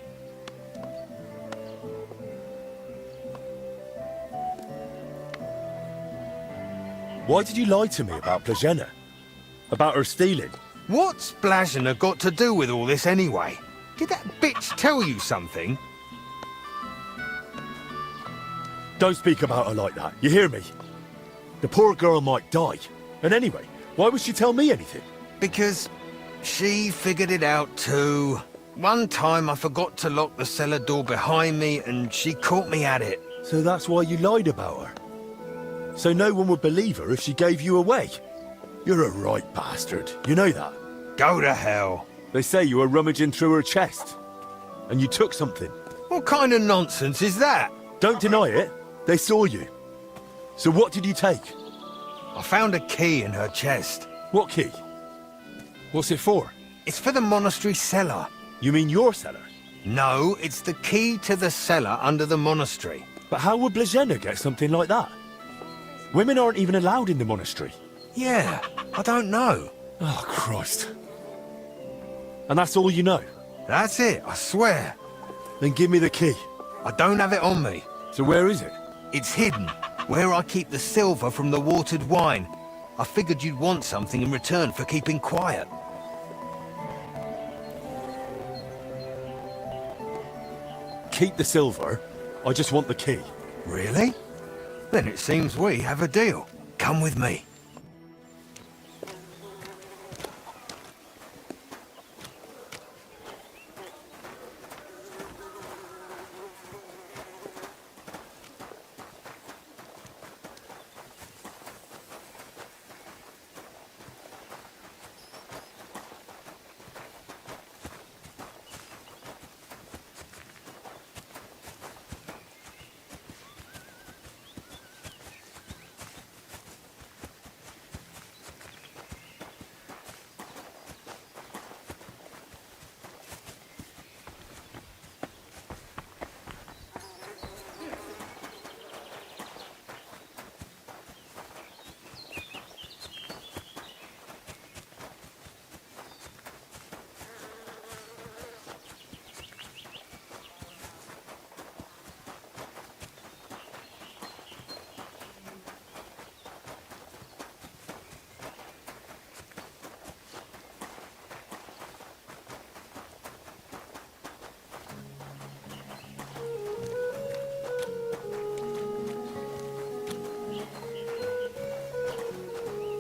Why did you lie to me about Blazena? About her stealing? What's Blazena got to do with all this anyway? Did that bitch tell you something? Don't speak about her like that, you hear me? The poor girl might die. And anyway, why would she tell me anything? Because she figured it out too. One time I forgot to lock the cellar door behind me and she caught me at it. So that's why you lied about her? So no one would believe her if she gave you away? You're a right bastard, you know that? Go to hell. They say you were rummaging through her chest. And you took something. What kind of nonsense is that? Don't deny it. They saw you. So what did you take? I found a key in her chest. What key? What's it for? It's for the monastery cellar. You mean your cellar? No, it's the key to the cellar under the monastery. But how would Blazena get something like that? Women aren't even allowed in the monastery. Yeah, I don't know. Oh, Christ. And that's all you know? That's it, I swear. Then give me the key. I don't have it on me. So where is it? It's hidden, where I keep the silver from the watered wine. I figured you'd want something in return for keeping quiet. Keep the silver. I just want the key. Really? Then it seems we have a deal. Come with me.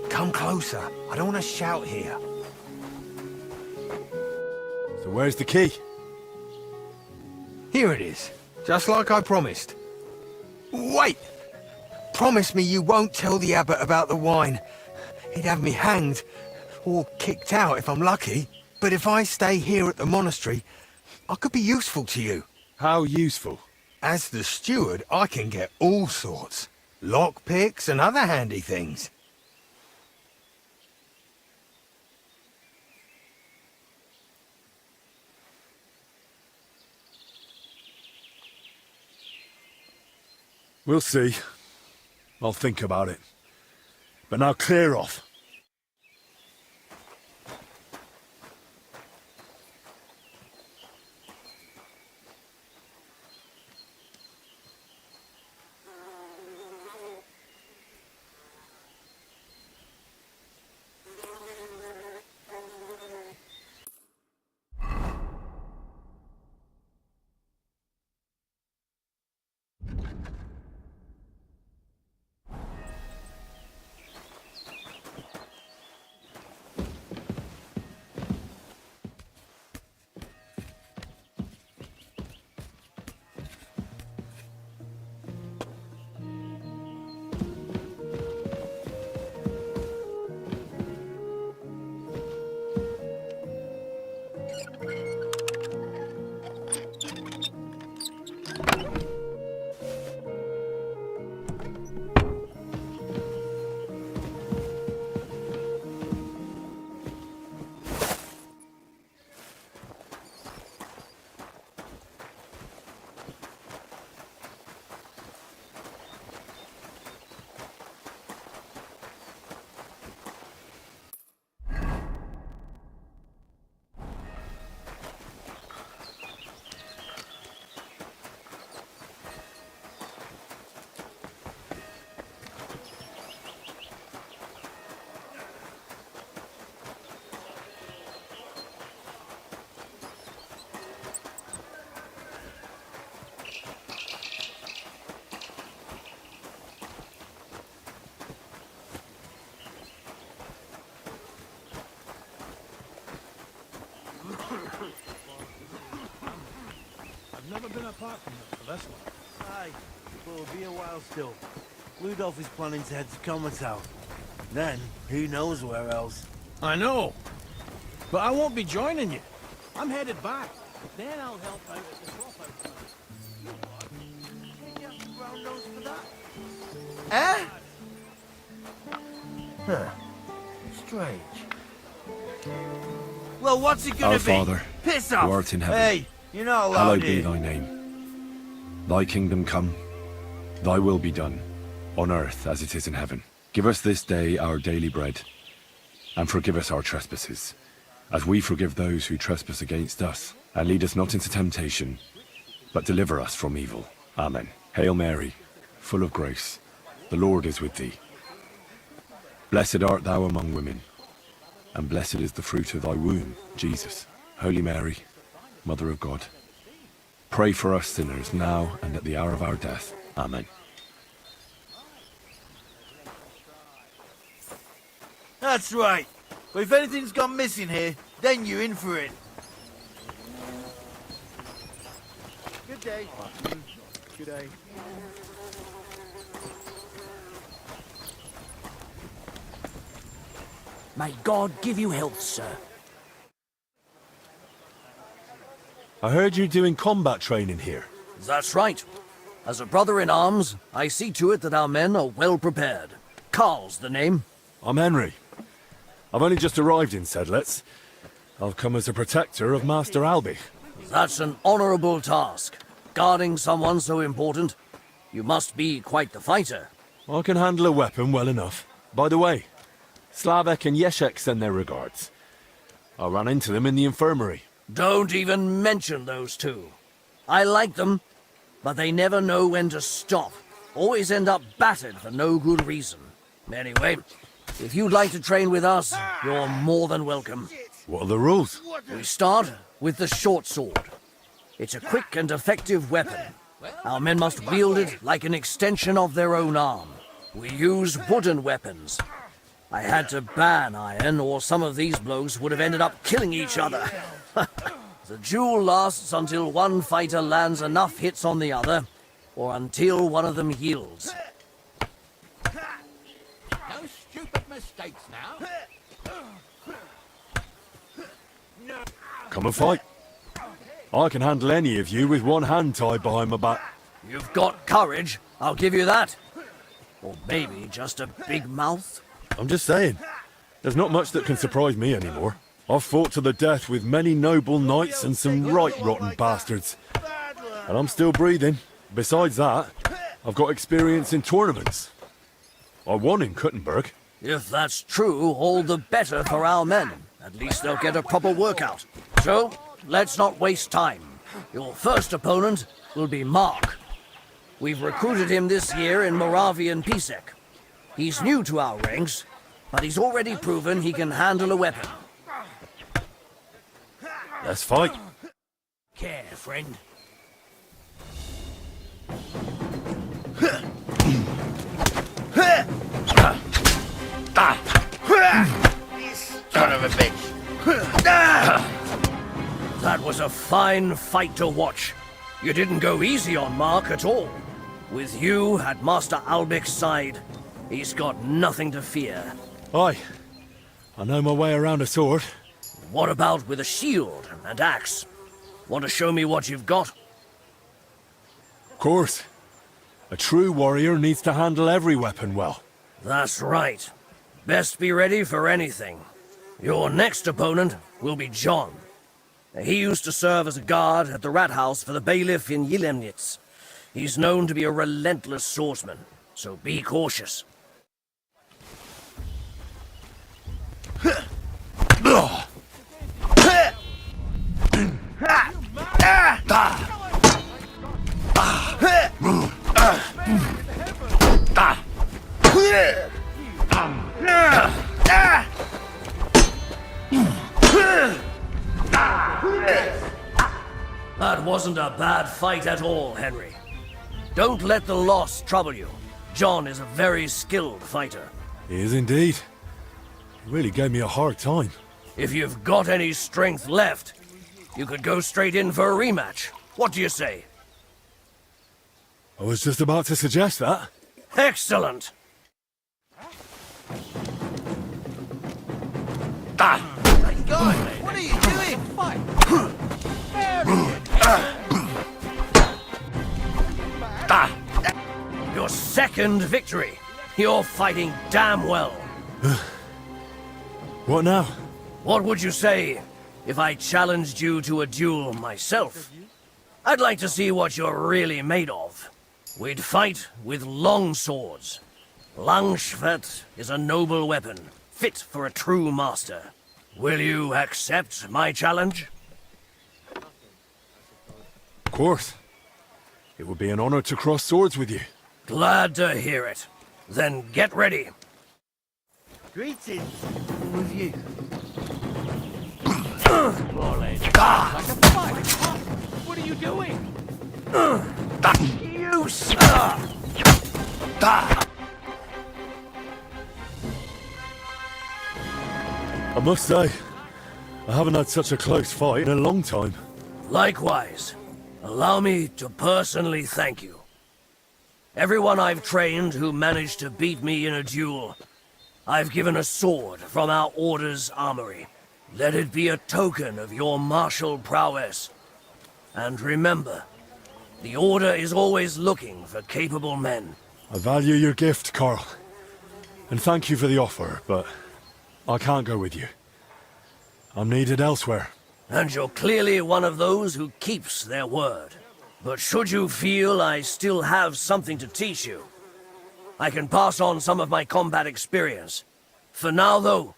Come closer. I don't want to shout here. So where's the key? Here it is. Just like I promised. Wait! Promise me you won't tell the abbot about the wine. He'd have me hanged, or kicked out if I'm lucky. But if I stay here at the monastery, I could be useful to you. How useful? As the steward, I can get all sorts. Lockpicks and other handy things. We'll see. I'll think about it. But now clear off. I've never been apart from it, so that's why. Aye, but it'll be a while still. Rudolph is planning to head to Commatown. Then, who knows where else. I know. But I won't be joining you. I'm headed back. Then I'll help out at the dropout plan. Think you have to ground nose for that? Eh? Huh. Strange. Well, what's it gonna Our be? Father, Piss off! who art in heaven, Hey, you're not allowed hallowed be here. thy name. Thy kingdom come, thy will be done, on earth as it is in heaven. Give us this day our daily bread, and forgive us our trespasses, as we forgive those who trespass against us. And lead us not into temptation, but deliver us from evil. Amen. Hail Mary, full of grace, the Lord is with thee. Blessed art thou among women, and blessed is the fruit of thy womb, Jesus. Holy Mary, Mother of God, pray for us sinners now and at the hour of our death. Amen. That's right. But if anything's gone missing here, then you're in for it. Good day. Good day. May God give you health, sir. I heard you doing combat training here. That's right. As a brother in arms, I see to it that our men are well prepared. Carl's the name. I'm Henry. I've only just arrived in Sedlitz. I've come as a protector of Master Albie. That's an honorable task. Guarding someone so important. You must be quite the fighter. I can handle a weapon well enough. By the way, Slavek and Yeshek send their regards. I ran into them in the infirmary. Don't even mention those two. I like them, but they never know when to stop. Always end up battered for no good reason. Anyway, if you'd like to train with us, you're more than welcome. What are the rules? We start with the short sword. It's a quick and effective weapon. Our men must wield it like an extension of their own arm. We use wooden weapons. I had to ban iron, or some of these blokes would have ended up killing each other. The duel lasts until one fighter lands enough hits on the other, or until one of them yields. No stupid mistakes now. Come and fight. I can handle any of you with one hand tied behind my back. You've got courage, I'll give you that. Or maybe just a big mouth. I'm just saying, there's not much that can surprise me anymore. I've fought to the death with many noble knights and some right rotten bastards. And I'm still breathing. Besides that, I've got experience in tournaments. I won in Kuttenberg. If that's true, all the better for our men. At least they'll get a proper workout. So, let's not waste time. Your first opponent will be Mark. We've recruited him this year in Moravian Pisek. He's new to our ranks, but he's already proven he can handle a weapon. Let's fight. Care, friend. Son of a bitch. That was a fine fight to watch. You didn't go easy on Mark at all. With you at Master Albic's side, he's got nothing to fear. Aye. I know my way around a sword. What about with a shield and axe? Want to show me what you've got? Of course. A true warrior needs to handle every weapon well. That's right. Best be ready for anything. Your next opponent will be John. He used to serve as a guard at the rat house for the bailiff in Yilemnitz. He's known to be a relentless swordsman, so be cautious. That wasn't a bad fight at all, Henry. Don't let the loss trouble you. John is a very skilled fighter. He is indeed. He really gave me a hard time. If you've got any strength left, you could go straight in for a rematch. What do you say? I was just about to suggest that. Excellent! My God, what are you doing? Fight! Your second victory. You're fighting damn well. What now? What would you say if I challenged you to a duel myself? I'd like to see what you're really made of. We'd fight with long swords. Langschwert is a noble weapon, fit for a true master. Will you accept my challenge? Of course. It would be an honor to cross swords with you. Glad to hear it. Then get ready. Greetings, with you. What are you doing? You I must say, I haven't had such a close fight in a long time. Likewise. Allow me to personally thank you. Everyone I've trained who managed to beat me in a duel, I've given a sword from our Order's armory. Let it be a token of your martial prowess. And remember, the Order is always looking for capable men. I value your gift, Carl. And thank you for the offer, but I can't go with you. I'm needed elsewhere. And you're clearly one of those who keeps their word. But should you feel I still have something to teach you, I can pass on some of my combat experience. For now, though,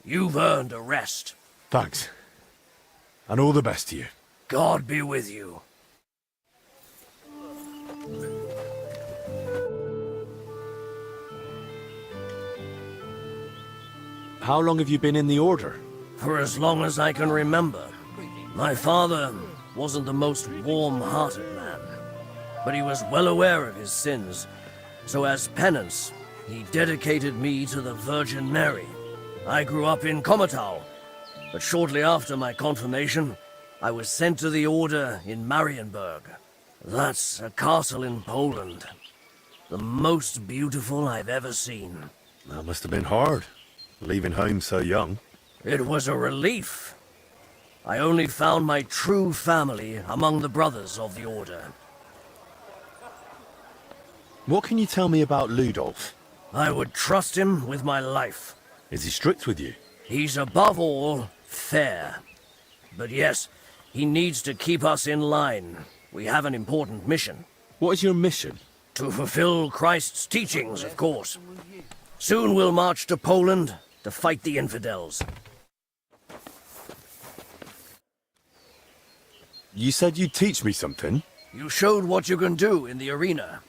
you've earned a rest. Thanks. And all the best to you. God be with you. How long have you been in the Order? For as long as I can remember. My father wasn't the most warm-hearted man, but he was well aware of his sins. So as penance, he dedicated me to the Virgin Mary. I grew up in Komatau, but shortly after my confirmation, I was sent to the Order in Marienburg. That's a castle in Poland. The most beautiful I've ever seen. That must have been hard, leaving home so young. It was a relief. I only found my true family among the brothers of the Order. What can you tell me about Ludolf? I would trust him with my life. Is he strict with you? He's above all fair. But yes, he needs to keep us in line. We have an important mission. What is your mission? To fulfill Christ's teachings, of course. Soon we'll march to Poland to fight the infidels. You said you'd teach me something? You showed what you can do in the arena.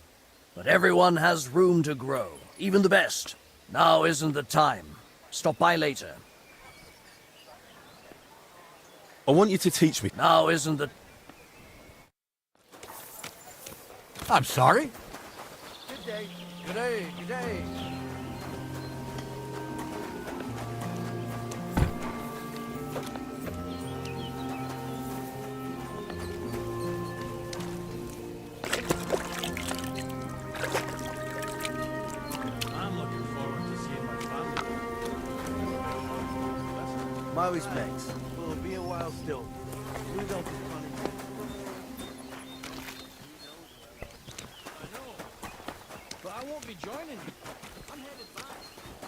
But everyone has room to grow, even the best. Now isn't the time. Stop by later. I want you to teach me. Now isn't the... I'm sorry? Good day. Good day. Good day. I'm looking forward to seeing my family. My respects. Will be a while still. Rudolph is planning to... I know. But I won't be joining you. I'm headed back.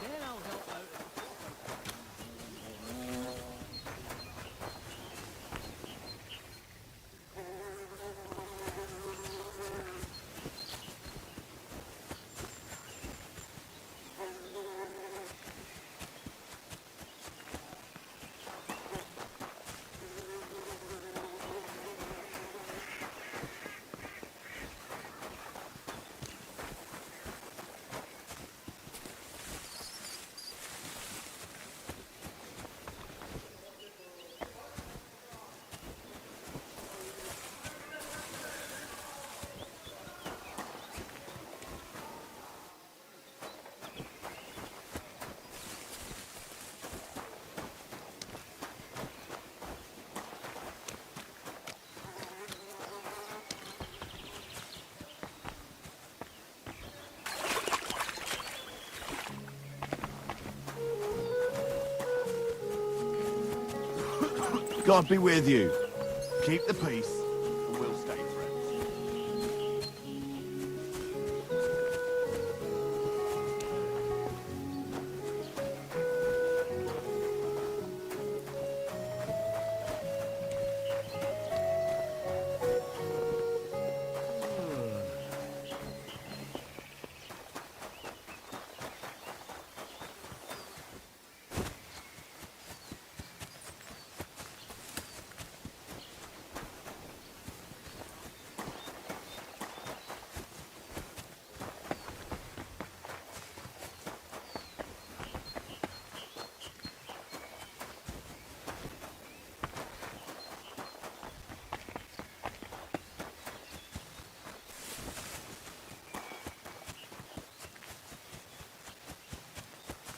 Then I'll help out at the God be with you. Keep the peace, and we'll stay friends.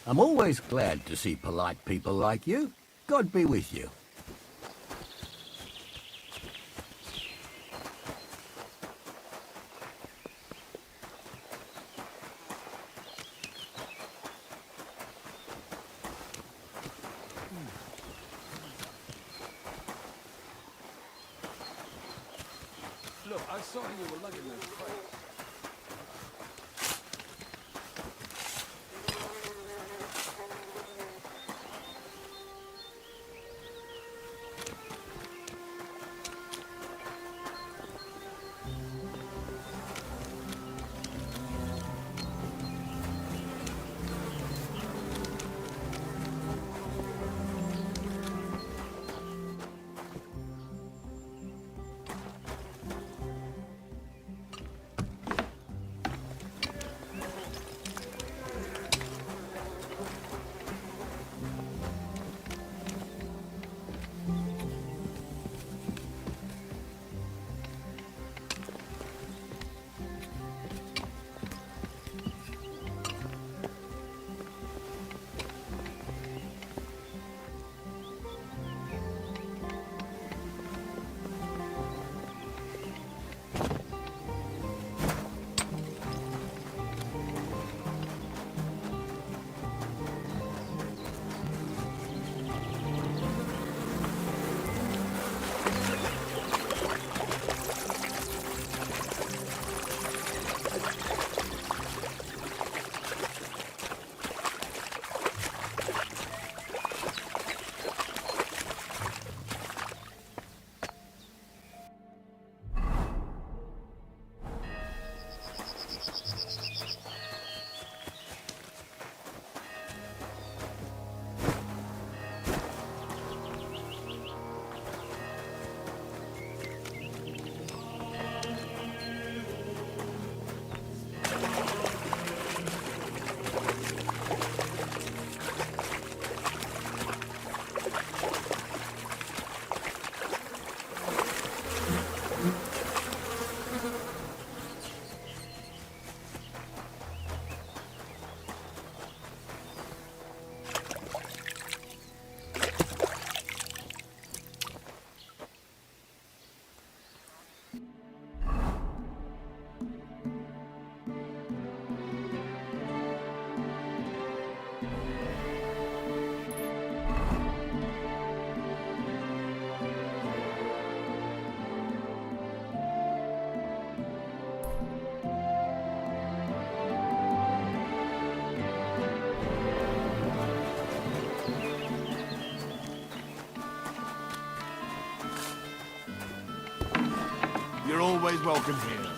I'm always glad to see polite people like you. God be with you. Look, I saw you were lugging those crates. You're always welcome here.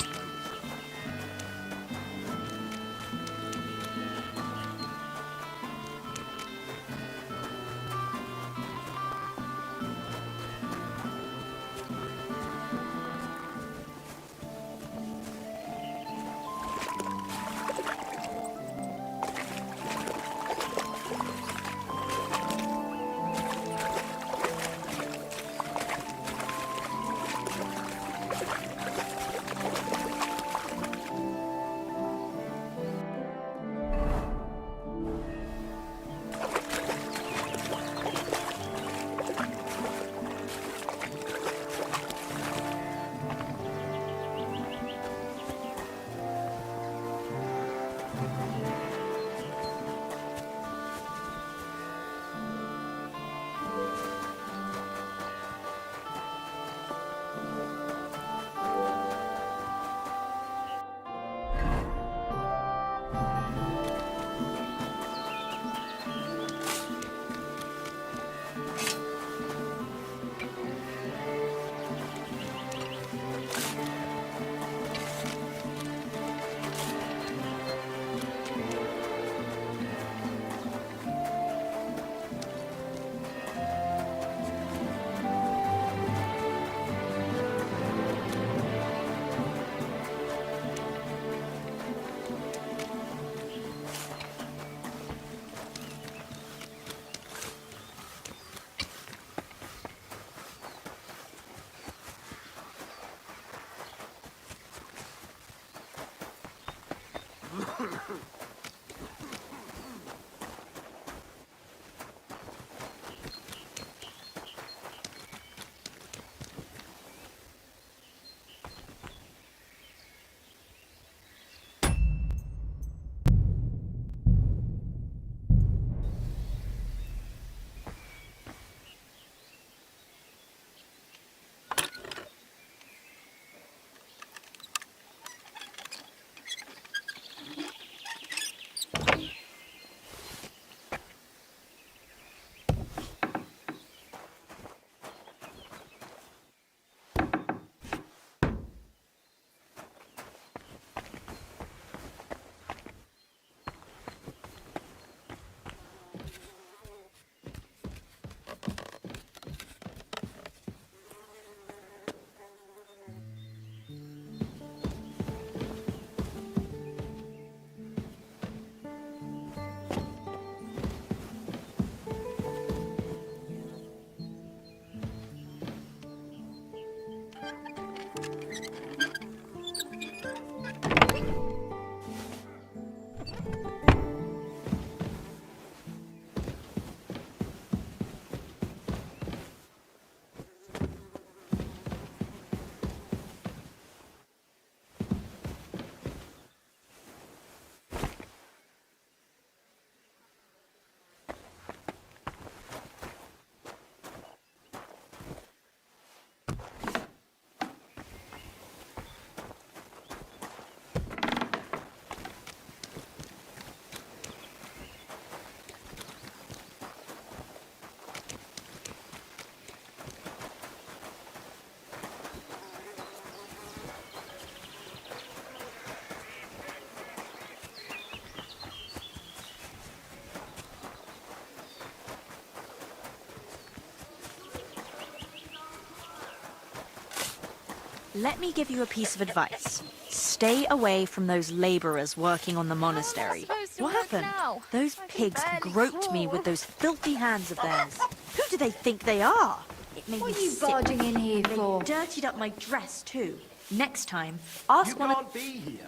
Let me give you a piece of advice. Stay away from those laborers working on the monastery. What happened? Those pigs groped me with those filthy hands of theirs. Who do they think they are? It made What me are you sick. barging in here for? They dirtied up my dress too. Next time, ask one of... You can't be here.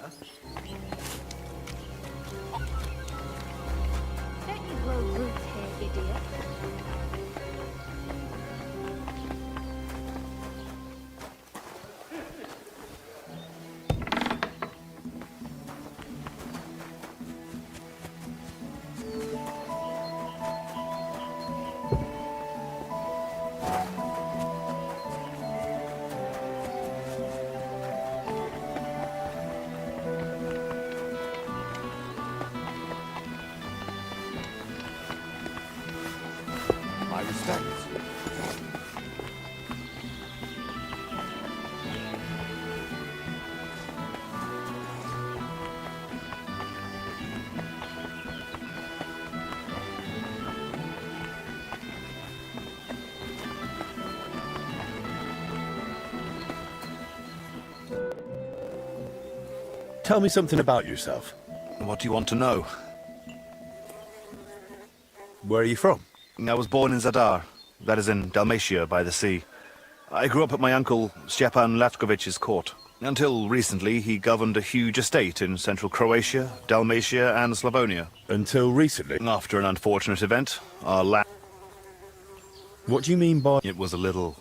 Don't you grow roots here, idiot? My respects. Tell me something about yourself. What do you want to know? Where are you from? I was born in Zadar, that is in Dalmatia by the sea. I grew up at my uncle Stepan Latkovich's court. Until recently, he governed a huge estate in central Croatia, Dalmatia, and Slavonia. Until recently? After an unfortunate event, our land... What do you mean by... It was a little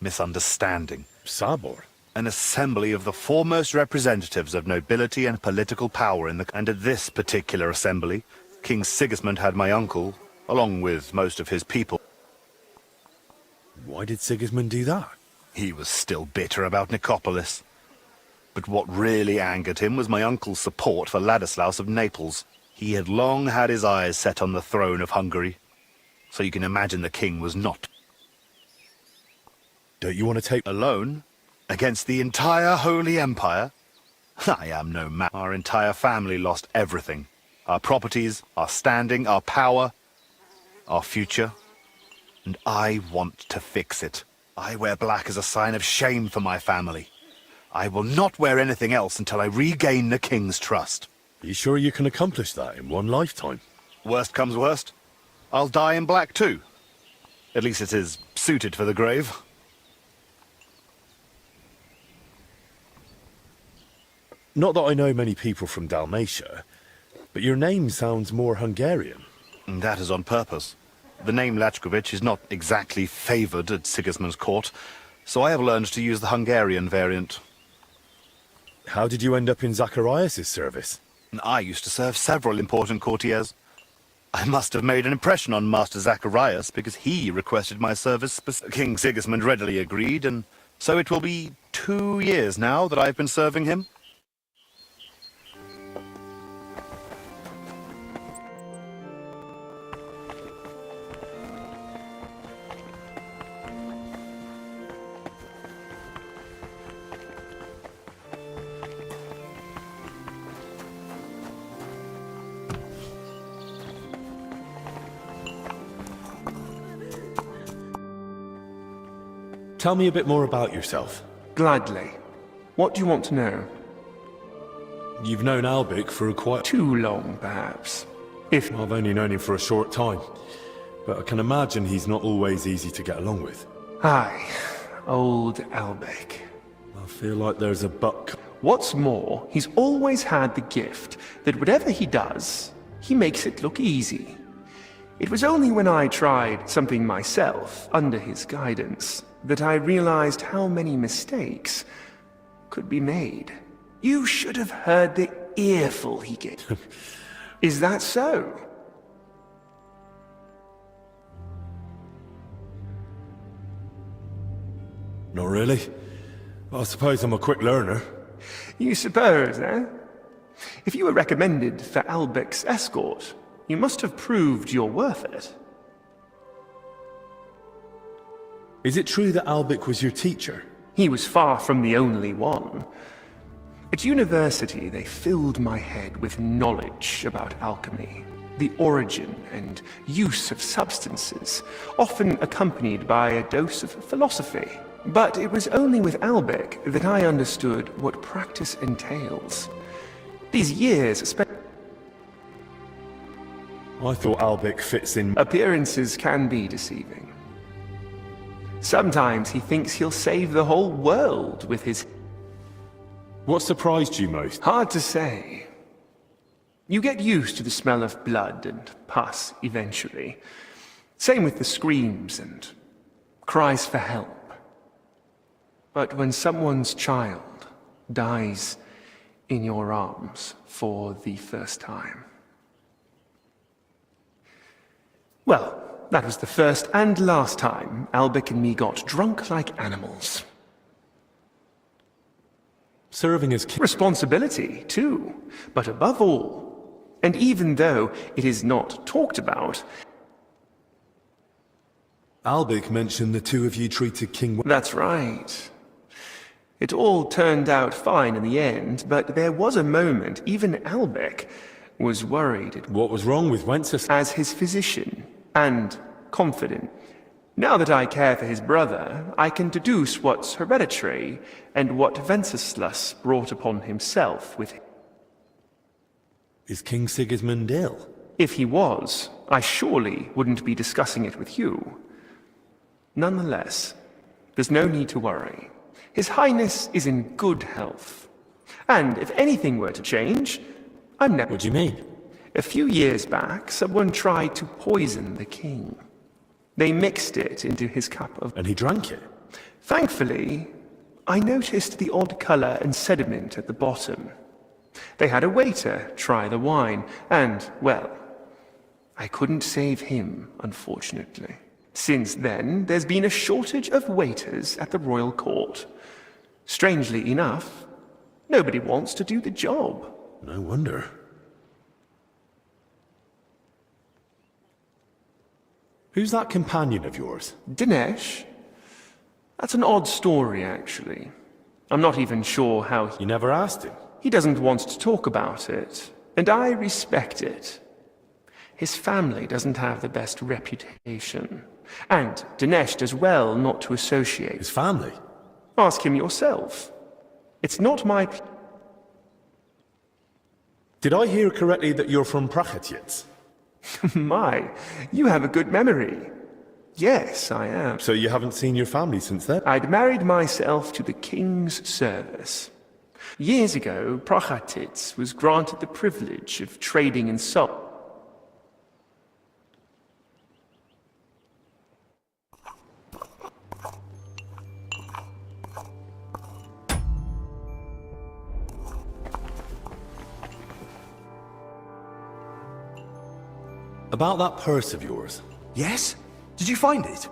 misunderstanding. Sabor? An assembly of the foremost representatives of nobility and political power in the... And at this particular assembly, King Sigismund had my uncle, along with most of his people. Why did Sigismund do that? He was still bitter about Nicopolis. But what really angered him was my uncle's support for Ladislaus of Naples. He had long had his eyes set on the throne of Hungary, so you can imagine the king was not. Don't you want to take... Alone? Against the entire Holy Empire? I am no man. Our entire family lost everything. Our properties, our standing, our power, our future. And I want to fix it. I wear black as a sign of shame for my family. I will not wear anything else until I regain the king's trust. Are you sure you can accomplish that in one lifetime? Worst comes worst, I'll die in black too. At least it is suited for the grave. Not that I know many people from Dalmatia, but your name sounds more Hungarian. And that is on purpose. The name Lachkovich is not exactly favoured at Sigismund's court, so I have learned to use the Hungarian variant. How did you end up in Zacharias' service? I used to serve several important courtiers. I must have made an impression on Master Zacharias because he requested my service. King Sigismund readily agreed, and so it will be 2 years now that I've been serving him. Tell me a bit more about yourself. Gladly. What do you want to know? You've known Albic for quite... Too long, perhaps. I've only known him for a short time, but I can imagine he's not always easy to get along with. Aye, old Albic. I feel like there's a buck. What's more, he's always had the gift that whatever he does, he makes it look easy. It was only when I tried something myself, under his guidance, that I realized how many mistakes could be made. You should have heard the earful he gave. Is that so? Not really. I suppose I'm a quick learner. You suppose, eh? If you were recommended for Albic's escort, you must have proved you're worth it. Is it true that Albic was your teacher? He was far from the only one. At university, they filled my head with knowledge about alchemy, the origin and use of substances, often accompanied by a dose of philosophy. But it was only with Albic that I understood what practice entails. These years spent... I thought Albic fits in... Appearances can be deceiving. Sometimes he thinks he'll save the whole world with his... What surprised you most? Hard to say. You get used to the smell of blood and pus eventually. Same with the screams and cries for help. But when someone's child dies in your arms for the first time... Well, that was the first and last time Albic and me got drunk like animals. Serving as responsibility, too. But above all, and even though it is not talked about... Albic mentioned the two of you treated King... That's right. It all turned out fine in the end, but there was a moment even Albic was worried. What was wrong with Wenceslas? As his physician and confidant. Now that I care for his brother, I can deduce what's hereditary and what Wenceslas brought upon himself with him. Is King Sigismund ill? If he was, I surely wouldn't be discussing it with you. Nonetheless, there's no need to worry. His Highness is in good health. And if anything were to change, I'm never... What do you mean? A few years back, someone tried to poison the king. They mixed it into his cup of... And he drank it? Thankfully, I noticed the odd color and sediment at the bottom. They had a waiter try the wine, and, well, I couldn't save him, unfortunately. Since then, there's been a shortage of waiters at the royal court. Strangely enough, nobody wants to do the job. No wonder. Who's that companion of yours? Dinesh? That's an odd story, actually. I'm not even sure how... You never asked him? He doesn't want to talk about it, and I respect it. His family doesn't have the best reputation, and Dinesh does well not to associate. His family? Ask him yourself. It's not my... Did I hear correctly that you're from Prachatiets? My, you have a good memory. Yes, I am. So you haven't seen your family since then? I'd married myself to the king's service. Years ago, Prachatitz was granted the privilege of trading in salt. About that purse of yours. Yes? Did you find it?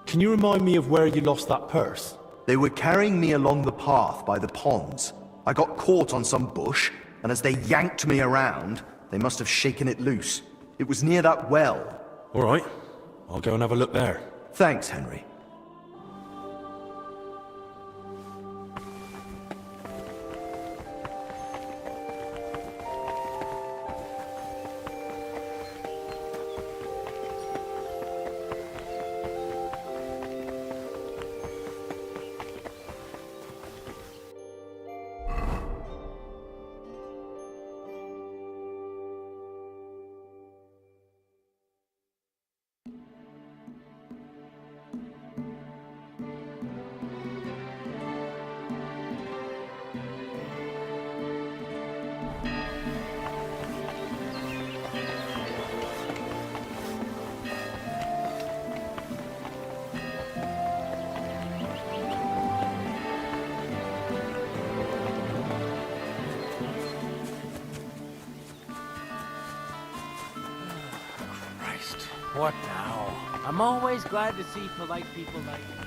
Can you remind me of where you lost that purse? They were carrying me along the path by the ponds. I got caught on some bush, and as they yanked me around, they must have shaken it loose. It was near that well. All right. I'll go and have a look there. Thanks, Henry. What now? I'm always glad to see polite people like you.